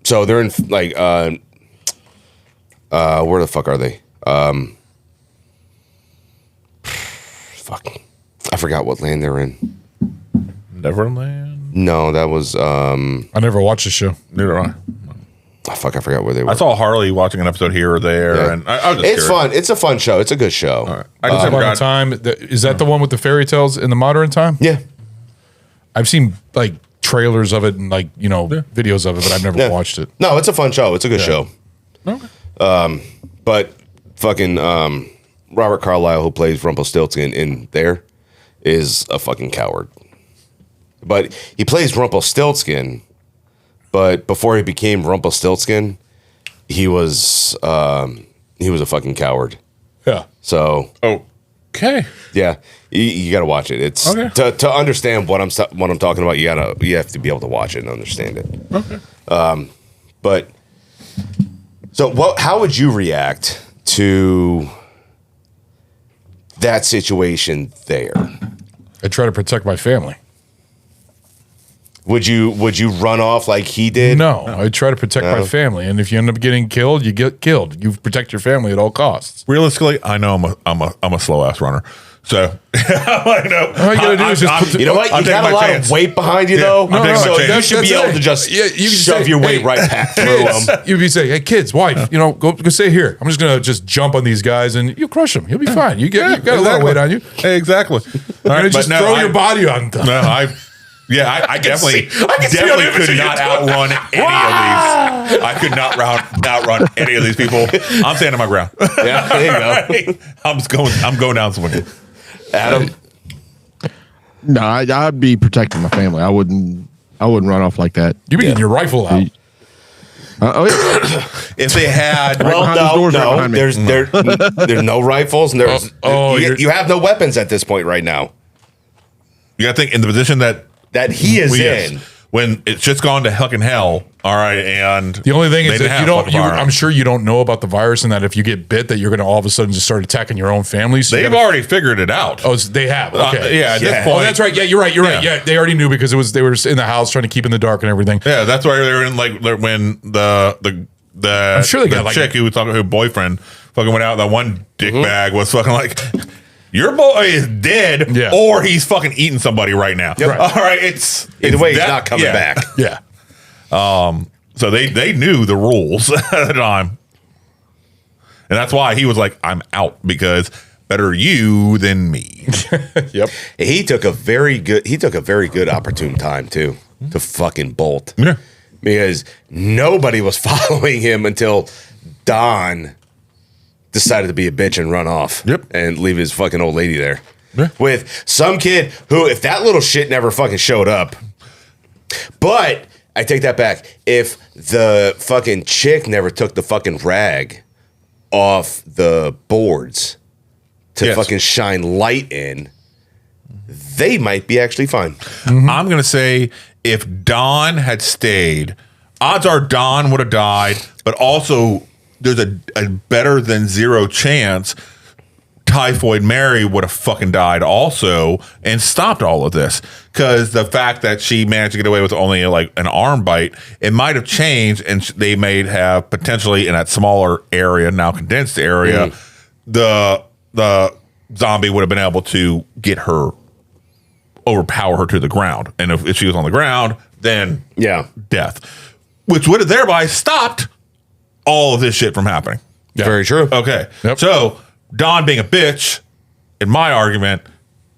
so they're in like where the fuck are they? Fuck, I forgot what land they're in. Neverland? No, that was I never watched the show. Neither I. Oh, fuck, I forgot where they were. I saw Harley watching an episode here or there, and I was just it's curious. fun. It's a fun show. It's a good show. All right. I just Modern Time. Is that the one with the fairy tales in the modern time? Yeah. I've seen like trailers of it and like, videos of it, but I've never watched it. No, it's a fun show. It's a good show. Okay. But fucking Robert Carlyle, who plays Rumpelstiltskin in there, is a fucking coward. But he plays Rumpelstiltskin, but before he became Rumpelstiltskin, he was a fucking coward. Yeah. So okay. Yeah, you got to watch it. It's okay. to understand what I'm talking about. You have to be able to watch it and understand it. Okay. But so how would you react to that situation there? I try to protect my family. Would you run off like he did? No, I try to protect my family, and if you end up getting killed, you get killed. You protect your family at all costs. Realistically, I know I'm a slow ass runner. So I know all you gotta do is just you know what? You got a lot of weight behind you though. So you should be able to just shove your weight right back through them. You'd be saying, "Hey kids, wife, go stay here. I'm just gonna just jump on these guys and you crush them. You'll be fine. You got a lot of weight on you. Exactly. You're gonna just throw your body on them." No, I definitely could not outrun any of these. I could not outrun any of these people. I'm standing my ground. Yeah, there you go. I'm going down swinging. Adam? No, I'd be protecting my family. I wouldn't run off like that. You'd be getting your rifle out. If they had, there's no rifles and you have no weapons at this point right now. You got to think in the position that he is in. When it's just gone to fucking hell, all right, and the only thing is that I'm sure you don't know about the virus and that if you get bit that you're going to all of a sudden just start attacking your own family. So they've already figured it out. Oh, they have. Okay. At this point. Oh, that's right. Yeah, you're right. Yeah, they already knew because they were in the house trying to keep in the dark and everything. Yeah, that's why they were in when the I'm sure they got the chick who was talking to her boyfriend fucking went out. That one dick bag was fucking like, your boy is dead, or he's fucking eating somebody right now. Yep. All right, either way, he's not coming back. Yeah. So they knew the rules at the time, and that's why he was like, "I'm out because better you than me." Yep. He took a very good opportune time too to fucking bolt. Yeah. Because nobody was following him until Don decided to be a bitch and run off. Yep. And leave his fucking old lady there. Yeah. With some kid who, if that little shit never fucking showed up. But I take that back. If the fucking chick never took the fucking rag off the boards to fucking shine light in, they might be actually fine. Mm-hmm. I'm going to say if Don had stayed, odds are Don would have died, but also there's a better than zero chance Typhoid Mary would have fucking died also and stopped all of this. Because the fact that she managed to get away with only like an arm bite, it might have changed and they may have potentially in that smaller area, now condensed area, the zombie would have been able to get her, overpower her to the ground. And if she was on the ground, then death. Which would have thereby stopped all of this shit from happening. Yeah. Very true. Okay. Yep. So Don being a bitch, in my argument,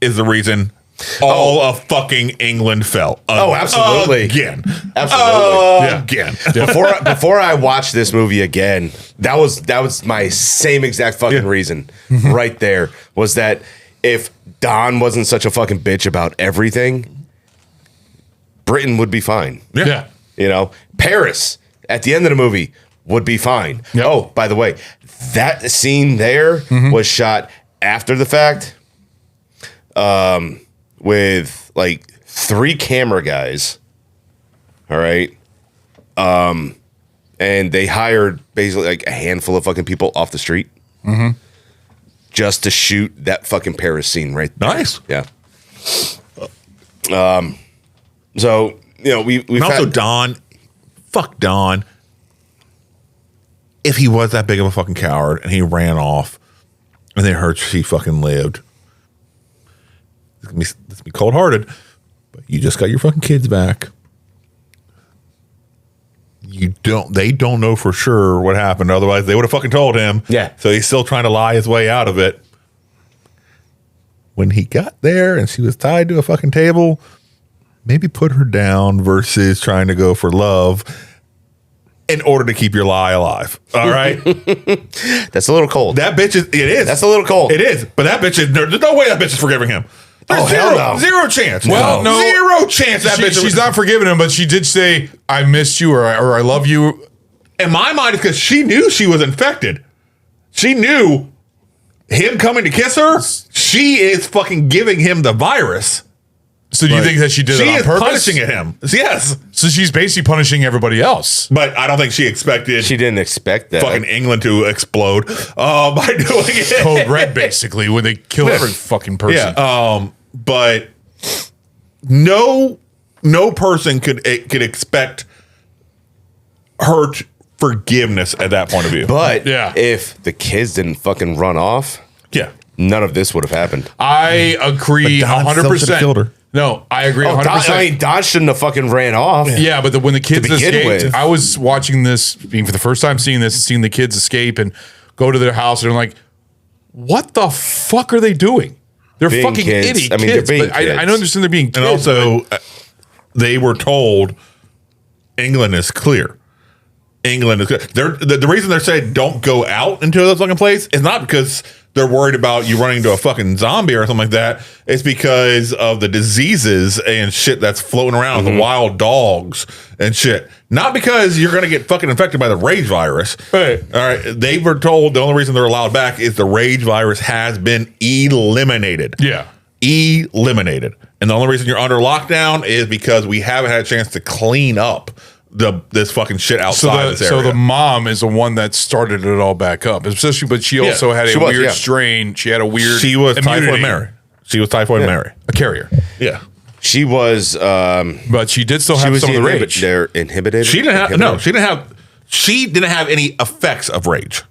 is the reason all of fucking England fell. Absolutely. Again. Absolutely. Again. Before I watched this movie again, that was my same exact fucking reason right there, was that if Don wasn't such a fucking bitch about everything, Britain would be fine. Yeah. You know, Paris at the end of the movie would be fine. Oh, by the way, that scene there was shot after the fact, with like 3 camera guys. All right. And they hired basically like a handful of fucking people off the street just to shoot that fucking Paris scene right there. Nice. Yeah. So, you know, we've and also had, Don, fuck Don. If he was that big of a fucking coward and he ran off and they heard she fucking lived, let's be cold hearted, but you just got your fucking kids back. They don't know for sure what happened. Otherwise, they would have fucking told him. Yeah. So he's still trying to lie his way out of it. When he got there and she was tied to a fucking table, maybe put her down versus trying to go for love in order to keep your lie alive. All right. That's a little cold. That bitch is. It is. That's a little cold. It is. But that bitch is. There's no way that bitch is forgiving him. There's hell no. Zero chance. Well, no. Zero chance that bitch. She's not forgiving him, but she did say, I missed you or I love you. In my mind, it's because she knew she was infected. She knew him coming to kiss her. She is fucking giving him the virus. So do you think that she did it on purpose? She is punishing at him. Yes. So she's basically punishing everybody else. But I don't think she expected. She didn't expect that. Fucking England to explode by doing it. Code red, basically, when they kill every fucking person. Yeah. But no person could expect her forgiveness at that point of view. But if the kids didn't fucking run off, none of this would have happened. I agree 100%. No, I agree 100%. Don shouldn't have fucking ran off. Yeah, but when the kids escaped, with. I was watching this, being for the first time seeing this, and seeing the kids escape and go to their house, and I'm like, what the fuck are they doing? They're being fucking kids. idiot I mean, kids. they're being But kids. I don't understand they're being kids. And also, they were told England is clear. England is clear. The reason they're saying don't go out into this fucking place is not because they're worried about you running into a fucking zombie or something like that. It's because of the diseases and shit that's floating around, the wild dogs and shit. Not because you're going to get fucking infected by the rage virus. Right. All right. They were told the only reason they're allowed back is the rage virus has been eliminated. Yeah. Eliminated. And the only reason you're under lockdown is because we haven't had a chance to clean up this fucking shit outside this area. So the mom is the one that started it all back up. Especially, but she also had a weird strain. She had a weird She was immunity. Typhoid Mary. She was Typhoid Mary. A carrier. Yeah. She was but she did still have some of the rage. They're inhibited. She didn't have she didn't have any effects of rage.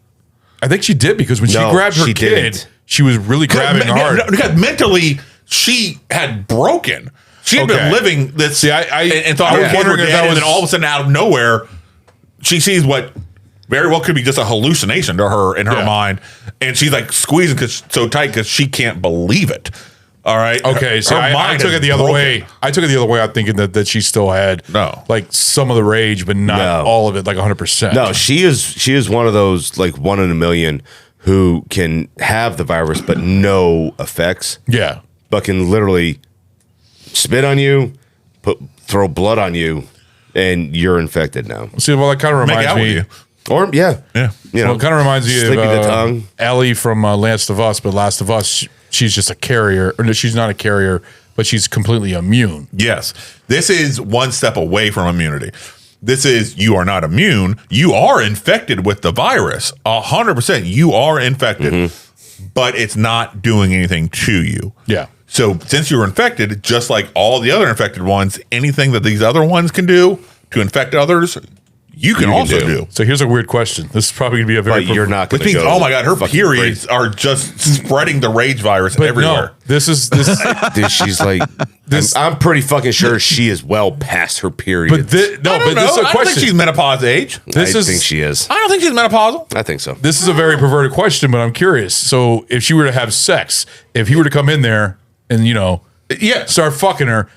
I think she did because when she grabbed her kid, she was really grabbing hard. Because mentally she had broken. She had been living this and thought her kids were dead, and then all of a sudden out of nowhere she sees what very well could be just a hallucination to her in her mind, and she's like squeezing so tight because she can't believe it. All right. Okay. So I took it the other way. I took it the other way out, thinking that she still had like some of the rage, but not all of it, like 100%. No, she is one of those like 1 in a million who can have the virus but no effects. Yeah. But can literally spit on you, throw blood on you, and you're infected now. See, well, that kind of reminds me. Or you know, well, it kind of reminds me Sleepy of the Tongue. Ellie from Last of Us, but Last of Us, she's just a carrier. Or no, she's not a carrier, but she's completely immune. Yes. This is one step away from immunity. This is, you are not immune. You are infected with the virus. 100%. You are infected, but it's not doing anything to you. Yeah. So since you're infected, just like all the other infected ones, anything that these other ones can do to infect others, you can also do. So here's a weird question. This is probably going to be a very... But you're not going Which to means, go oh my God, her periods crazy. are just spreading the rage virus everywhere. No, this. Dude, she's like... I'm pretty fucking sure she is well past her period. But this is a I don't question. think she's menopause age. I think she is. I don't think she's menopausal. I think so. This is a very perverted question, but I'm curious. So if she were to have sex, if he were to come in there and, start fucking her,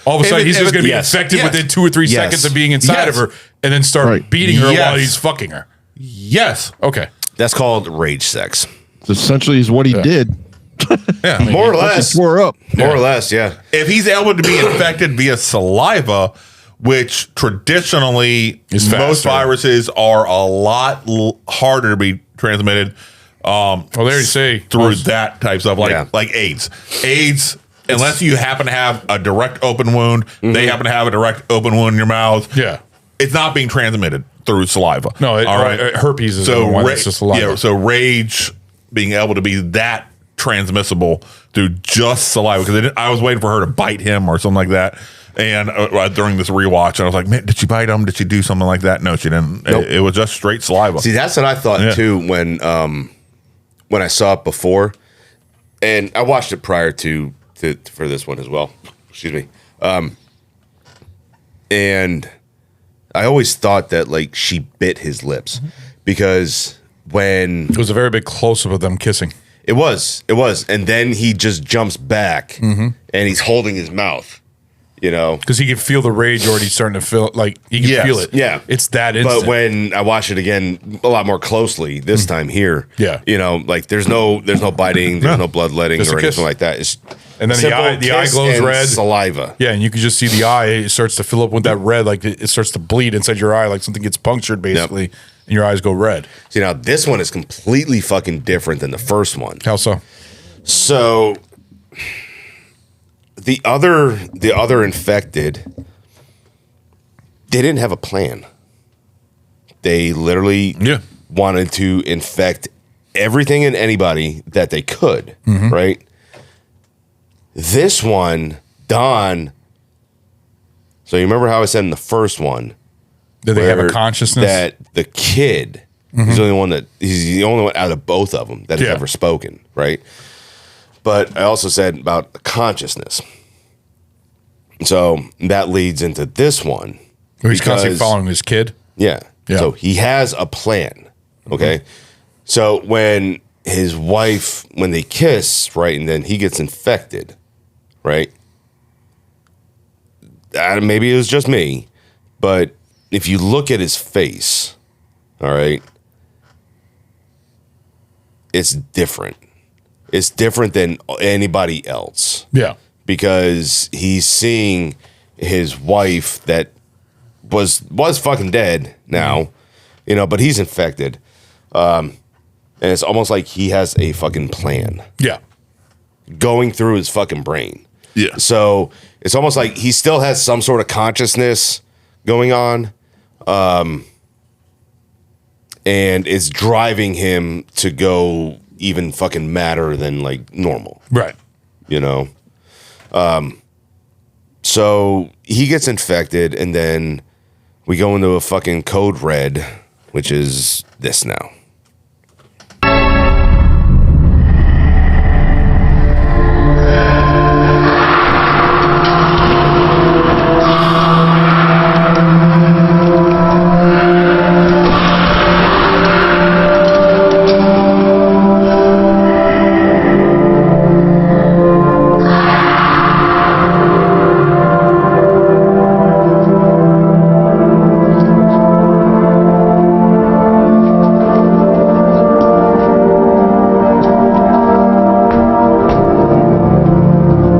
all of a sudden he's just going to be infected within 2 or 3 seconds of being inside of her, and then start beating her while he's fucking her. Yes. Okay. That's called rage sex. Essentially is what he did. Yeah. More or less. Swore up. More or less, yeah. If he's able to be infected via saliva, which traditionally It's most faster. viruses are a lot. It's Most faster. viruses are a lot harder to be transmitted. Well, there you say through that type stuff, like AIDS. AIDS, unless you happen to have a direct open wound, they happen to have a direct open wound in your mouth. Yeah, it's not being transmitted through saliva. No, all right. Herpes is the one that's just saliva. Yeah, so rage being able to be that transmissible through just saliva, because I was waiting for her to bite him or something like that. And during this rewatch, and I was like, man, did she bite him? Did she do something like that? No, she didn't. Nope. It was just straight saliva. See, that's what I thought too when I saw it before, and I watched it prior to for this one as well. Excuse me. And I always thought that like she bit his lips because when it was a very big close up of them kissing. It was, and then he just jumps back and he's holding his mouth. You know, because he can feel the rage already starting to feel like he can feel it. Yeah, it's that instant. But when I watch it again a lot more closely this time here, you know, like there's no biting, there's no bloodletting Just a or kiss. anything like that. It's and then simple the eye kiss glows and red, saliva. Yeah, and you can just see the eye. It starts to fill up with that red, like it starts to bleed inside your eye, like something gets punctured, basically, and your eyes go red. See, now this one is completely fucking different than the first one. How so? So the other infected, they didn't have a plan. They literally wanted to infect everything and anybody that they could, right? This one, Don. So you remember how I said in the first one, did they have a consciousness? That the kid, he's the only one out of both of them that has ever spoken, right? But I also said about consciousness. So that leads into this one. He's constantly following his kid. Yeah. So he has a plan. Okay. So when his wife, when they kiss, right, and then he gets infected, right? Maybe it was just me, but if you look at his face, all right, it's different. It's different than anybody else. Yeah. Because he's seeing his wife that was fucking dead now, you know, but he's infected. And it's almost like he has a fucking plan. Yeah. Going through his fucking brain. Yeah. So it's almost like he still has some sort of consciousness going on. And it's driving him to go even fucking madder than like normal. Right. You know? So he gets infected, and then we go into a fucking code red, which is this now.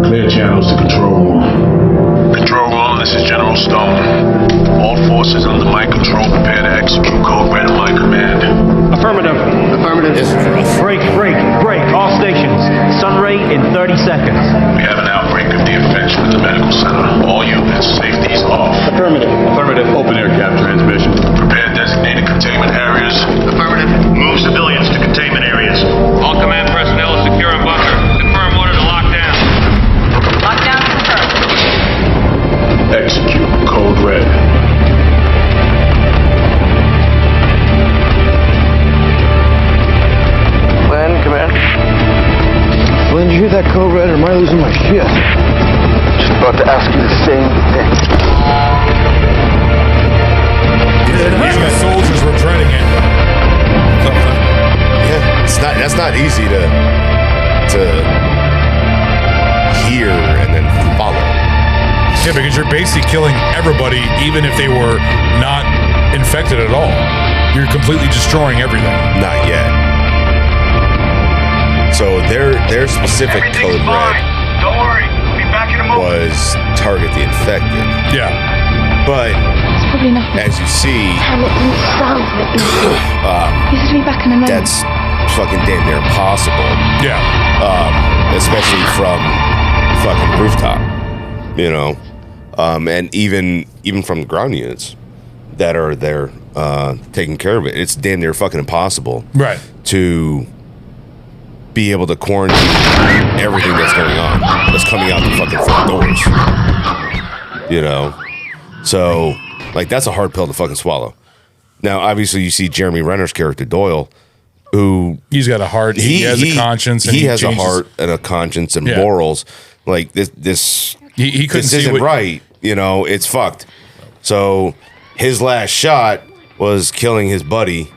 Clear channels to control room. Control room, this is General Stone. All forces under my control prepare to execute code red on my command. Affirmative. Affirmative. Break. All stations. Sunray in 30 seconds. We have an outbreak of the infection at the medical center. All units, safety's off. Affirmative. Affirmative. Open air cap transmission. Prepare designated containment areas. Affirmative. Move civilians to containment areas. All command personnel is secure in bunker. Confirm order to lock down. Lockdown confirmed. Execute code red. Glenn, command. Glenn, did you hear that code red, or am I losing my shit? Just about to ask you the same thing. Even the soldiers were dreading it. Yeah, that's not easy to hear and then follow. Yeah, because you're basically killing everybody, even if they were not infected at all. You're completely destroying everything. Not yet. So their specific code red Don't worry, we'll be back in a moment. was target the infected. Yeah. But It's probably nothing. as you see, Damn it, didn't sound like me. He's to be back in a moment. that's fucking damn near impossible. Yeah. Especially from fucking rooftop, you know, and even from the ground units that are there taking care of it. It's damn near fucking impossible, right, to be able to quarantine everything that's going on, that's coming out the fucking front doors, you know. So, like, that's a hard pill to fucking swallow. Now, obviously, you see Jeremy Renner's character Doyle, who he's got a heart, he has a conscience, and he has changes. a heart and a conscience and Yeah. morals. Like this he couldn't this see isn't what- right. You know, it's fucked. So his last shot was killing his buddy,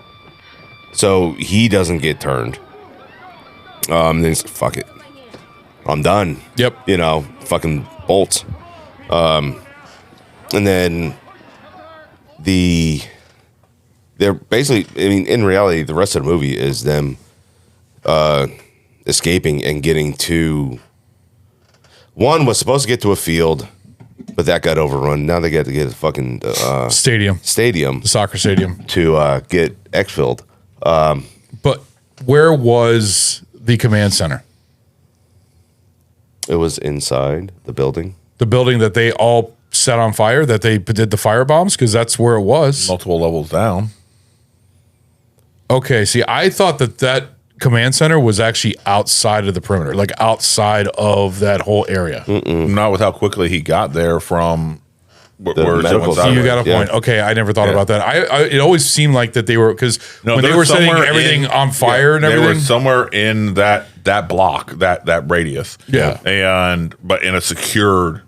so he doesn't get turned. Then he's like, fuck it, I'm done. Yep. You know, fucking bolts. And then they're basically, I mean, in reality, the rest of the movie is them escaping and getting to. One was supposed to get to a field, but that got overrun. Now they got to get a fucking stadium, the soccer stadium, to get exfilled. But where was the command center? It was inside the building. The building that they all set on fire, that they did the fire bombs, because that's where it was. Multiple levels down. Okay, see, I thought that command center was actually outside of the perimeter, like outside of that whole area. Not with how quickly he got there from where medical someone You got a point. Okay, I never thought about that. I it always seemed like that they were, because when they were setting everything on fire and everything, they were somewhere in that block, that radius. Yeah. But in a secured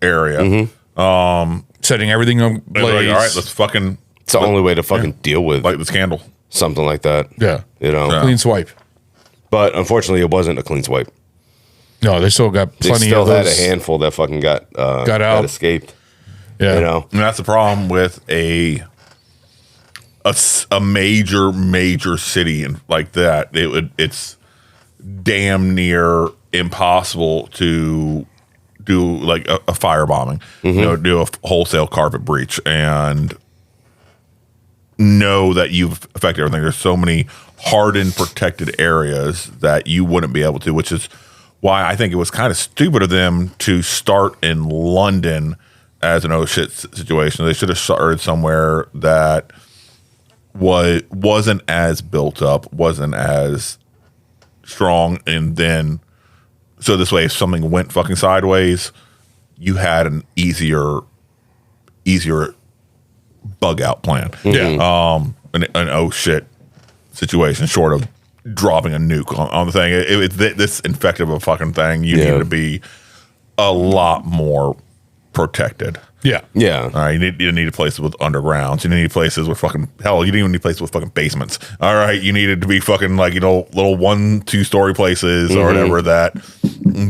area. Setting everything on blaze. Like, all right, let's fucking. It's the only way to fucking deal with light this candle. Something like that. Yeah. You know, Clean swipe. But unfortunately, it wasn't a clean swipe. No, they still got They plenty still of had those. a handful that fucking got out. that escaped. Yeah. You know, And that's the problem with a major city and like that. It's damn near impossible to do like a firebombing, you know, do a wholesale carpet breach and know that you've affected everything. There's so many hardened, protected areas that you wouldn't be able to, which is why I think it was kind of stupid of them to start in London as an oh shit situation. They should have started somewhere that wasn't as built up, wasn't as strong, and then so this way if something went fucking sideways, you had an easier bug out plan. Yeah. An oh shit situation, short of dropping a nuke on the thing. It's this infected of a fucking thing. You need to be a lot more protected. Yeah. Yeah. All right. You need places with undergrounds. You need places with fucking hell. You didn't even need places with fucking basements. All right. You needed to be fucking like, you know, little 1-2 story places or whatever that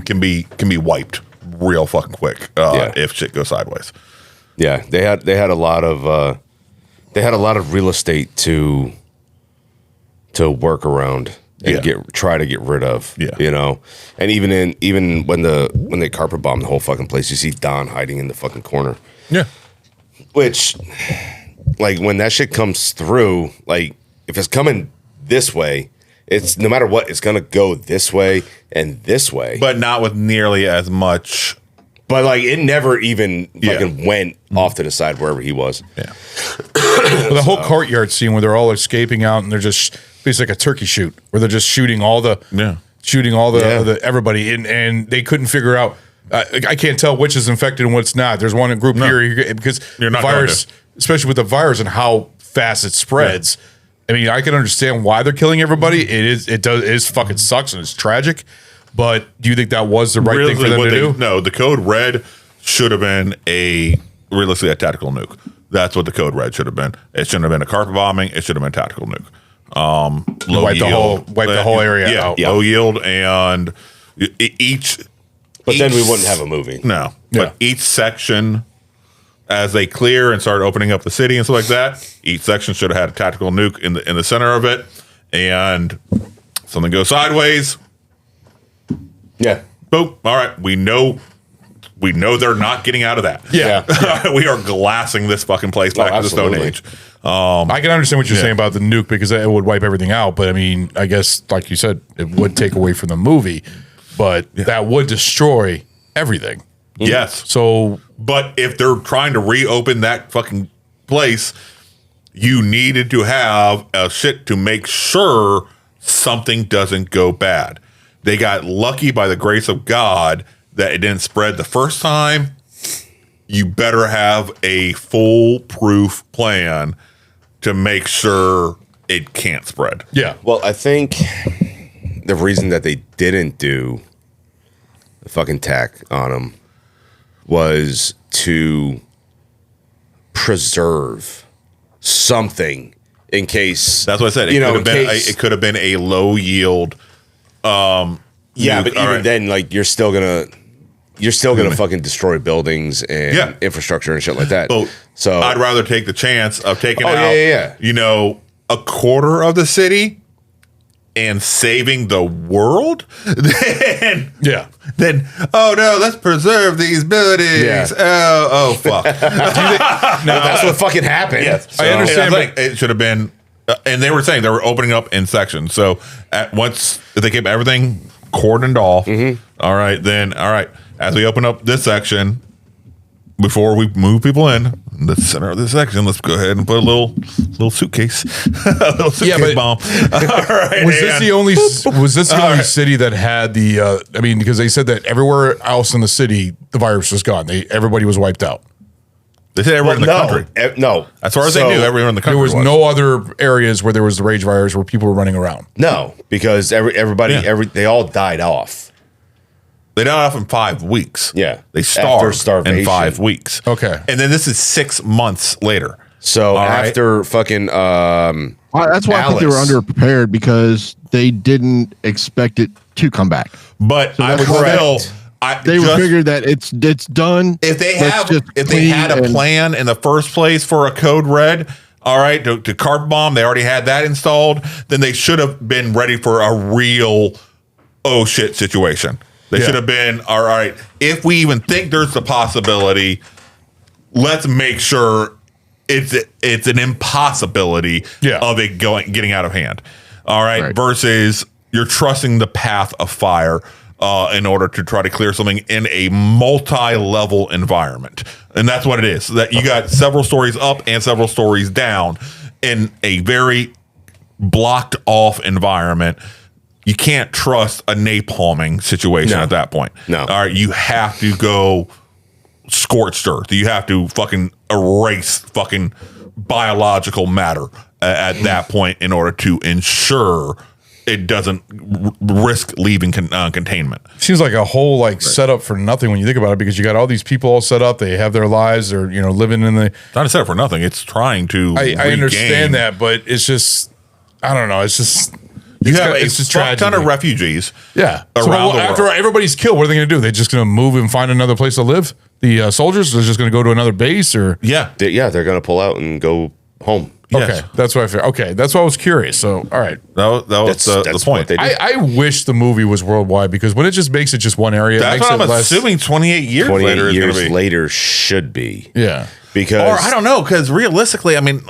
can be wiped real fucking quick if shit goes sideways. Yeah, they had a lot of real estate to work around and try to get rid of. Yeah, you know, and even when they carpet bombed the whole fucking place, you see Don hiding in the fucking corner. Yeah, which, like, when that shit comes through, like, if it's coming this way, it's no matter what, it's gonna go this way and this way, but not with nearly as much. But like, it never even fucking went off to the side wherever he was. Yeah. Well, the whole courtyard scene where they're all escaping out and they're just basically like a turkey shoot where they're just shooting all the everybody and they couldn't figure out. I can't tell which is infected and what's not. There's one group here because the virus, especially with the virus and how fast it spreads. I mean, I can understand why they're killing everybody. It is fucking sucks and it's tragic. But do you think that was the right thing for them to do? No, the code red should have been realistically a tactical nuke. That's what the code red should have been. It shouldn't have been a carpet bombing. It should have been a tactical nuke. Low yield, wipe the whole area out. Low yield and each. But then we wouldn't have a movie. No, but each section, as they clear and start opening up the city and stuff like that, each section should have had a tactical nuke in the center of it, and something goes sideways. Yeah. Boom. All right. We know we know they're not getting out of that. Yeah. We are glassing this fucking place back to the Stone Age. I can understand what you're saying about the nuke because it would wipe everything out. But I mean, I guess, like you said, it would take away from the movie, but that would destroy everything. Yes. So, but if they're trying to reopen that fucking place, you needed to have a shit to make sure something doesn't go bad. They got lucky by the grace of God that it didn't spread the first time. You better have a foolproof plan to make sure it can't spread. Yeah. Well, I think the reason that they didn't do the fucking tack on them was to preserve something in case. That's what I said. It could have been a low yield. Yeah, nuke. but even then, like you're still gonna fucking destroy buildings and infrastructure and shit like that. So I'd rather take the chance of taking out, yeah. A quarter of the city and saving the world. Then oh no, let's preserve these buildings. Yeah. Oh fuck. That's what fucking happened. Yes, I understand. But it should have been. And they were saying they were opening up in sections. So once they kept everything cordoned off, all right. As we open up this section, before we move people in the center of this section, let's go ahead and put a little suitcase, a little suitcase bomb. All right, was this the only city that had the? I mean, because they said that everywhere else in the city, the virus was gone. Everybody was wiped out. They said everywhere in the country. No. As far as they knew, everywhere in the country. There was no other areas where there was the rage virus where people were running around. No, because they all died off. They died off in 5 weeks. Yeah. They starved After starvation. in 5 weeks. Okay. And then this is 6 months later. So after fucking that's why I think they were underprepared because they didn't expect it to come back. But So I would that's still they figured that it's done. If they had a plan in the first place for a code red, all right, to carpet bomb, they already had that installed, then they should have been ready for a real oh shit situation. They should have been, all right, if we even think there's the possibility, let's make sure it's an impossibility of it getting out of hand. All right, versus you're trusting the path of fire in order to try to clear something in a multi-level environment. And that's what it is. That you got several stories up and several stories down in a very blocked off environment. You can't trust a napalming situation at that point. No. All right, you have to go scorched earth. You have to fucking erase fucking biological matter at that point in order to ensure it doesn't risk leaving containment. Seems like a whole setup for nothing when you think about it, because you got all these people all set up. They have their lives. They're living in the. It's not a setup for nothing. It's trying to. I understand that, but it's just I don't know. It's just. It's just a ton of refugees. Yeah. Around the after world. everybody's killed, what are they going to do? They're just going to move and find another place to live? The soldiers are just going to go to another base, or yeah, they're going to pull out and go home. Okay, that's what I figured. Okay, that's what I was curious. So, all right, that was the point. I wish the movie was worldwide, because when it just makes it just one area, that's it makes what I'm it less, assuming. 28 years later, is years gonna be. later should be. Yeah, because or I don't know, because realistically, I mean.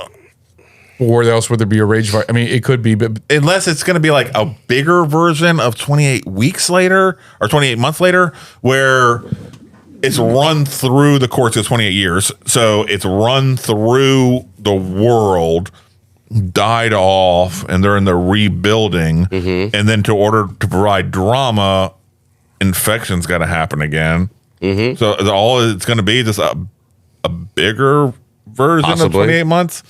Where else would there be a rage virus? I mean, it could be, but unless it's going to be like a bigger version of 28 weeks later or 28 months later, where it's run through the course of 28 years. So it's run through the world, died off, and they're in the rebuilding. And then to provide drama, infection's got to happen again. So all it's going to be just a bigger version of 28 months.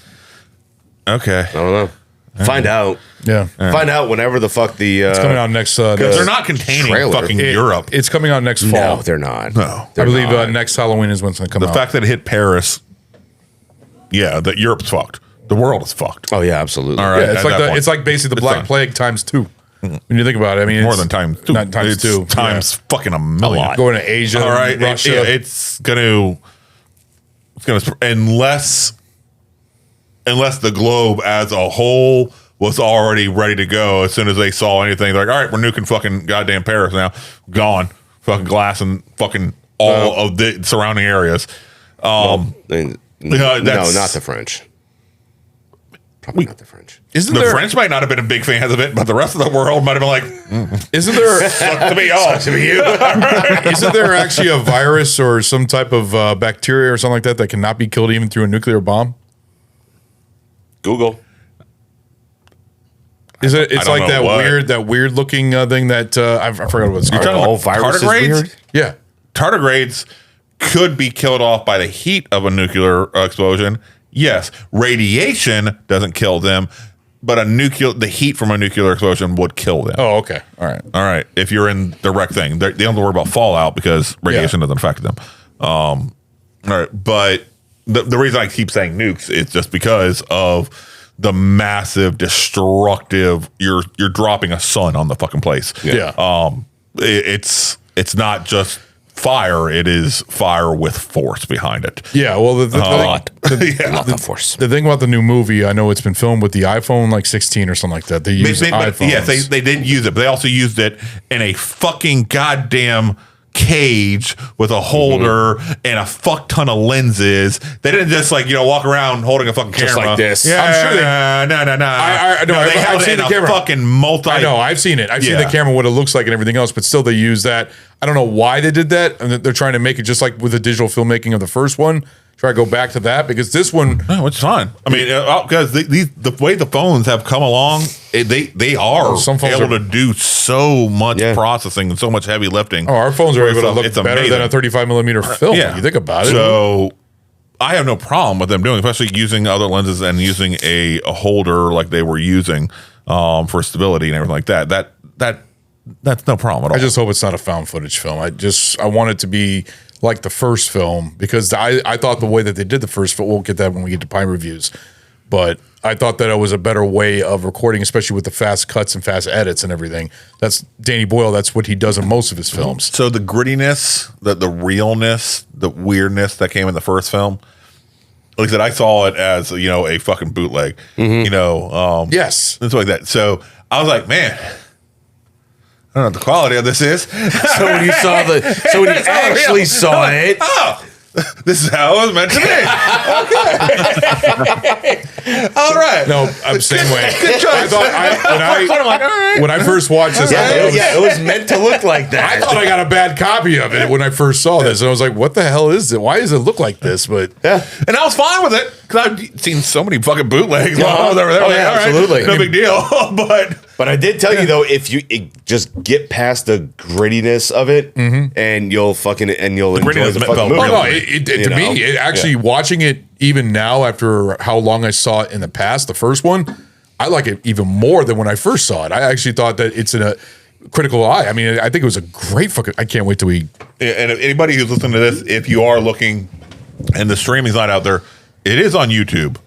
Okay. I don't know. Find out. Yeah. Find out whenever the fuck the. It's coming out next. They're not containing fucking Europe. It's coming out next fall. No, they're not. No. I believe next Halloween is when it's going to come out. The fact that it hit Paris, that Europe's fucked. The world is fucked. Oh, yeah, absolutely. All right. Yeah, it's like basically the Black Plague times 2. When you think about it, I mean, more than times 2. Not times 2. Times fucking a million. Going to Asia, all right. Russia. It's gonna unless the globe as a whole was already ready to go as soon as they saw anything. They're like, all right, we're nuking fucking goddamn Paris now. Gone. Fucking glass and fucking all of the surrounding areas. No, not the French. Probably not the French. The French might not have been a big fans of it, but the rest of the world might have been like, isn't there sucks to be all. Sucks to be you. Isn't there actually a virus or some type of bacteria or something like that that cannot be killed even through a nuclear bomb? Google. Is it? It's like that what. weird looking thing that I forgot what it's called. All viruses weird? Yeah, tardigrades could be killed off by the heat of a nuclear explosion. Yes, radiation doesn't kill them, but the heat from a nuclear explosion would kill them. Oh, okay. All right. If you're in direct thing, they don't have to worry about fallout because radiation doesn't affect them. All right, but the reason I keep saying nukes is just because of the massive destructive. You're dropping a sun on the fucking place. Yeah. It's not just fire, it is fire with force behind it. Yeah, well, lot of force. The thing about the new movie, I know it's been filmed with the iPhone like 16 or something like that. They use iPhones. Yes, they did use it, but they also used it in a fucking goddamn cage with a holder and a fuck ton of lenses. They didn't just walk around holding a fucking just camera like this. Yeah, I'm sure they held it in a fucking multi. I know, I've seen it. I've seen the camera, what it looks like and everything else, but still they use that. I don't know why they did that, and they're trying to make it just like with the digital filmmaking of the first one. Try to go back to that because this one, it's fine. I mean, because the way the phones have come along, they are able to do so much processing and so much heavy lifting. Oh, our phones are able to look better amazing. than a 35 millimeter film. When you think about it. So I have no problem with them doing, especially using other lenses and using a holder like they were using for stability and everything like that. That's no problem at all. I just hope it's not a found footage film. I want it to be like the first film because I thought the way that they did the first film, we'll get that when we get to Pine Reviews, but I thought that it was a better way of recording, especially with the fast cuts and fast edits and everything. That's Danny Boyle. That's what he does in most of his films. So the grittiness, the realness, the weirdness that came in the first film, like I said, I saw it as a fucking bootleg. Yes, and stuff like that. So I was like, man, I don't know what the quality of this is. So when you actually saw it, this is how it was meant to be. Okay. All right. No, I'm the same way. Good choice. When I first watched this, it was meant to look like that. I thought I got a bad copy of it when I first saw this, and I was like, "What the hell is it? Why does it look like this?" But and I was fine with it because I've seen so many fucking bootlegs. Absolutely, no big deal. But I did tell you though, if you just get past the grittiness of it, and you'll enjoy the fucking movie. To me, actually watching it even now after how long I saw it in the past, the first one, I like it even more than when I first saw it. I actually thought that it's in a critical eye. I mean, I think it was a great fucking. I can't wait till we. And if anybody who's listening to this, if you are looking, and the streaming's not out there, it is on YouTube.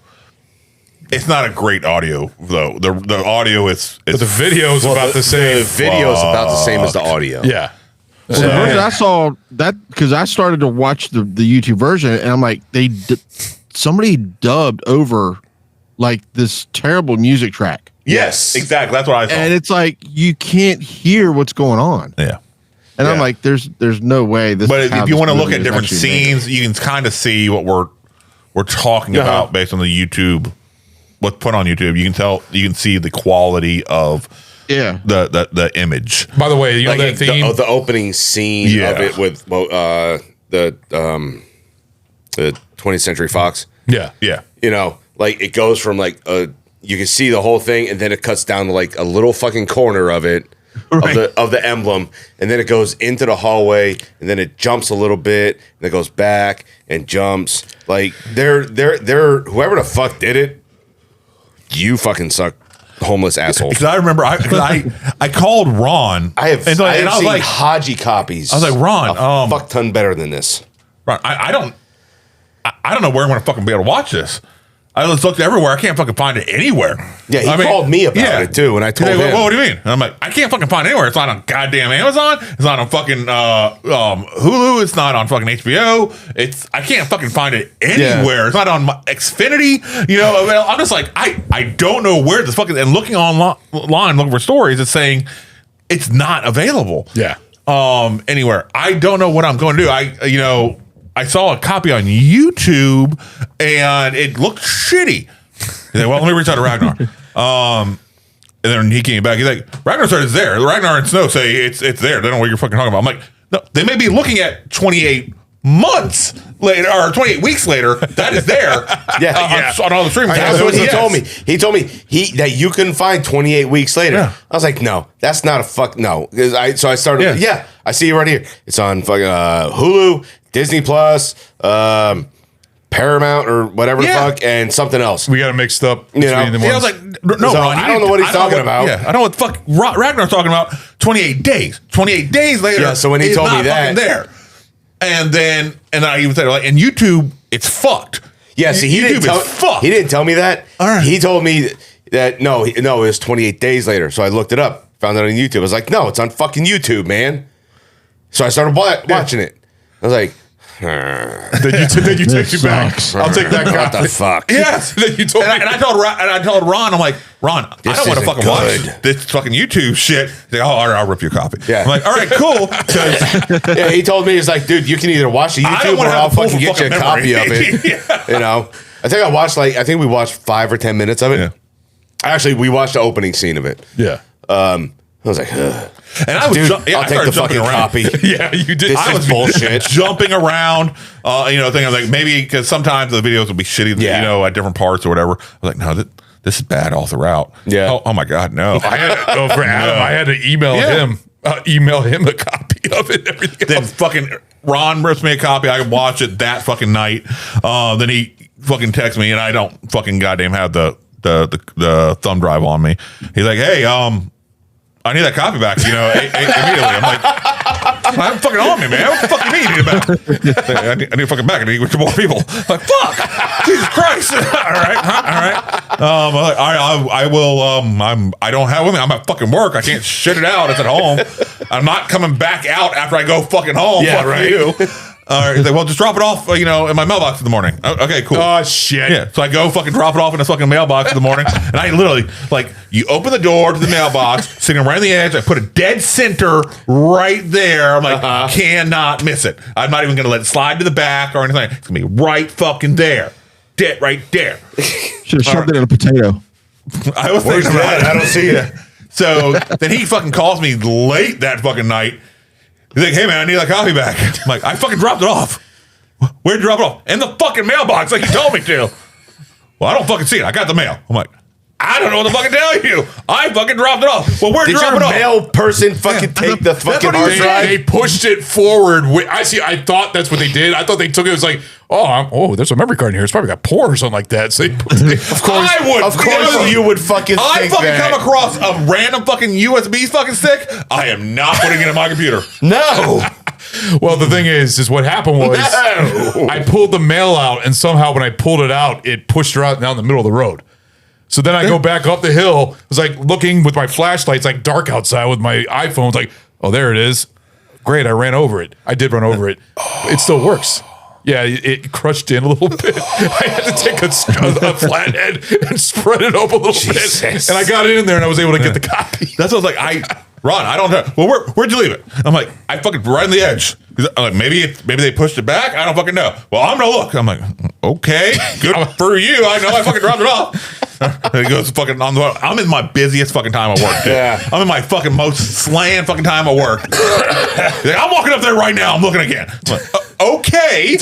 It's not a great audio though. The audio is. But the video is about the same. The video is about the same as the audio. Yeah. Well, the version I saw that because I started to watch the YouTube version and I'm like somebody dubbed over like this terrible music track. Yes, exactly. That's what I saw. And it's like you can't hear what's going on. Yeah. And I'm like, there's no way this. But if you want to look at different scenes, you can kind of see what we're talking about based on the YouTube. What's put on YouTube, you can see the quality of the image. By the way, that theme, the opening scene of it with the 20th Century Fox. Yeah. Like it goes from you can see the whole thing, and then it cuts down to like a little fucking corner of it. Right. Of the emblem, and then it goes into the hallway, and then it jumps a little bit, and it goes back and jumps. Like they're whoever the fuck did it, you fucking suck, homeless asshole. Because I remember I called Ron. I have seen like Haji copies. I was like, Ron, a fuck ton better than this. Ron, I don't know where I'm gonna fucking be able to watch this. I just looked everywhere. I can't fucking find it anywhere. Yeah, he called me about it too, and I told him. Well, what do you mean? And I'm like, I can't fucking find it anywhere. It's not on goddamn Amazon. It's not on fucking Hulu. It's not on fucking HBO. I can't fucking find it anywhere. Yeah. It's not on my Xfinity. I'm just like, I don't know where this fucking. And looking online, looking for stories, it's saying it's not available. Yeah. anywhere. I don't know what I'm going to do. I saw a copy on YouTube and it looked shitty. He's like, well, let me reach out to Ragnar. And then he came back. He's like, Ragnar said it's there. Ragnar and Snow say it's there. They don't know what you're fucking talking about. I'm like, no, they may be looking at 28 months later or 28 weeks later. That is there. On all the streaming. That's what he told me. He told me that you can find 28 weeks later. Yeah. I was like, no, that's not a fuck no. So I started. Yeah, I see it right here. It's on fucking Hulu, Disney Plus, Paramount or whatever the fuck, and something else. We got it mixed up. You know, I was like, no, so Ron, I don't know what he's talking about. Yeah, I don't know what the fuck Ragnar's talking about. 28 days. 28 days later. Yeah. So when he told me that, there, and I even said like, and YouTube, it's fucked. Yeah. See, he didn't tell me that. All right. He told me that no, it was 28 days later. So I looked it up, found it on YouTube. I was like, no, it's on fucking YouTube, man. So I started watching it. I was like. Then you take me back. I'll take that. What the fuck? Yes. Then you told me. And I told Ron, I'm like, Ron, I don't want to fucking watch this fucking YouTube shit. He's like, oh, all right, I'll rip you a copy. Yeah. I'm like, all right, cool. Yeah, he told me, he's like, dude, you can either watch the YouTube or I'll fucking get you a copy of it. Yeah. You know, I think we watched 5 or 10 minutes of it. Yeah. Actually, we watched the opening scene of it. Yeah. I was like, ugh. And I was, I'll take the fucking copy. Yeah, you did. This is bullshit. Jumping around, thinking I was like, maybe because sometimes the videos will be shitty, at different parts or whatever. I was like, no, this is bad all throughout. Yeah. Oh my God, no. For Adam, I had to email him a copy of it. Everything. Then fucking Ron rips me a copy. I can watch it that fucking night. Then he fucking texts me, and I don't fucking goddamn have the thumb drive on me. He's like, hey, I need that copy back, immediately. I'm like, I'm fucking on me, man. What the fuck do you mean you need it back? I need it fucking back. I need it to more people. I'm like, fuck. Jesus Christ. All right. I will, I don't have with me. I'm at fucking work. I can't shit it out. It's at home. I'm not coming back out after I go fucking home. Yeah, fuck right. you. All right, he's like, well, just drop it off, in my mailbox in the morning. Okay, cool. Oh, shit. Yeah, so I go fucking drop it off in the fucking mailbox in the morning, and I literally, you open the door to the mailbox, sitting right on the edge, I put a dead center right there. I'm like, cannot miss it. I'm not even going to let it slide to the back or anything. It's going to be right fucking there. Dead right there. Should have shoved it in a potato. I was thinking about it. I don't see it. So then he fucking calls me late that fucking night. He's like, hey, man, I need that copy back. I'm like, I fucking dropped it off. Where'd you drop it off? In the fucking mailbox like you told me to. Well, I don't fucking see it. I got the mail. I'm like, I don't know what to fucking tell you. I fucking dropped it off. Well, where'd you drop it off? Did your mail person fucking take the fucking hard drive? They pushed it forward. I thought that's what they did. I thought they took it. It was like, there's a memory card in here. It's probably got pores or something like that. So of course, you would fucking think that. Come across a random fucking USB fucking stick. I am not putting it in my computer. No. Well, the thing is what happened was I pulled the mail out, and somehow when I pulled it out, it pushed her out down the middle of the road. So then I go back up the hill. I was like looking with my flashlight. It's like dark outside with my iPhone. It's like, oh, there it is. Great. I ran over it. I did run over it. It still works. Yeah, it crushed in a little bit. I had to take a flathead and spread it up a little bit. And I got it in there and I was able to get the copy. That's what I was like, Ron, I don't know. Well, where'd you leave it? I'm like, I fucking right on the edge. I'm like, maybe they pushed it back. I don't fucking know. Well, I'm gonna look. I'm like, okay, good for you. I know I fucking dropped it off. And he goes fucking on the. I'm in my busiest fucking time of work. Dude. Yeah, I'm in my fucking most slammed fucking time of work. Like, I'm walking up there right now. I'm looking again. I'm like, okay.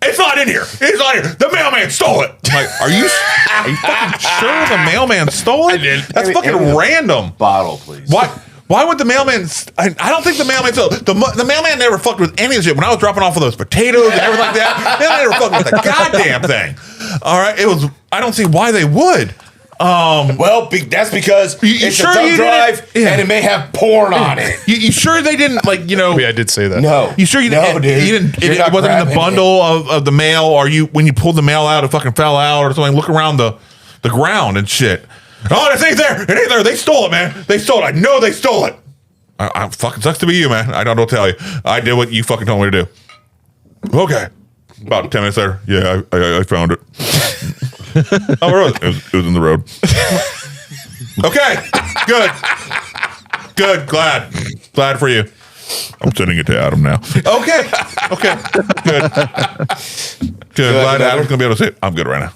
It's not in here. It's not here. The mailman stole it. I'm like, are you fucking sure the mailman stole it? That's fucking random. Bottle, please. What? Why would the mailman? I don't think the mailman. The mailman never fucked with any of the shit. When I was dropping off of those potatoes and everything like that, they never fucked with the goddamn thing. All right, it was. I don't see why they would. Well, that's because it's a thumb drive and it may have porn on it. You sure they didn't Yeah, I did say that. No, you sure you didn't? No, dude. You didn't. It wasn't in the bundle of the mail, or when you pulled the mail out, it fucking fell out or something. Look around the ground and shit. Oh, this ain't there. It ain't there. They stole it, man. They stole it. I know they stole it. I fucking sucks to be you, man. I don't tell you. I did what you fucking told me to do. Okay. About 10 minutes later, yeah, I found it. Oh, really? It was in the road. Okay. Good. Glad. Glad for you. I'm sending it to Adam now. Okay. Good. Glad Adam's gonna be able to say it. I'm good right now.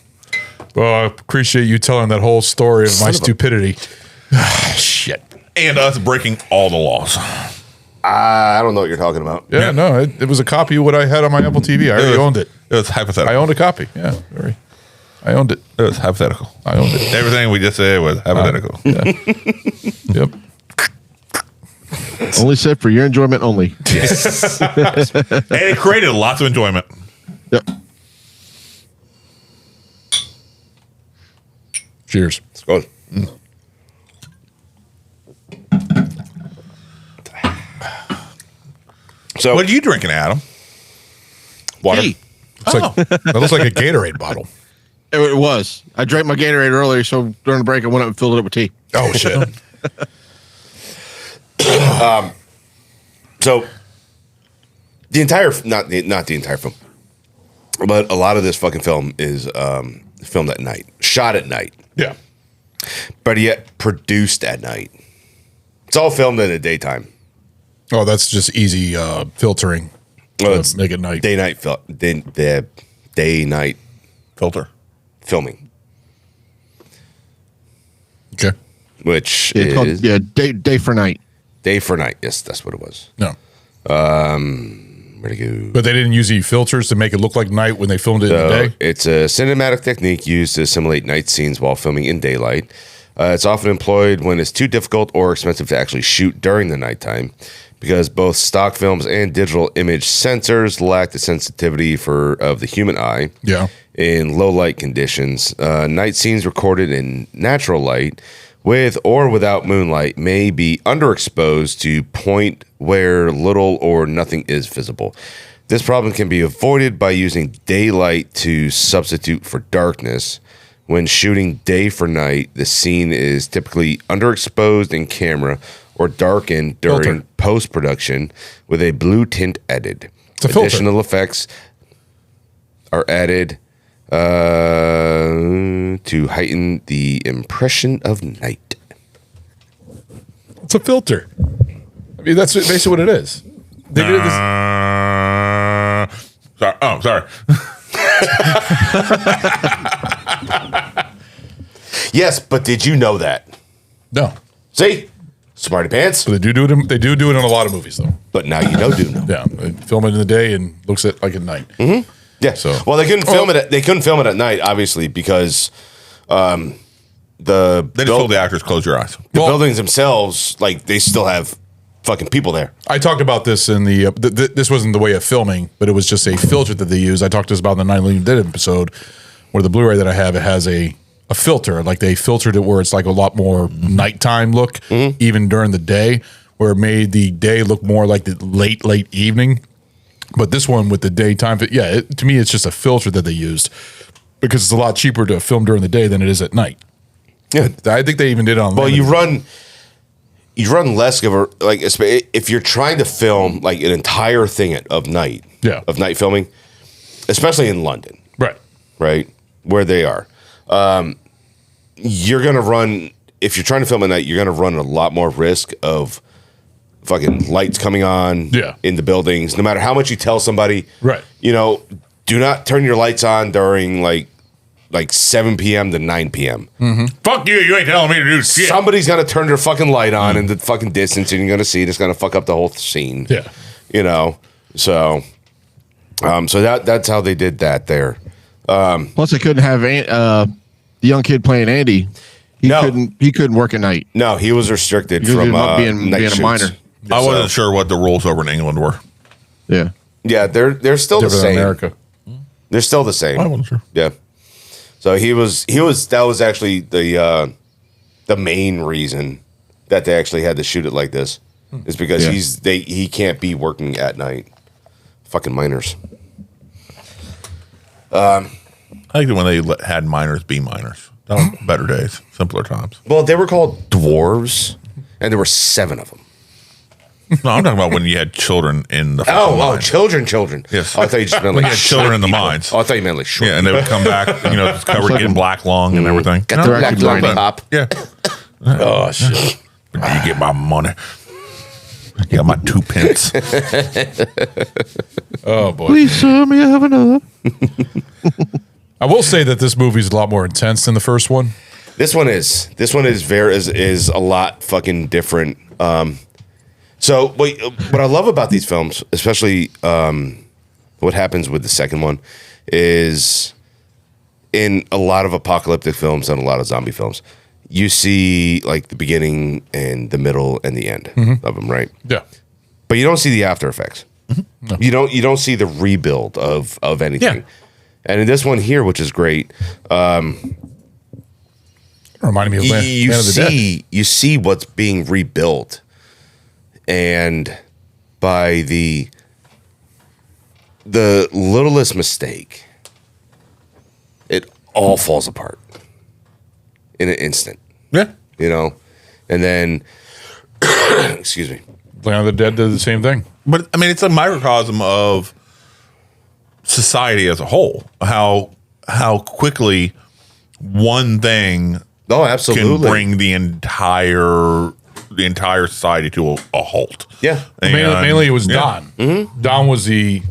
Well, I appreciate you telling that whole story of my stupidity. Shit. And us breaking all the laws. I don't know what you're talking about. Yeah, no, it was a copy of what I had on my Apple TV. I already owned it. It was hypothetical. I owned a copy. Yeah, I owned it. It was hypothetical. I owned it. Everything we just said was hypothetical. Yep. Only said for your enjoyment only. Yes. And it created lots of enjoyment. Yep. Cheers. Let's go. So, what are you drinking, Adam? Water. Tea. That looks like a Gatorade bottle. It was. I drank my Gatorade earlier, so during the break, I went up and filled it up with tea. Oh, shit. So the entire, not the entire film, but a lot of this fucking film is filmed at night, shot at night. Yeah. But yet produced at night. It's all filmed in the daytime. Oh, that's just easy filtering. Well, it's make it night. Day-night day-night filter. Filming. Okay. Which It's called, is... day for night. Day for night. Yes, that's what it was. No. Where'd it go? But they didn't use any filters to make it look like night when they filmed it in the day? It's a cinematic technique used to simulate night scenes while filming in daylight. It's often employed when it's too difficult or expensive to actually shoot during the nighttime, because both stock films and digital image sensors lack the sensitivity of the human eye. Yeah. In low light conditions, night scenes recorded in natural light, with or without moonlight, may be underexposed to point where little or nothing is visible. This problem can be avoided by using daylight to substitute for darkness. When shooting day for night, the scene is typically underexposed in camera or darkened during post-production with a blue tint added. Additional effects are added to heighten the impression of night. It's a filter. I mean, that's basically what it is. They did this. Sorry. Oh, sorry. Yes, but did you know that? No. See? Smarty pants. But they do it in a lot of movies, though. But now you know. Yeah, they film it in the day and looks at like at night. Mm-hmm. Yeah. So well, they couldn't film it. They couldn't film it at night, obviously, because they just told the actors close your eyes. The buildings themselves, like they still have fucking people there. I talked about this in the this wasn't the way of filming, but it was just a filter that they use. I talked to this about in the 9 Living Dead episode, where the Blu-ray that I have, it has a filter. Like they filtered it where it's like a lot more nighttime look, even during the day, where it made the day look more like the late evening. But this one with the daytime, to me, it's just a filter that they used because it's a lot cheaper to film during the day than it is at night. Yeah, I think they even did it on. Well, you run less of a, like, if you're trying to film like an entire thing of night filming, especially in London, right where they are, you're gonna run, if you're trying to film at night, you're gonna run a lot more risk of fucking lights coming on in the buildings. No matter how much you tell somebody, do not turn your lights on during like 7 p.m. to 9 p.m. Fuck you ain't telling me to do shit. Somebody's got to turn their fucking light on in the fucking distance, and you're going to see it. It's going to fuck up the whole scene. Yeah. So that's how they did that there. Plus, they couldn't have the young kid playing Andy. He couldn't work at night. No, he was restricted from being a minor. I wasn't sure what the rules over in England were. Yeah. Yeah, they're still the same. America. They're still the same. I wasn't sure. Yeah. So that was actually the main reason that they actually had to shoot it like this, is because he can't be working at night. Fucking minors. I think when they had minors be minors. That was better days, simpler times. Well, they were called dwarves, and there were 7 of them. No, I'm talking about when you had children in the mines. Children. Yes. Oh, I thought you just meant when like you had children in the mines. Oh, I thought you meant like short. Yeah, and they would come back, just covered in black lung and everything. Got the black lung pop. Yeah. Oh shit! You get my money. Yeah, my 2 pence. Oh boy. Please, sir, may I have another? I will say that this movie is a lot more intense than the first one. This one is is a lot fucking different. So what I love about these films, especially what happens with the second one, is in a lot of apocalyptic films and a lot of zombie films, you see like the beginning and the middle and the end of them, right? Yeah. But you don't see the after effects. No. You don't see the rebuild of anything. Yeah. And in this one here, which is great, reminding me of you Man of the Dead. you see what's being rebuilt, and by the littlest mistake, it all falls apart in an instant. Yeah. You know? And then excuse me. Man of the Dead did the same thing. But I mean, it's a microcosm of society as a whole. How quickly one thing absolutely can bring the entire society to a halt. Yeah. Mainly it was Don. Mm-hmm. Don was the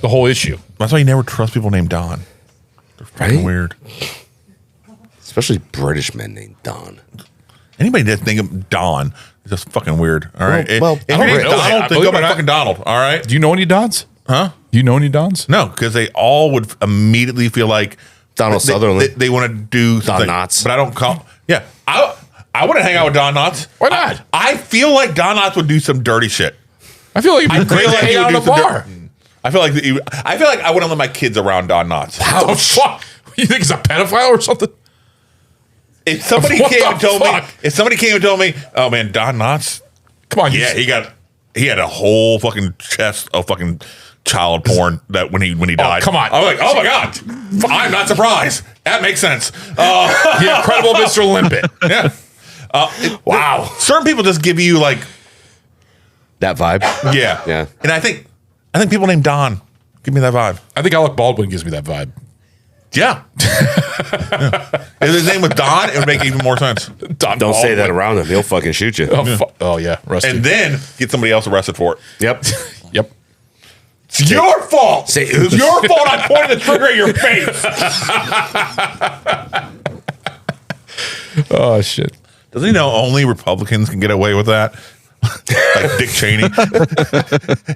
whole issue. That's why you never trust people named Don. They're fucking weird. Especially British men named Don. Anybody that think of Don is just fucking weird. All right. Well, if your name's Donald, then go by fucking Donald. All right. Do you know any Dons? Huh? Do you know any Dons? No, because they all would immediately feel like Donald Sutherland. They want to do something. Don Knotts. But I don't call. Yeah. I wouldn't hang out with Don Knotts. Why not? I feel like Don Knotts would do some dirty shit. I feel like it'd be great to hang out in a bar. I feel like I wouldn't let my kids around Don Knotts. How the fuck? You think he's a pedophile or something? If somebody came and told me, oh man, Don Knotts, come on, yeah, he had a whole fucking chest of fucking child porn that when he died. Come on. I'm like, oh my god, I'm not surprised. That makes sense. The incredible Mr. Limpet. Yeah. Wow. Certain people just give you like that vibe. Yeah. Yeah. And I think people named Don give me that vibe. I think Alec Baldwin gives me that vibe. Yeah. If his name was Don, it would make even more sense. Don't say that around him. He'll fucking shoot you. Oh yeah. Rusty. And then get somebody else arrested for it. Yep. Yep. It's your fault. Say It's your fault I pointed the trigger at your face. Oh shit. Doesn't he know only Republicans can get away with that? Like Dick Cheney.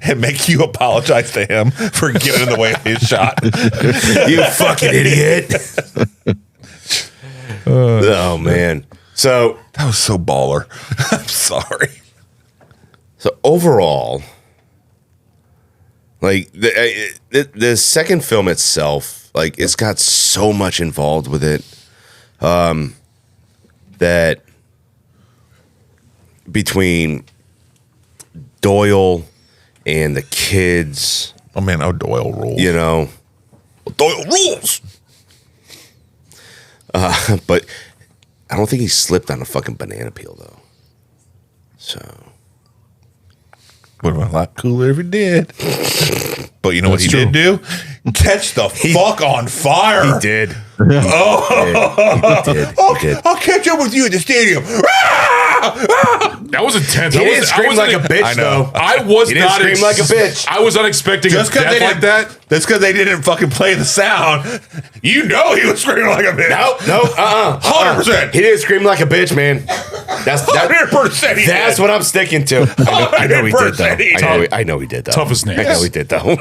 And make you apologize to him for getting in the way of his shot. You fucking idiot. Oh man. So that was so baller. I'm sorry. So overall, like the second film itself, like it's got so much involved with it, that between Doyle and the kids. Oh man, Doyle rules. You know, Doyle rules. But I don't think he slipped on a fucking banana peel though. So would have been a lot cooler if he did. But you know what he did do? Catch the fuck on fire. He did. Oh, he did. I'll catch up with you at the stadium. That was intense. He didn't scream like a bitch, though. I was He didn't not scream like a bitch. I was not expecting a death like that. That's because they didn't fucking play the sound. You know he was screaming like a bitch. No, 100%. He didn't scream like a bitch, man. That's 100% he That's did. what I'm sticking to. I know he did, though. he did. I know he did, though. Tough as nails. I know he did, though.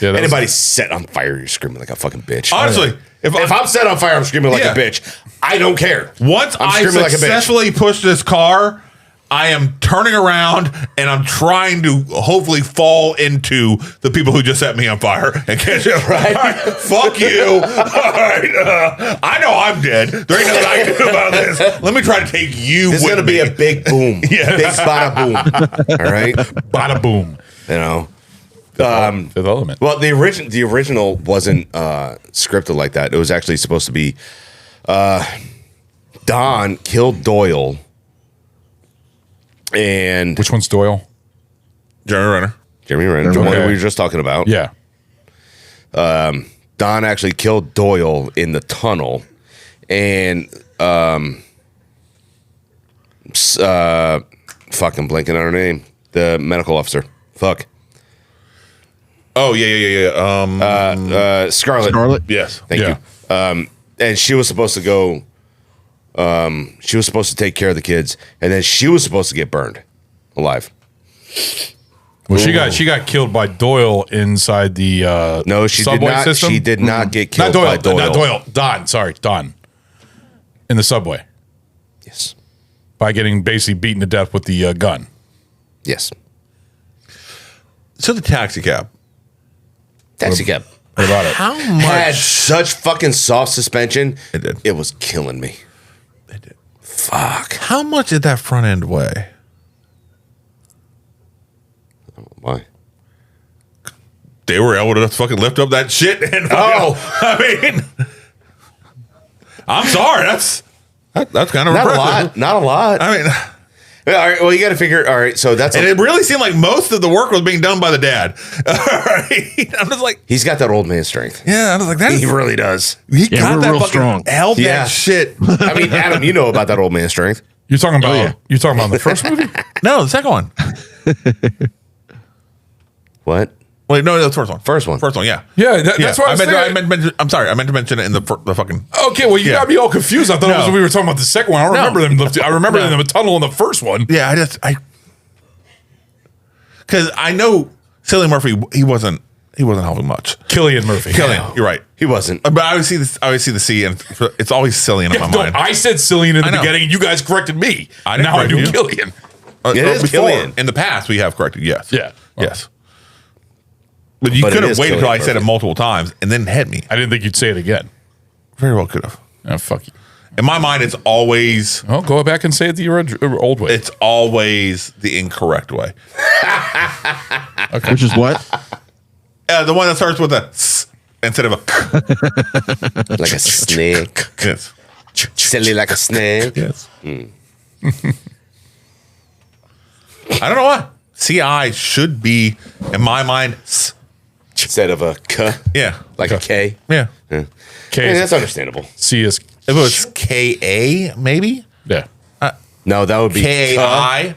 Yeah, Anybody set on fire, you're screaming like a fucking bitch. Honestly, if I'm set on fire, I'm screaming like a bitch. I don't care. Once I'm I screaming like a bitch. successfully push this car, I am turning around and I'm trying to hopefully fall into the people who just set me on fire and catch it. Right. All right, fuck you. All right, I know I'm dead. There ain't nothing I can do about this. Let me try to take you This is with going to be me. a big boom. Yeah. Big bada boom. All right? Bada boom. You know? Fifth Element. Well, the original wasn't scripted like that. It was actually supposed to be Don killed Doyle. And which one's Doyle? Jeremy Renner. The one that we were just talking about. Yeah. Don actually killed Doyle in the tunnel. And fucking blanking on her name. The medical officer. Fuck. Oh yeah. Scarlet. Yes. Thank you. And she was supposed to go. She was supposed to take care of the kids, and then she was supposed to get burned alive. Well, she got killed by Doyle inside the no, she subway did not. system. She did not get killed Not Doyle. by Doyle. Not Doyle. Don. Sorry, Don. In the subway. Yes. By getting basically beaten to death with the gun. Yes. So the taxi cab. Taxi cab. What about it? How much had such fucking soft suspension? It did. It was killing me. It did. Fuck. How much did that front end weigh? Why? They were able to fucking lift up that shit and I mean, I'm sorry. That's kind of not impressive. a lot. Not a lot. I mean, all right. Well, you got to figure. All right. So that's and it really seemed like most of the work was being done by the dad. All right. I'm just like, he's got that old man strength. yeah. I was like, that He is, really does. he got we're that real fucking strong. held Yeah. that shit. I mean, Adam, you know about that old man strength. You're talking about yeah. you're talking about the first movie? No, the second one. What? Wait, no, that's the first one. First one. First one. Yeah. Yeah, that's what I was saying. I'm sorry. I meant to mention it in the fucking. Okay, well, you Yeah. got me all confused. I thought it was No. we were talking about the second one. I don't No. remember them. I remember No. them in the tunnel in the first one. Yeah, because I know Cillian Murphy. He wasn't helping much. Cillian Murphy. Cillian, you're right. He wasn't. But I always see this. I always see the C, and it's always Cillian in my No, mind. I said Cillian in I the know. beginning, and you guys corrected me. I didn't now I do correct you. Cillian. It is before, Cillian. in the past, we have corrected. Yes. Yeah. Well. Yes. But you But it could have is waited Cillian until I said it Murphy. multiple times and then had me. I didn't think you'd say it again. Very well could have. Oh, fuck you. In my mind, it's always Oh, go back and say it the old way. it's always the incorrect way. Which is what? The one that starts with a S instead of a K. Like a snake. Yes. Silly like a snake. Yes. I don't know why. CI should be, in my mind, S. Instead of a K. Yeah. Like a K. Yeah. Yeah. K Yeah, is- that's understandable. C is If it was KA, maybe? yeah. No, that would be KAI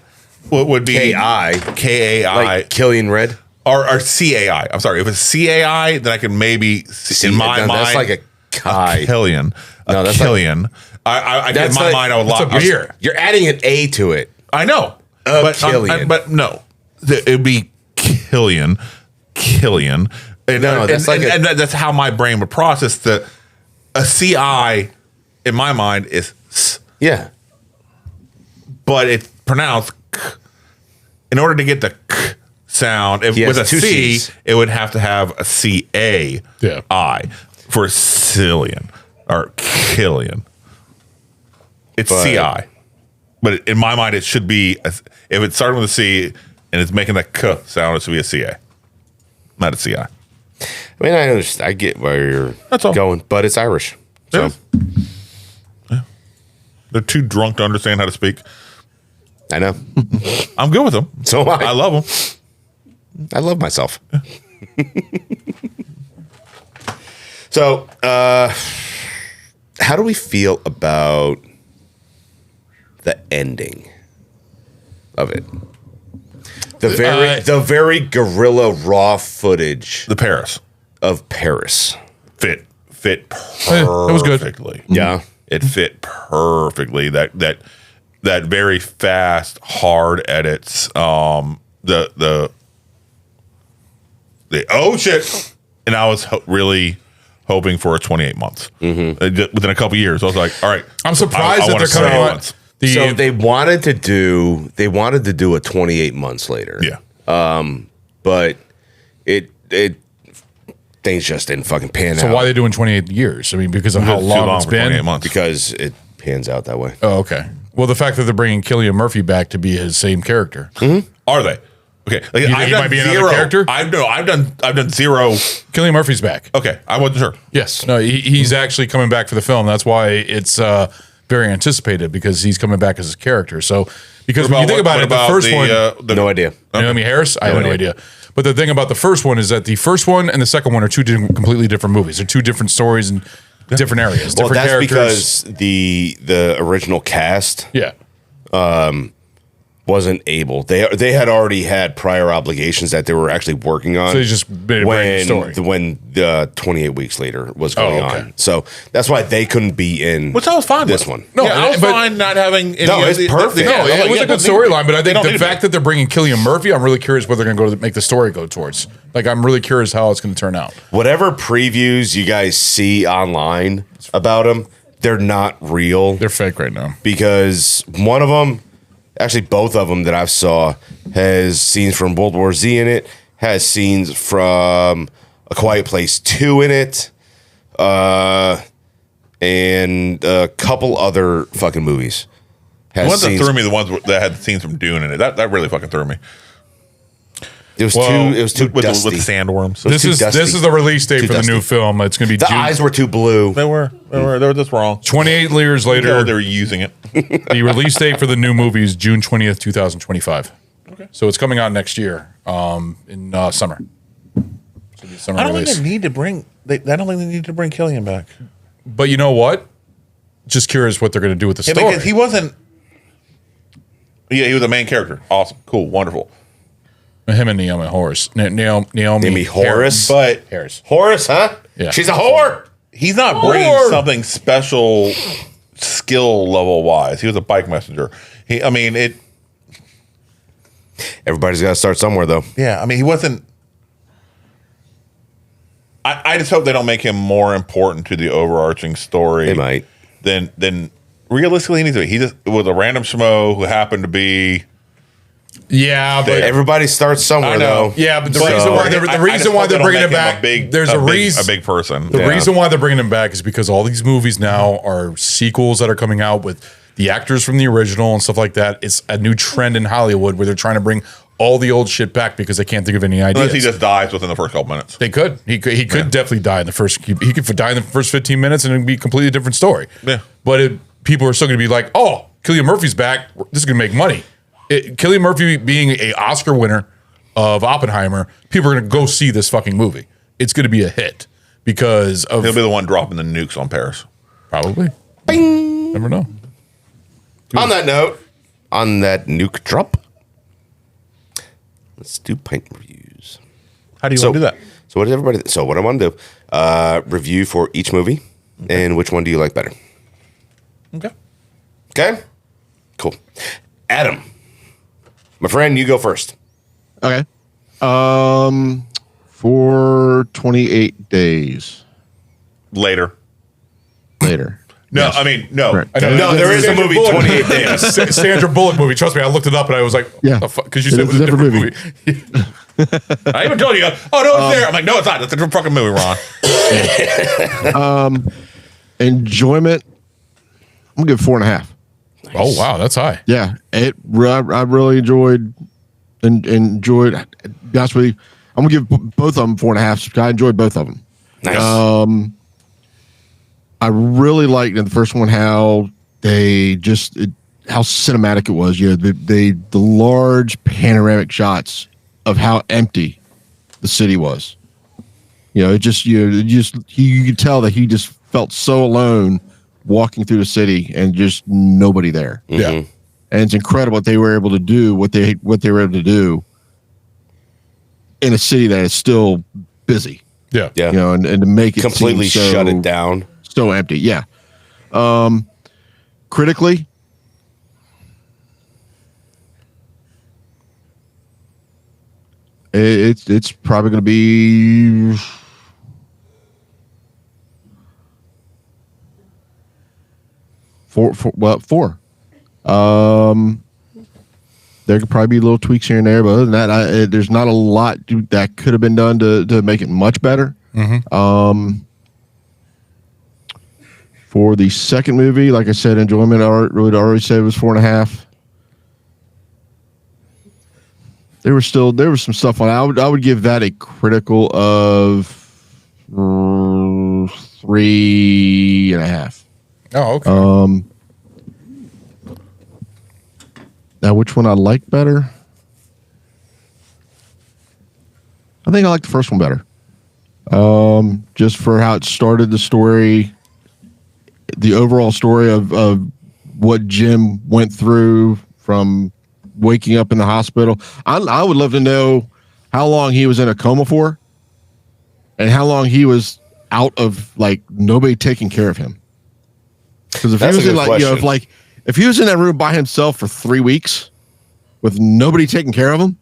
would be KI. KAI. Like Killian Red. Or CAI. I'm sorry. If it's CAI, then I can maybe, in my no, mind, that's like a Kai. Killian. No, that's like- Killian. I get in my mind, I would lock. You're adding an A to it. I know. Killian. But no. It would be Killian. And, No, that's like and that's how my brain would process a CI in my mind is S. Yeah. But it's pronounced K. In order to get the K sound, He has with a two C, Cs. it would have to have a CA I for Cillian or Killian. It's But- CI. But in my mind, it should be, if it started with a C and it's making that K sound, it should be a CA, not a CI. I mean, I understand. I get where you're going, but it's Irish. So Yeah. They're too drunk to understand how to speak. I know. I'm good with them. So am I. I love them. I love myself. So, how do we feel about the ending of it? The very guerrilla raw footage. The Paris of Paris fit It was good. perfectly. Yeah, it fit perfectly. That very fast, hard edits. The oh shit, and I was really hoping for a 28 months. Within a couple years, I was like, all right. I'm surprised I that want they're a 28 coming months. out. So they wanted to do a 28 months later. Yeah. But it things just didn't fucking pan out. So why are they doing 28 years? I mean, because of how Too long long it's for been? 28 months. Because it pans out that way. Oh, okay. Well, the fact that they're bringing Cillian Murphy back to be his same character. Are they? Okay. Like, You think I've he done might be zero. another character? I've done zero. Cillian Murphy's back. Okay. I wasn't sure. Yes. No, he's actually coming back for the film. That's why it's very anticipated, because he's coming back as a character. So, because when you think about it, the first one, no idea. Naomi Harris, I have no idea. But the thing about the first one is that the first one and the second one are two completely different movies. They're two different stories and different areas, Well, different that's characters. because the original cast, wasn't able. They had already had prior obligations that they were actually working on. So they just made a brand new story. When 28 weeks later was going on. So that's why they couldn't be in Which I was fine this with. one. No, I was fine not having any No, of it's the- perfect. Yeah, It was a good storyline, but I think the the fact that they're bringing Cillian Murphy, I'm really curious what they're going to go to make the story go towards. Like, I'm really curious how it's going to turn out. Whatever previews you guys see online about them, they're not real. They're fake right now. Because one of them, actually both of them that I've saw, has scenes from World War Z in it, has scenes from A Quiet Place 2 in it, and a couple other fucking movies. The ones that threw me, the ones that had scenes from Dune in it, that really fucking threw me. It was too with dusty. the sandworms. This is the release date for the new film. It's going to be The eyes were too blue. They were just wrong. 28 years later. They were using it. The release date for the new movie is June 20th, 2025. Okay. So it's coming out next year, in summer. So the summer I don't release. think they need to bring. I don't think they need to bring Cillian back. But you know what? Just curious what they're going to do with the Yeah, story. because he wasn't. Yeah, he was a main character. Awesome, cool, wonderful. Him and Naomi Horace. Naomi Horace? But Horace, huh? Yeah. She's a whore. He's not bringing something special, skill level wise. He was a bike messenger. Everybody's got to start somewhere, though. Yeah, I mean, he wasn't. I just hope they don't make him more important to the overarching story. They might. Than realistically he needs to be. He just was a random schmo who happened to be. Yeah, but everybody starts somewhere, though. Yeah, but the reason why they're bringing him back, there's a reason. A big person. The reason why they're bringing him back is because all these movies now are sequels that are coming out with the actors from the original and stuff like that. It's a new trend in Hollywood where they're trying to bring all the old shit back because they can't think of any ideas. Unless he just dies within the first couple minutes. They could. He could definitely die in the first. He could die in the first 15 minutes and it'd be a completely different story. Yeah. But people are still going to be like, "Oh, Cillian Murphy's back. This is going to make money." Cillian Murphy being a Oscar winner of Oppenheimer, people are going to go see this fucking movie. It's going to be a hit because of. He'll be the one dropping the nukes on Paris. Probably. Bing. Never know. On that note, on that nuke drop, let's do pint reviews. How do you want to do that? So what I want to do, review for each movie, and which one do you like better? Okay. Okay? Cool. Adam, my friend, you go first. Okay. For 28 days. Later. No, yes. I mean, no. Right. No, there is a movie, 28 Days. Sandra Bullock movie. Trust me, I looked it up and I was like, yeah. Because you said it was a different movie. I even told you, oh, no, it's there. I'm like, no, it's not. It's a different fucking movie, Ron. Enjoyment, I'm going to give 4.5. Nice. Oh, wow, that's high. Yeah, I really enjoyed. To be honest with you, I'm gonna give both of them 4.5. I enjoyed both of them. Nice. I really liked in the first one how they how cinematic it was. You know, the large panoramic shots of how empty the city was. You know, you could tell that he just felt so alone walking through the city and just nobody there. Yeah. And it's incredible what they were able to do, what they were able to do in a city that is still busy. Yeah. Yeah. You know, and to make it completely seem shut it down. So empty. Yeah. Critically, it's probably going to be four. There could probably be little tweaks here and there, but other than that, there's not a lot that could have been done to make it much better. Mm-hmm. For the second movie, like I said, enjoyment, I already said it was 4.5. There was some stuff on it. I would give that a critical of 3.5. Oh, okay. Now, which one I like better? I think I like the first one better. Just for how it started the story, the overall story of what Jim went through from waking up in the hospital. I would love to know how long he was in a coma for, and how long he was out of like nobody taking care of him. Because if he was in like if he was in that room by himself for 3 weeks with nobody taking care of him,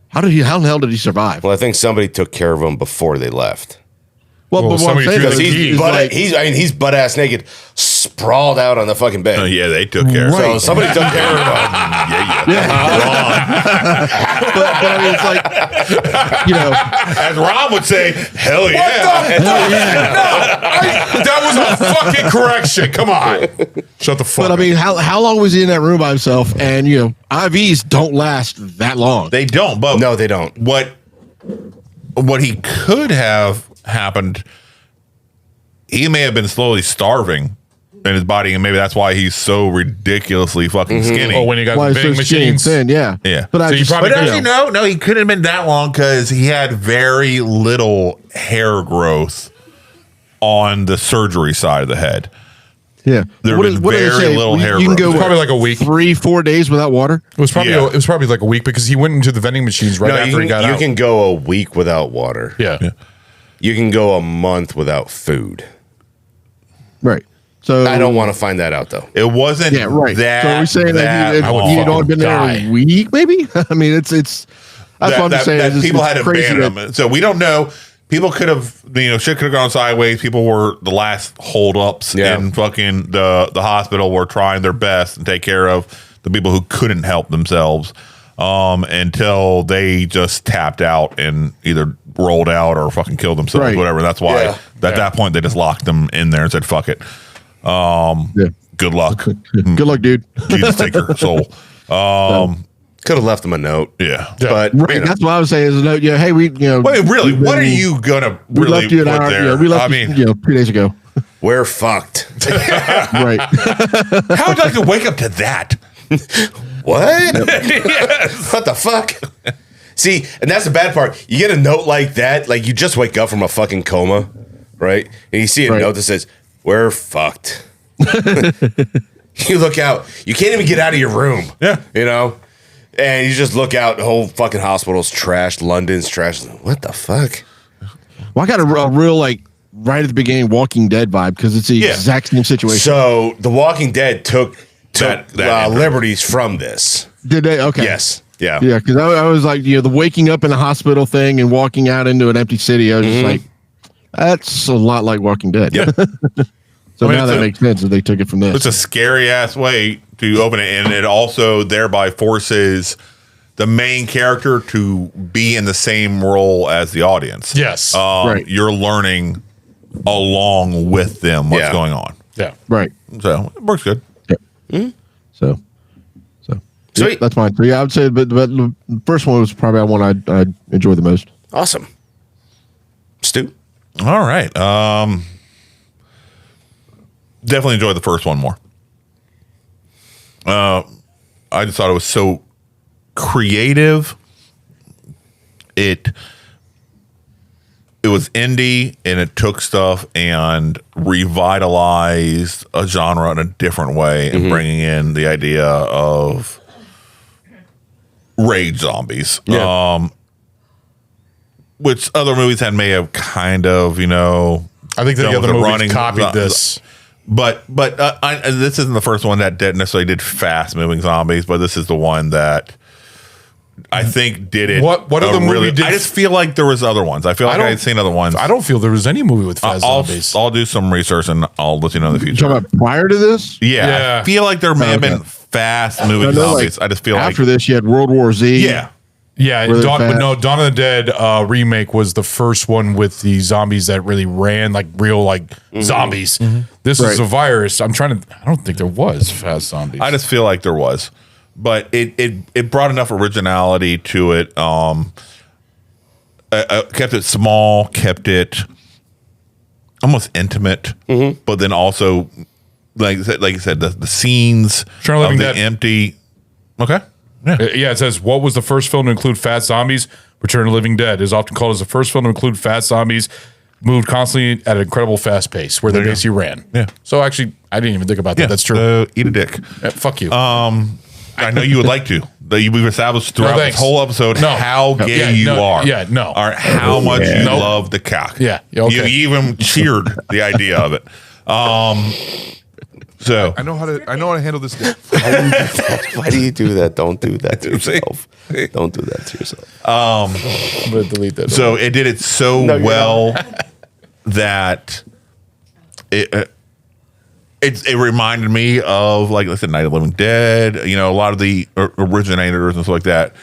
how in the hell did he survive? Well, I think somebody took care of him before they left. Well, but what I'm saying is he's butt ass naked, sprawled out on the fucking bed. Oh, yeah, they took care of him. So somebody took care of him. but I mean, it's like, you know, as Rob would say, hell yeah. That was a fucking correction. Come on. Shut the fuck up. But I mean, how long was he in that room by himself? And, you know, IVs don't last that long. They don't. But no, they don't. What he could have happened, he may have been slowly starving in his body, and maybe that's why he's so ridiculously fucking skinny. Oh, when he got the vending machines. Yeah. But So actually, no, he couldn't have been that long because he had very little hair growth on the surgery side of the head. Yeah, There was very little hair You can growth. go Probably like a week. 3-4 days without water. It was probably like a week because he went into the vending machines right after he got out. You can go a week without water. Yeah. You can go a month without food. Right. So I don't want to find that out though. It wasn't right. that. So are we saying that he'd fucking only been there die. a week, maybe? I mean, it's that's what I'm just saying. That It's people just had crazy abandoned that- him. So we don't know. People could have, shit could have gone sideways. People were the last holdups in fucking the hospital were trying their best and take care of the people who couldn't help themselves until they just tapped out and either rolled out or fucking killed themselves, Right. whatever. That's why at that point they just locked them in there and said, fuck it. Good luck. Good luck, dude. Jesus, take your soul. Could have left him a note. Yeah. But Right, that's what I was saying. Is a note. Yeah, hey, Wait, really? What are you gonna We really left you an put hour. there? Yeah, we left I mean, you 2 days ago. We're fucked. Right. how would you like to wake up to that? What? What the fuck? See, and that's the bad part. You get a note like that, like you just wake up from a fucking coma, right? And you see a note that says, "We're fucked." You look out. You can't even get out of your room. Yeah. And you just look out. The whole fucking hospital's trashed. London's trashed. What the fuck? Well, I got a real like right at the beginning Walking Dead vibe because it's the exact same situation. So The Walking Dead took that liberties from this. Did they? Okay. Yes. Yeah. Yeah, because I was like, the waking up in the hospital thing and walking out into an empty city. I was just like, that's a lot like Walking Dead. Yeah. So now that makes sense that they took it from this. It's a scary ass way to open it, and it also thereby forces the main character to be in the same role as the audience. Yes. Right. You're learning along with them what's going on. Yeah. Right. So it works good. So Sweet. that's fine. So yeah, I would say, but the first one was probably the one I'd enjoy the most. Awesome. Stu? All right. Definitely enjoyed the first one more. I just thought it was so creative. It was indie, and it took stuff and revitalized a genre in a different way, and bringing in the idea of rage zombies. Which other movies may have kind of, I think the done other with movies copied this. But this isn't the first one that necessarily did fast moving zombies, but this is the one that I think did it. What other movie did? I just feel like there was other ones. I feel like I had seen other ones. I don't feel there was any movie with fast zombies. I'll do some research and I'll let you know in the You future. talking about prior to this? Yeah, I feel like there may have been fast moving zombies. I just feel after like this, you had World War Z. Yeah, Dawn of the Dead remake was the first one with the zombies that really ran like real zombies. This is a virus. I don't think there was fast zombies. I just feel like there was, but it brought enough originality to it. Kept it small, kept it almost intimate, but then also like you said, the scenes of the empty. Okay. Yeah, it says, what was the first film to include fast zombies? Return of the Living Dead is often called as the first film to include fast zombies, moved constantly at an incredible fast pace, where they basically ran. Yeah. So actually, I didn't even think about that. That's true. Eat a dick. Fuck you. I know you would like to. We've established throughout this whole episode how gay you are. Yeah, no. Or how much you love the cock. Yeah, okay. You even cheered the idea of it. So I know how to handle this guy. Why do you do that? Don't do that to yourself. Don't do that to yourself. I'm gonna delete that. So it did it so well that it reminded me of, like I said, Night of the Living Dead. You know, a lot of the originators and stuff like that.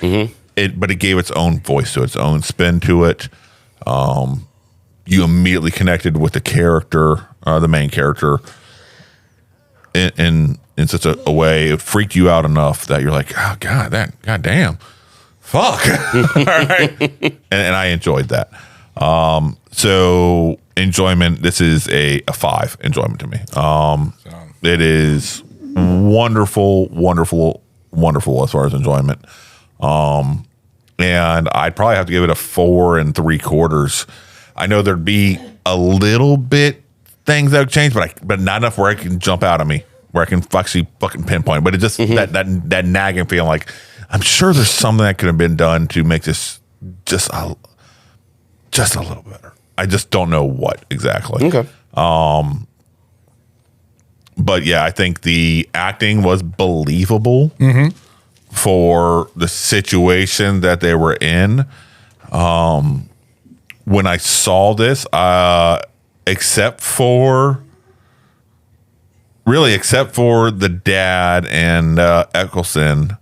But it gave its own voice to its own spin to it. You immediately connected with the character, the main character, in such a way. It freaked you out enough that you're like, oh god, goddamn, fuck. All right, and I enjoyed that. So enjoyment. This is a 5 enjoyment to me. It is wonderful as far as enjoyment. And I'd probably have to give it a 4 3/4. I know there'd be a little bit things that have changed, but not enough where I can jump out of me, where I can actually fucking pinpoint. But it just that nagging feeling, like I'm sure there's something that could have been done to make this just a little better. I just don't know what exactly. Okay. But yeah, I think the acting was believable for the situation that they were in. When I saw this, except for the dad and Eccleston,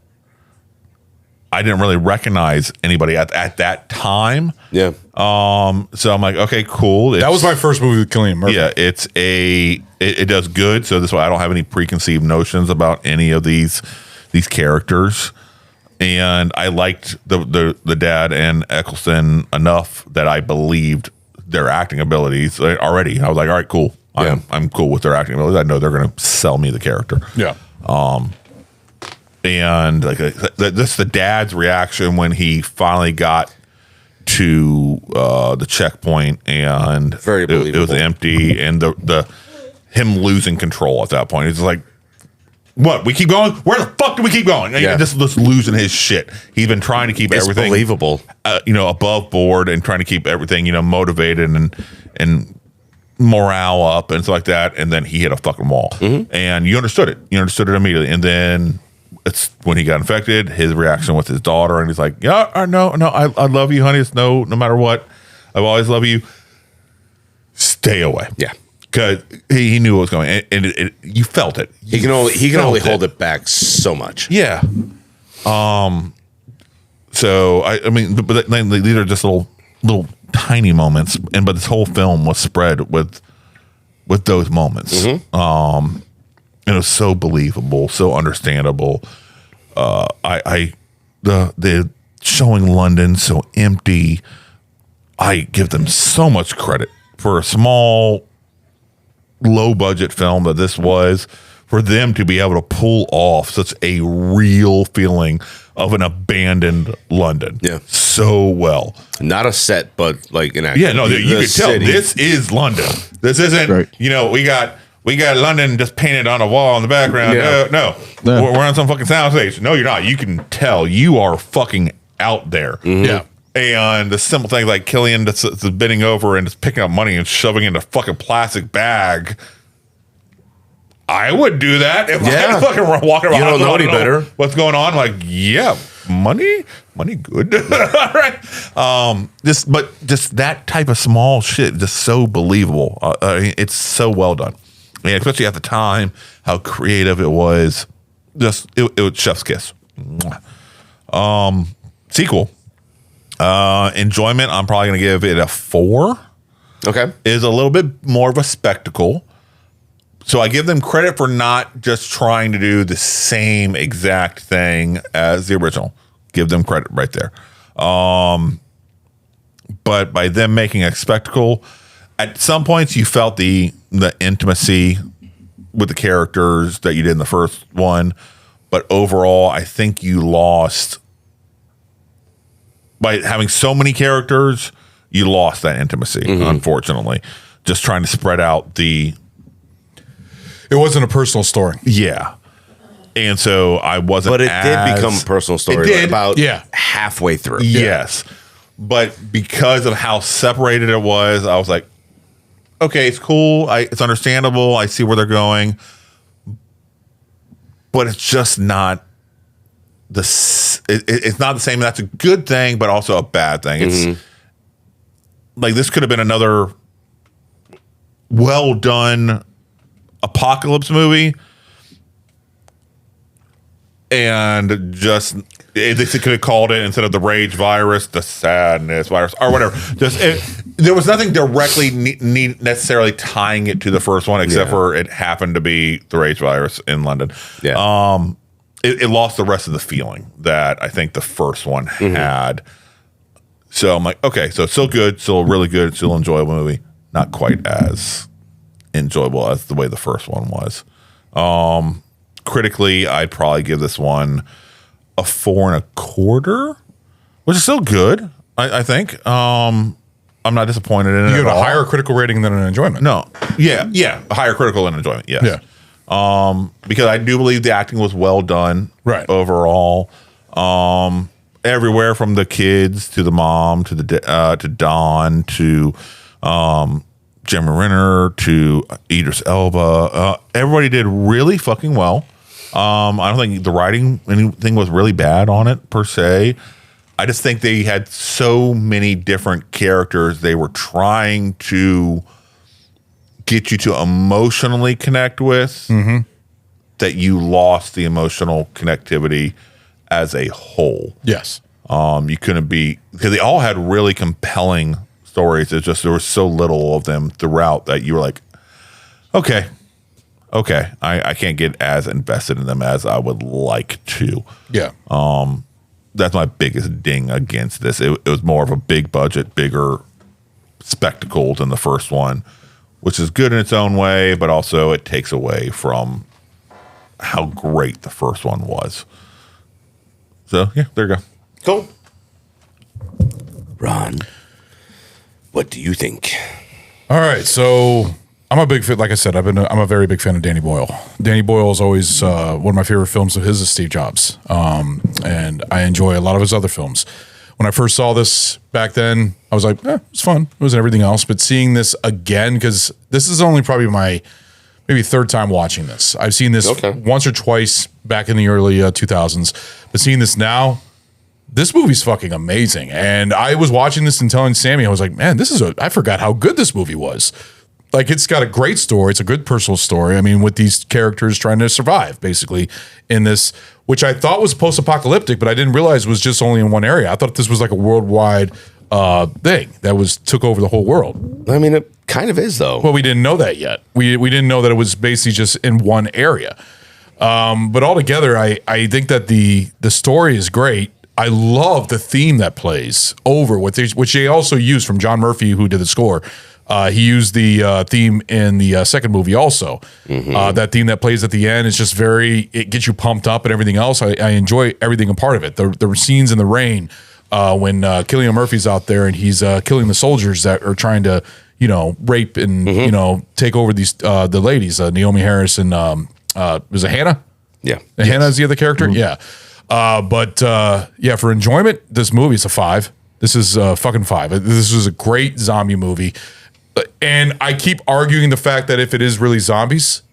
I didn't really recognize anybody at that time. Yeah. So I'm like, okay, cool. That was my first movie with Cillian Murphy. Yeah, it does good. So this way, I don't have any preconceived notions about any of these characters. And I liked the dad and Eccleston enough that I believed their acting abilities already. I was like, all right, cool. I'm cool with their acting abilities. I know they're going to sell me the character. Yeah. And like this, the dad's reaction when he finally got to the checkpoint and very believable. It was empty, and the him losing control at that point. It's like, what? We keep going? Where the fuck do we keep going? Yeah. Just losing his shit. He's been trying to keep everything believable, above board, and trying to keep everything, motivated and morale up and stuff like that. And then he hit a fucking wall, and you understood it. You understood it immediately. And then it's when he got infected, his reaction with his daughter, and he's like, "Yeah, no, I love you, honey. It's no matter what, I've always loved you. Stay away." Yeah. Because he knew what was going, and you felt it. He can only hold it back so much. Yeah. So I mean, but these are just little tiny moments, but this whole film was spread with those moments. And it was so believable, so understandable. The showing London so empty. I give them so much credit for a small, low budget film that this was, for them to be able to pull off such a real feeling of an abandoned London. Yeah. So well. Not a set, but like an actual. Yeah, no, you can tell this is London. This isn't, we got London just painted on a wall in the background. Yeah. No. We're on some fucking soundstage. No, you're not. You can tell you are fucking out there. Yeah. And the simple things like Cillian that's bending over and just picking up money and shoving it in a fucking plastic bag. I would do that if I had to fucking walk around. You don't know any better. What's going on? Like, yeah, money good. All right. Just that type of small shit, just so believable. It's so well done. I mean, especially at the time, how creative it was. Just it was chef's kiss. Sequel. Enjoyment, I'm probably going to give it a 4. Okay. Is a little bit more of a spectacle. So I give them credit for not just trying to do the same exact thing as the original. Give them credit right there. But by them making a spectacle, at some points you felt the intimacy with the characters that you did in the first one. But overall, I think you lost... By having so many characters, you lost that intimacy, unfortunately. Just trying to spread out the... It wasn't a personal story. Yeah. And so I wasn't. But it did become a personal story about halfway through. Yes. But because of how separated it was, I was like, okay, it's cool. It's understandable. I see where they're going. But it's just not it's not the same. That's a good thing, but also a bad thing. It's like this could have been another well done apocalypse movie, and just they could have called it, instead of the rage virus, the sadness virus or whatever. There was nothing directly necessarily tying it to the first one, except for it happened to be the rage virus in London. It lost the rest of the feeling that I think the first one had. So I'm like, okay, so it's still good, still really good, still enjoyable movie. Not quite as enjoyable as the way the first one was. Critically, I'd probably give this one a 4.25, which is still good, I think. I'm not disappointed in it. You at got a all. higher critical rating than an enjoyment. No. Yeah. A higher critical than enjoyment, yes. Yeah. Because I do believe the acting was well done overall. Everywhere from the kids to the mom to to Don to Jeremy Renner to Idris Elba. Everybody did really fucking well. I don't think the writing anything was really bad on it per se. I just think they had so many different characters they were trying to get you to emotionally connect with that you lost the emotional connectivity as a whole. Yes. You couldn't be, because they all had really compelling stories. It's just there was so little of them throughout that you were like, okay, I can't get as invested in them as I would like to. Yeah. That's my biggest ding against this. It was more of a big budget, bigger spectacle than the first one, which is good in its own way, but also it takes away from how great the first one was. So yeah, there you go. Cool. Ron, what do you think? All right, so I'm a big fan. Like I said, I'm a very big fan of Danny Boyle. Danny Boyle is always one of my favorite films of his is Steve Jobs, and I enjoy a lot of his other films. When I first saw this back then, I was like, it's fun. It wasn't everything else, but seeing this again, because this is only probably my maybe third time watching this. I've seen this once or twice back in the early 2000s, but seeing this now, this movie's fucking amazing. And I was watching this and telling Sammy, I was like, man, I forgot how good this movie was. Like, it's got a great story. It's a good personal story. I mean, with these characters trying to survive, basically, in this, which I thought was post-apocalyptic, but I didn't realize was just only in one area. I thought this was like a worldwide thing that took over the whole world. I mean, it kind of is, though. Well, we didn't know that yet. We didn't know that it was basically just in one area. But altogether, I think that the story is great. I love the theme that plays over, which they also used from John Murphy, who did the score. He used the theme in the second movie also. That theme that plays at the end is just it gets you pumped up and everything else. I enjoy everything a part of it. The scenes in the rain when Cillian Murphy's out there and he's killing the soldiers that are trying to, rape and, take over these the ladies, Naomi Harris and was it Hannah? Yeah. Hannah is the other character? Yeah. But for enjoyment, this movie is a 5. This is fucking 5. This is a great zombie movie. And I keep arguing the fact that if it is really zombies,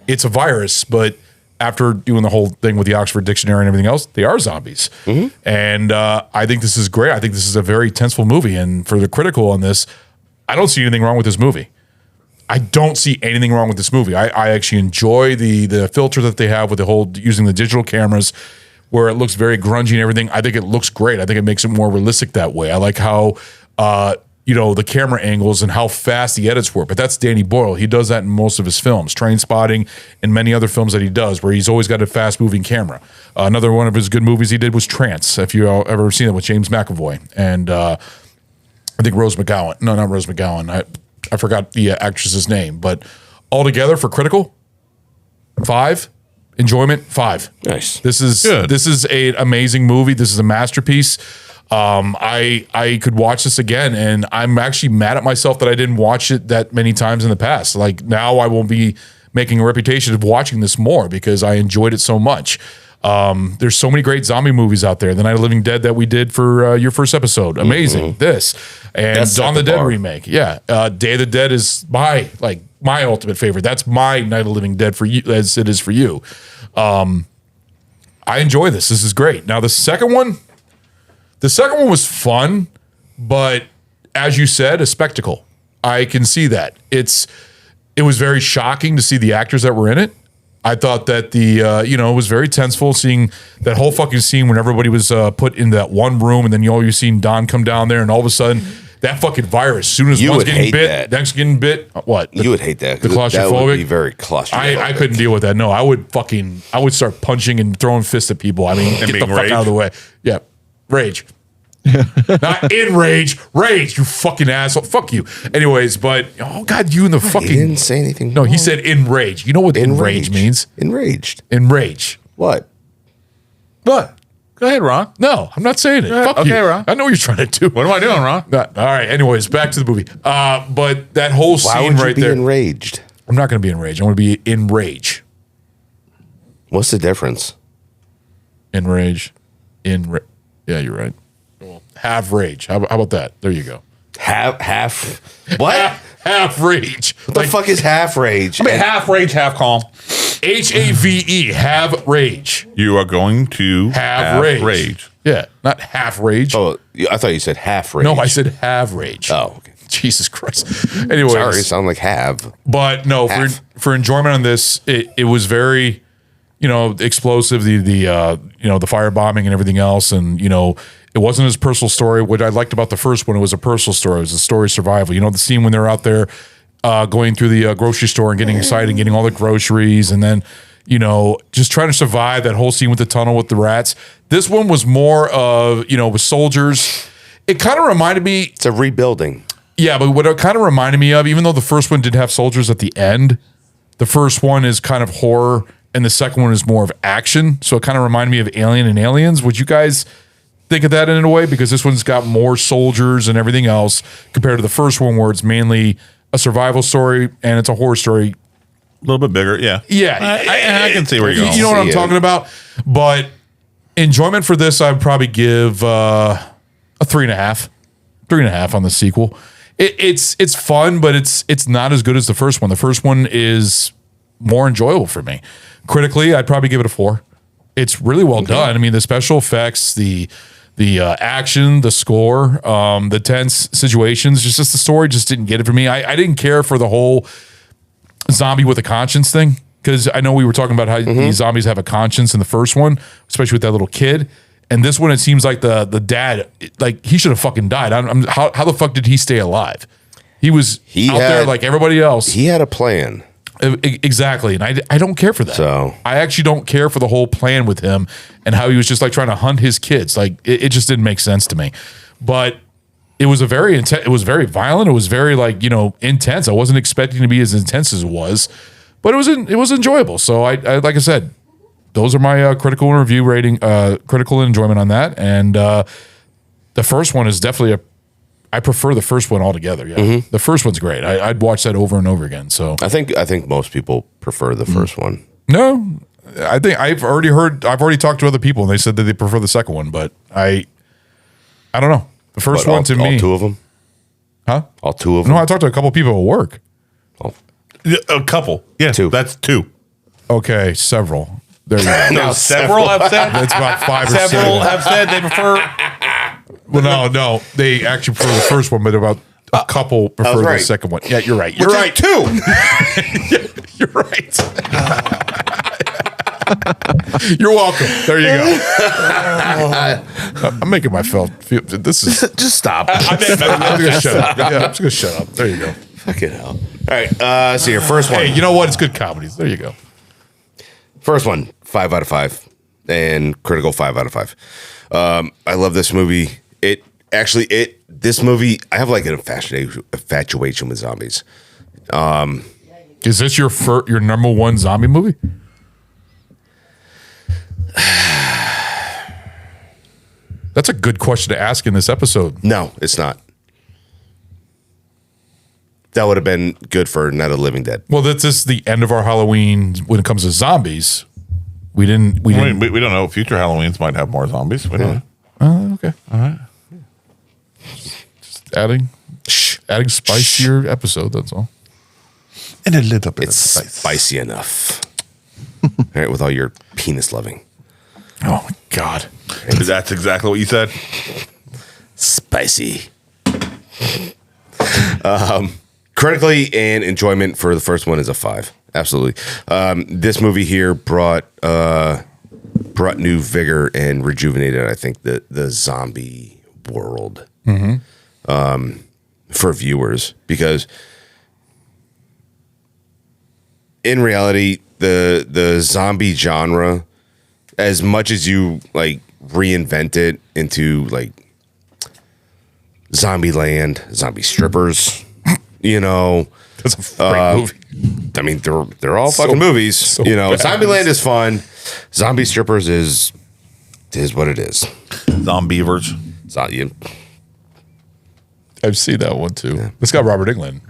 it's a virus. But after doing the whole thing with the Oxford Dictionary and everything else, they are zombies. And I think this is great. I think this is a very tenseful movie. And for the critical on this, I don't see anything wrong with this movie. I don't see anything wrong with this movie. I actually enjoy the filter that they have with the whole using the digital cameras, where it looks very grungy and everything. I think it looks great. I think it makes it more realistic that way. I like how the camera angles and how fast the edits work. But that's Danny Boyle. He does that in most of his films, Train Spotting and many other films that he does, where he's always got a fast moving camera. Another one of his good movies he did was Trance, if you ever seen it, with James McAvoy and I think Rose McGowan. No, not Rose McGowan. I forgot the actress's name. But altogether for critical, 5. Enjoyment, 5. Nice. This is good. This is an amazing movie. This is a masterpiece. I could watch this again, and I'm actually mad at myself that I didn't watch it that many times in the past. Like, now I won't be making a reputation of watching this more because I enjoyed it so much. There's so many great zombie movies out there. The Night of the Living Dead that we did for your first episode, amazing. This and That's Dawn of the set the Dead bar. remake, Day of the Dead is my ultimate favorite. That's my Night of the Living Dead for you, as it is for you. I enjoy this. This is great. Now the second one was fun, but as you said, a spectacle. I can see that. It was very shocking to see the actors that were in it. I thought that it was very tenseful seeing that whole fucking scene when everybody was put in that one room and then you seen Don come down there and all of a sudden that fucking virus, as soon as You one's would getting hate bit, that. next getting bit, what? You would hate that. The 'cause claustrophobic? That would be very claustrophobic. I couldn't deal with that. No, I would start punching and throwing fists at people. I mean, get the fuck out of the way. Yeah. Rage. Not in rage. Rage, you fucking asshole. Fuck you. Anyways, but oh god, you and the fucking He didn't say anything. No, he said enrage. You know what enrage means? Enraged. Enrage. What? What? Go ahead, Ron. No, I'm not saying it. Fuck Okay, you. Ron. I know what you're trying to do. What am I doing, Ron? All right. Anyways, back to the movie. But that whole Why scene would you right be there. enraged? I'm not going to be enraged. I'm going to be enrage. What's the difference? Enrage. Yeah, you're right. Have rage. How about that? There you go. Half. What? Half rage. What the fuck is half rage? I mean, half rage, half calm. HAVE. Have rage. You are going to Have rage. Yeah, not half rage. Oh, I thought you said half rage. No, I said have rage. Oh, okay. Jesus Christ. Anyways, Sorry, it sounded like have. But no, for enjoyment on this, it was very, explosive. The firebombing and everything else, and it wasn't his personal story. What I liked about the first one, it was a personal story. It was a story of survival. The scene when they're out there going through the grocery store and getting excited, and getting all the groceries, and then just trying to survive that whole scene with the tunnel with the rats. This one was more of with soldiers. It kind of reminded me. It's a rebuilding. Yeah, but what it kind of reminded me of, even though the first one did have soldiers at the end, the first one is kind of horror, and the second one is more of action. So it kind of reminded me of Alien and Aliens. Would you guys think of that in a way? Because this one's got more soldiers and everything else compared to the first one, where it's mainly a survival story and it's a horror story. A little bit bigger, yeah. Yeah. I can see where you're going. You know what I'm talking about? But enjoyment for this, I'd probably give a 3.5. 3.5 on the sequel. It's fun, but it's not as good as the first one. The first one is more enjoyable for me. Critically, I'd probably give it a 4. It's really well done. I mean, the special effects, the action, the score, the tense situations, just the story just didn't get it for me. I didn't care for the whole zombie with a conscience thing, because I know we were talking about how these zombies have a conscience in the first one, especially with that little kid. And this one, it seems like the dad, like he should have fucking died. How the fuck did he stay alive? He was out there like everybody else. He had a plan. Exactly. And I don't care for that. So I actually don't care for the whole plan with him and how he was just like trying to hunt his kids. Like it just didn't make sense to me. But it was it was very violent. It was very intense. I wasn't expecting to be as intense as it was, but it was enjoyable. So I like I said, those are my critical and review rating, critical enjoyment on that. And the first one is definitely I prefer the first one altogether. Yeah, the first one's great. I'd watch that over and over again. So I think most people prefer the first one. No, I think I've already talked to other people and they said that they prefer the second one, but I don't know. The first one to me, all 2 of them, huh? All 2 of them. No, I talked to a couple people at work. Oh. A couple, yeah, 2. That's 2. Okay, several. There you go. No, several have said. That's about 5 or 7. Several have said they prefer. Well, no, they actually prefer the first one, but about a couple prefer the second one. Yeah, you're right. You're right. 2. You're right. You're welcome. There you go. I'm making myself feel. This is just stop. I'm just gonna shut up. Yeah, I'm just gonna shut up. There you go. Fucking hell. All right. So your first one. Hey, you know what? It's good comedies. There you go. First one, 5 out of 5, and critical 5 out of 5. I love this movie. This movie, I have like an infatuation with zombies. Is this your number one zombie movie? That's a good question to ask in this episode. No, it's not. that would have been good for Night of the Living Dead. Well, that's just the end of our Halloween when it comes to zombies. We don't know. Future Halloweens might have more zombies. We don't know. Okay. All right. Just adding spice to your episode. That's all. And a little bit It's spicy enough. All right, with all your penis loving. Oh my God. That's exactly what you said. Spicy. Critically and enjoyment for the first one is a 5. Absolutely. This movie here brought new vigor and rejuvenated, I think, the zombie world for viewers, because in reality, the zombie genre, as much as you like reinvent it into like Zombieland, zombie strippers, that's a great movie. I mean, they're all fucking movies. So Zombieland is fun. Zombie strippers is what it is. Zombievers. I've seen that one too. Yeah. It's got Robert Englund.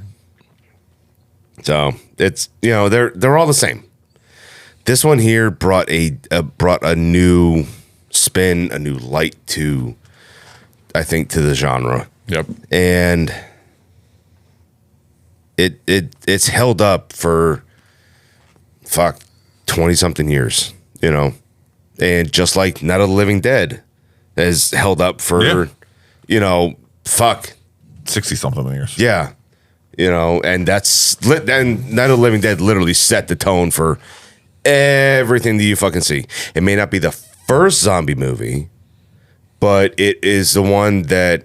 So it's they're all the same. This one here brought a new spin, a new light to, I think, to the genre. Yep. And it's held up for 20 something years, and just like Night of the Living Dead has held up for 60 something years. Yeah. And that's lit. And Night of the Living Dead literally set the tone for everything that you fucking see. It may not be the first zombie movie, but it is the one that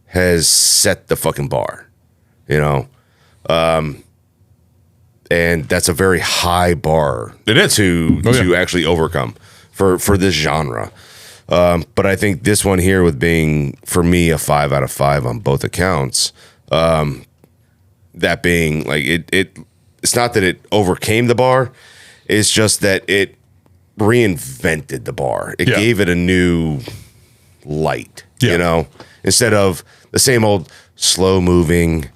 has set the fucking bar, and that's a very high bar. It is to actually overcome for this genre. But I think this one here, with being for me a 5 out of 5 on both accounts, that being like it's not that it overcame the bar, it's just that it reinvented the bar. It gave it a new light, instead of the same old slow moving.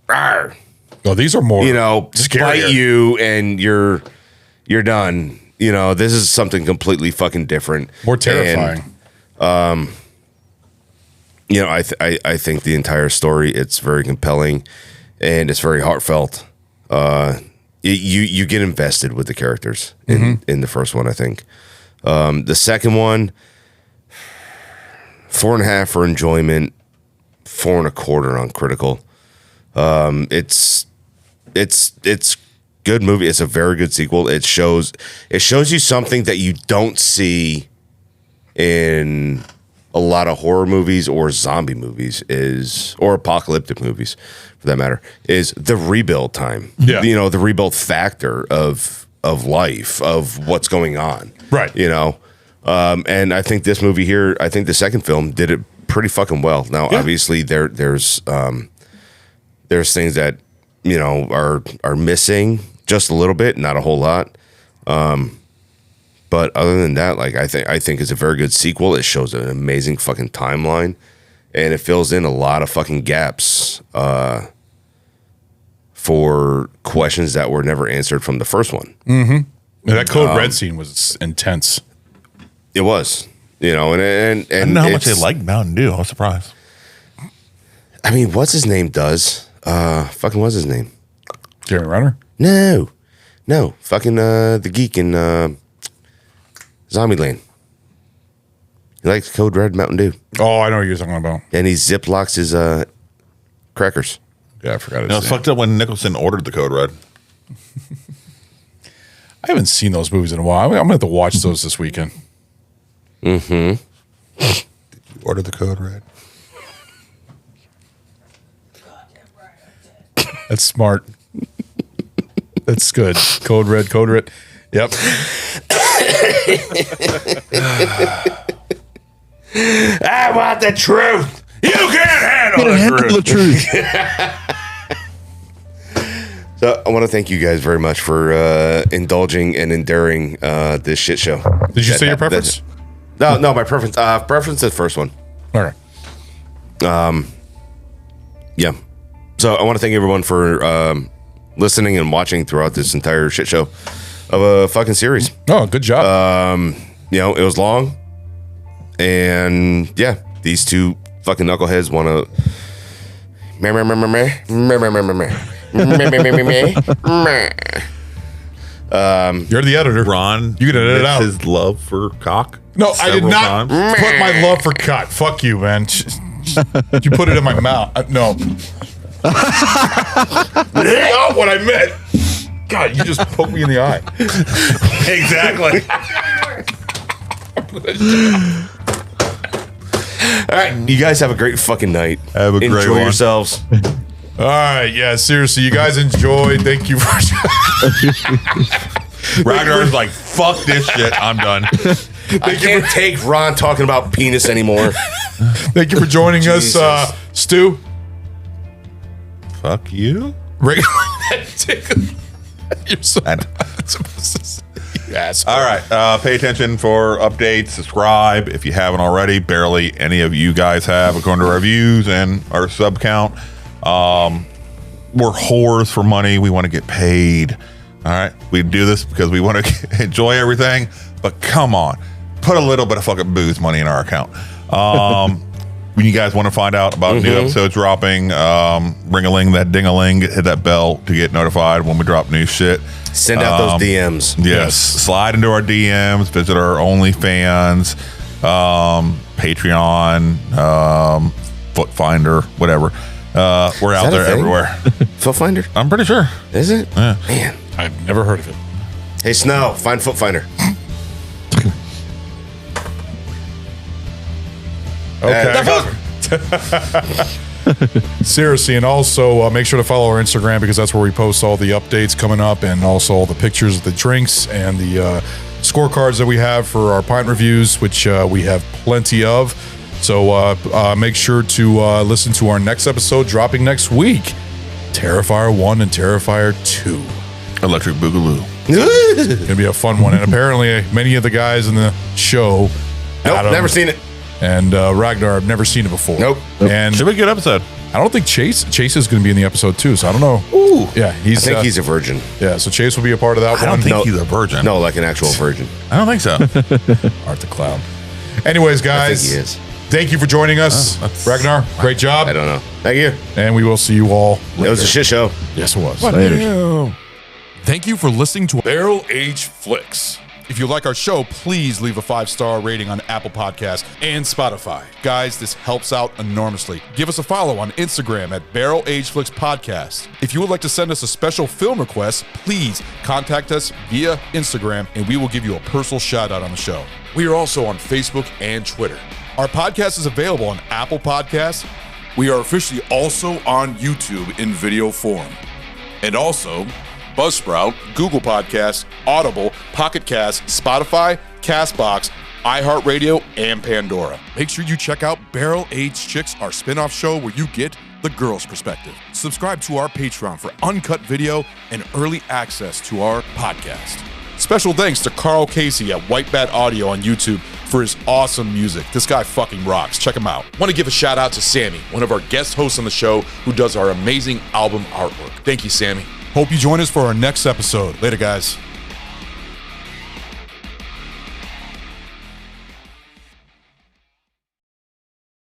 Oh, these are more, bite you and you're done. This is something completely fucking different, more terrifying. And, I think the entire story, it's very compelling and it's very heartfelt. You get invested with the characters in the first one, I think. The second one, 4.5 for enjoyment, 4.25 on critical. It's good movie. It's a very good sequel. It shows you something that you don't see in a lot of horror movies or zombie movies, or apocalyptic movies for that matter, is the rebuild time. Yeah. The rebuild factor of life, of what's going on. Right. And I think this movie here, I think the second film did it pretty fucking well. Now, obviously there's things that, are missing just a little bit, not a whole lot. But other than that, like I think it's a very good sequel. It shows an amazing fucking timeline, and it fills in a lot of fucking gaps for questions that were never answered from the first one. Mm-hmm. That Code Red scene was intense. It was, and I don't know how much they like Mountain Dew. I was surprised. I mean, what's his name does? Fucking what's his name? Jeremy Renner? No. Fucking the geek in Zombieland. He likes Code Red Mountain Dew. Oh, I know what you're talking about. And he ziplocks his crackers. Yeah, I forgot his It's fucked up when Nicholson ordered the Code Red. I haven't seen those movies in a while. I'm going to have to watch those this weekend. Mm-hmm. Did you order the Code Red? That's smart. That's good. Code Red. Yep. I want the truth. You can't handle the truth. So I want to thank you guys very much for indulging and enduring this shit show. Did you say your preference? No, my preference. Preference is the first one. All right. Yeah. So I want to thank everyone for listening and watching throughout this entire shit show of a fucking series. Oh, good job. You know, it was long, and yeah, these two fucking knuckleheads want to. You're the editor, Ron. You can edit it out. His love for cock. No, I did not put my love for cock. Fuck you, man. You put it in my mouth. No. Not what I meant. God, you just poked me in the eye. Exactly. All right, you guys have a great fucking night. Have a great Enjoy one. yourselves. All right, yeah, seriously, you guys enjoyed. Thank you for. Ragnar's like, fuck this shit. I'm done. I can't take Ron talking about penis anymore. Thank you for joining us, Stu. Fuck you. You're so yes. All right. Pay attention for updates. Subscribe if you haven't already. Barely any of you guys have, according to our views and our sub count. We're whores for money. We want to get paid. All right. We do this because we want to enjoy everything. But come on, put a little bit of fucking booze money in our account. When you guys want to find out about new episodes dropping, ring-a-ling, that ding-a-ling, hit that bell to get notified when we drop new shit. Send out those DMs. Yes. Slide into our DMs, visit our OnlyFans, Patreon, Foot Finder, whatever. We're out there everywhere. Foot Finder? I'm pretty sure. Is it? Yeah. Man. I've never heard of it. Hey, Snow, find Foot Finder. Okay. Seriously, and also make sure to follow our Instagram because that's where we post all the updates coming up and also all the pictures of the drinks and the scorecards that we have for our pint reviews, which we have plenty of. So make sure to listen to our next episode dropping next week. Terrifier 1 and Terrifier 2. Electric Boogaloo. It's going to be a fun one. And apparently many of the guys in the show. Nope, Adam, never seen it. And Ragnar, I've never seen it before. Nope. And should be a good episode. I don't think Chase is going to be in the episode too, so I don't know. Ooh. Yeah, I think he's a virgin. Yeah, so Chase will be a part of that one. I don't think he's a virgin. No, like an actual virgin. I don't think so. Art the Clown. Anyways, guys. I think he is. Thank you for joining us. Ragnar, great job. I don't know. Thank you. And we will see you all later. It was a shit show. Yes, it was. Later. Thank you for listening to Barrel Age Flicks. If you like our show, please leave a 5-star rating on Apple Podcasts and Spotify. Guys, this helps out enormously. Give us a follow on Instagram at Barrel Age Flicks Podcast. If you would like to send us a special film request, please contact us via Instagram and we will give you a personal shout out on the show. We are also on Facebook and Twitter. Our podcast is available on Apple Podcasts. We are officially also on YouTube in video form. And also Buzzsprout, Google Podcasts, Audible, Pocket Cast, Spotify, Castbox, iHeartRadio, and Pandora. Make sure you check out Barrel Aged Chicks, our spin-off show where you get the girl's perspective. Subscribe to our Patreon for uncut video and early access to our podcast. Special thanks to Carl Casey at White Bat Audio on YouTube for his awesome music. This guy fucking rocks. Check him out. Want to give a shout out to Sammy, one of our guest hosts on the show who does our amazing album artwork. Thank you, Sammy. Hope you join us for our next episode. Later, guys.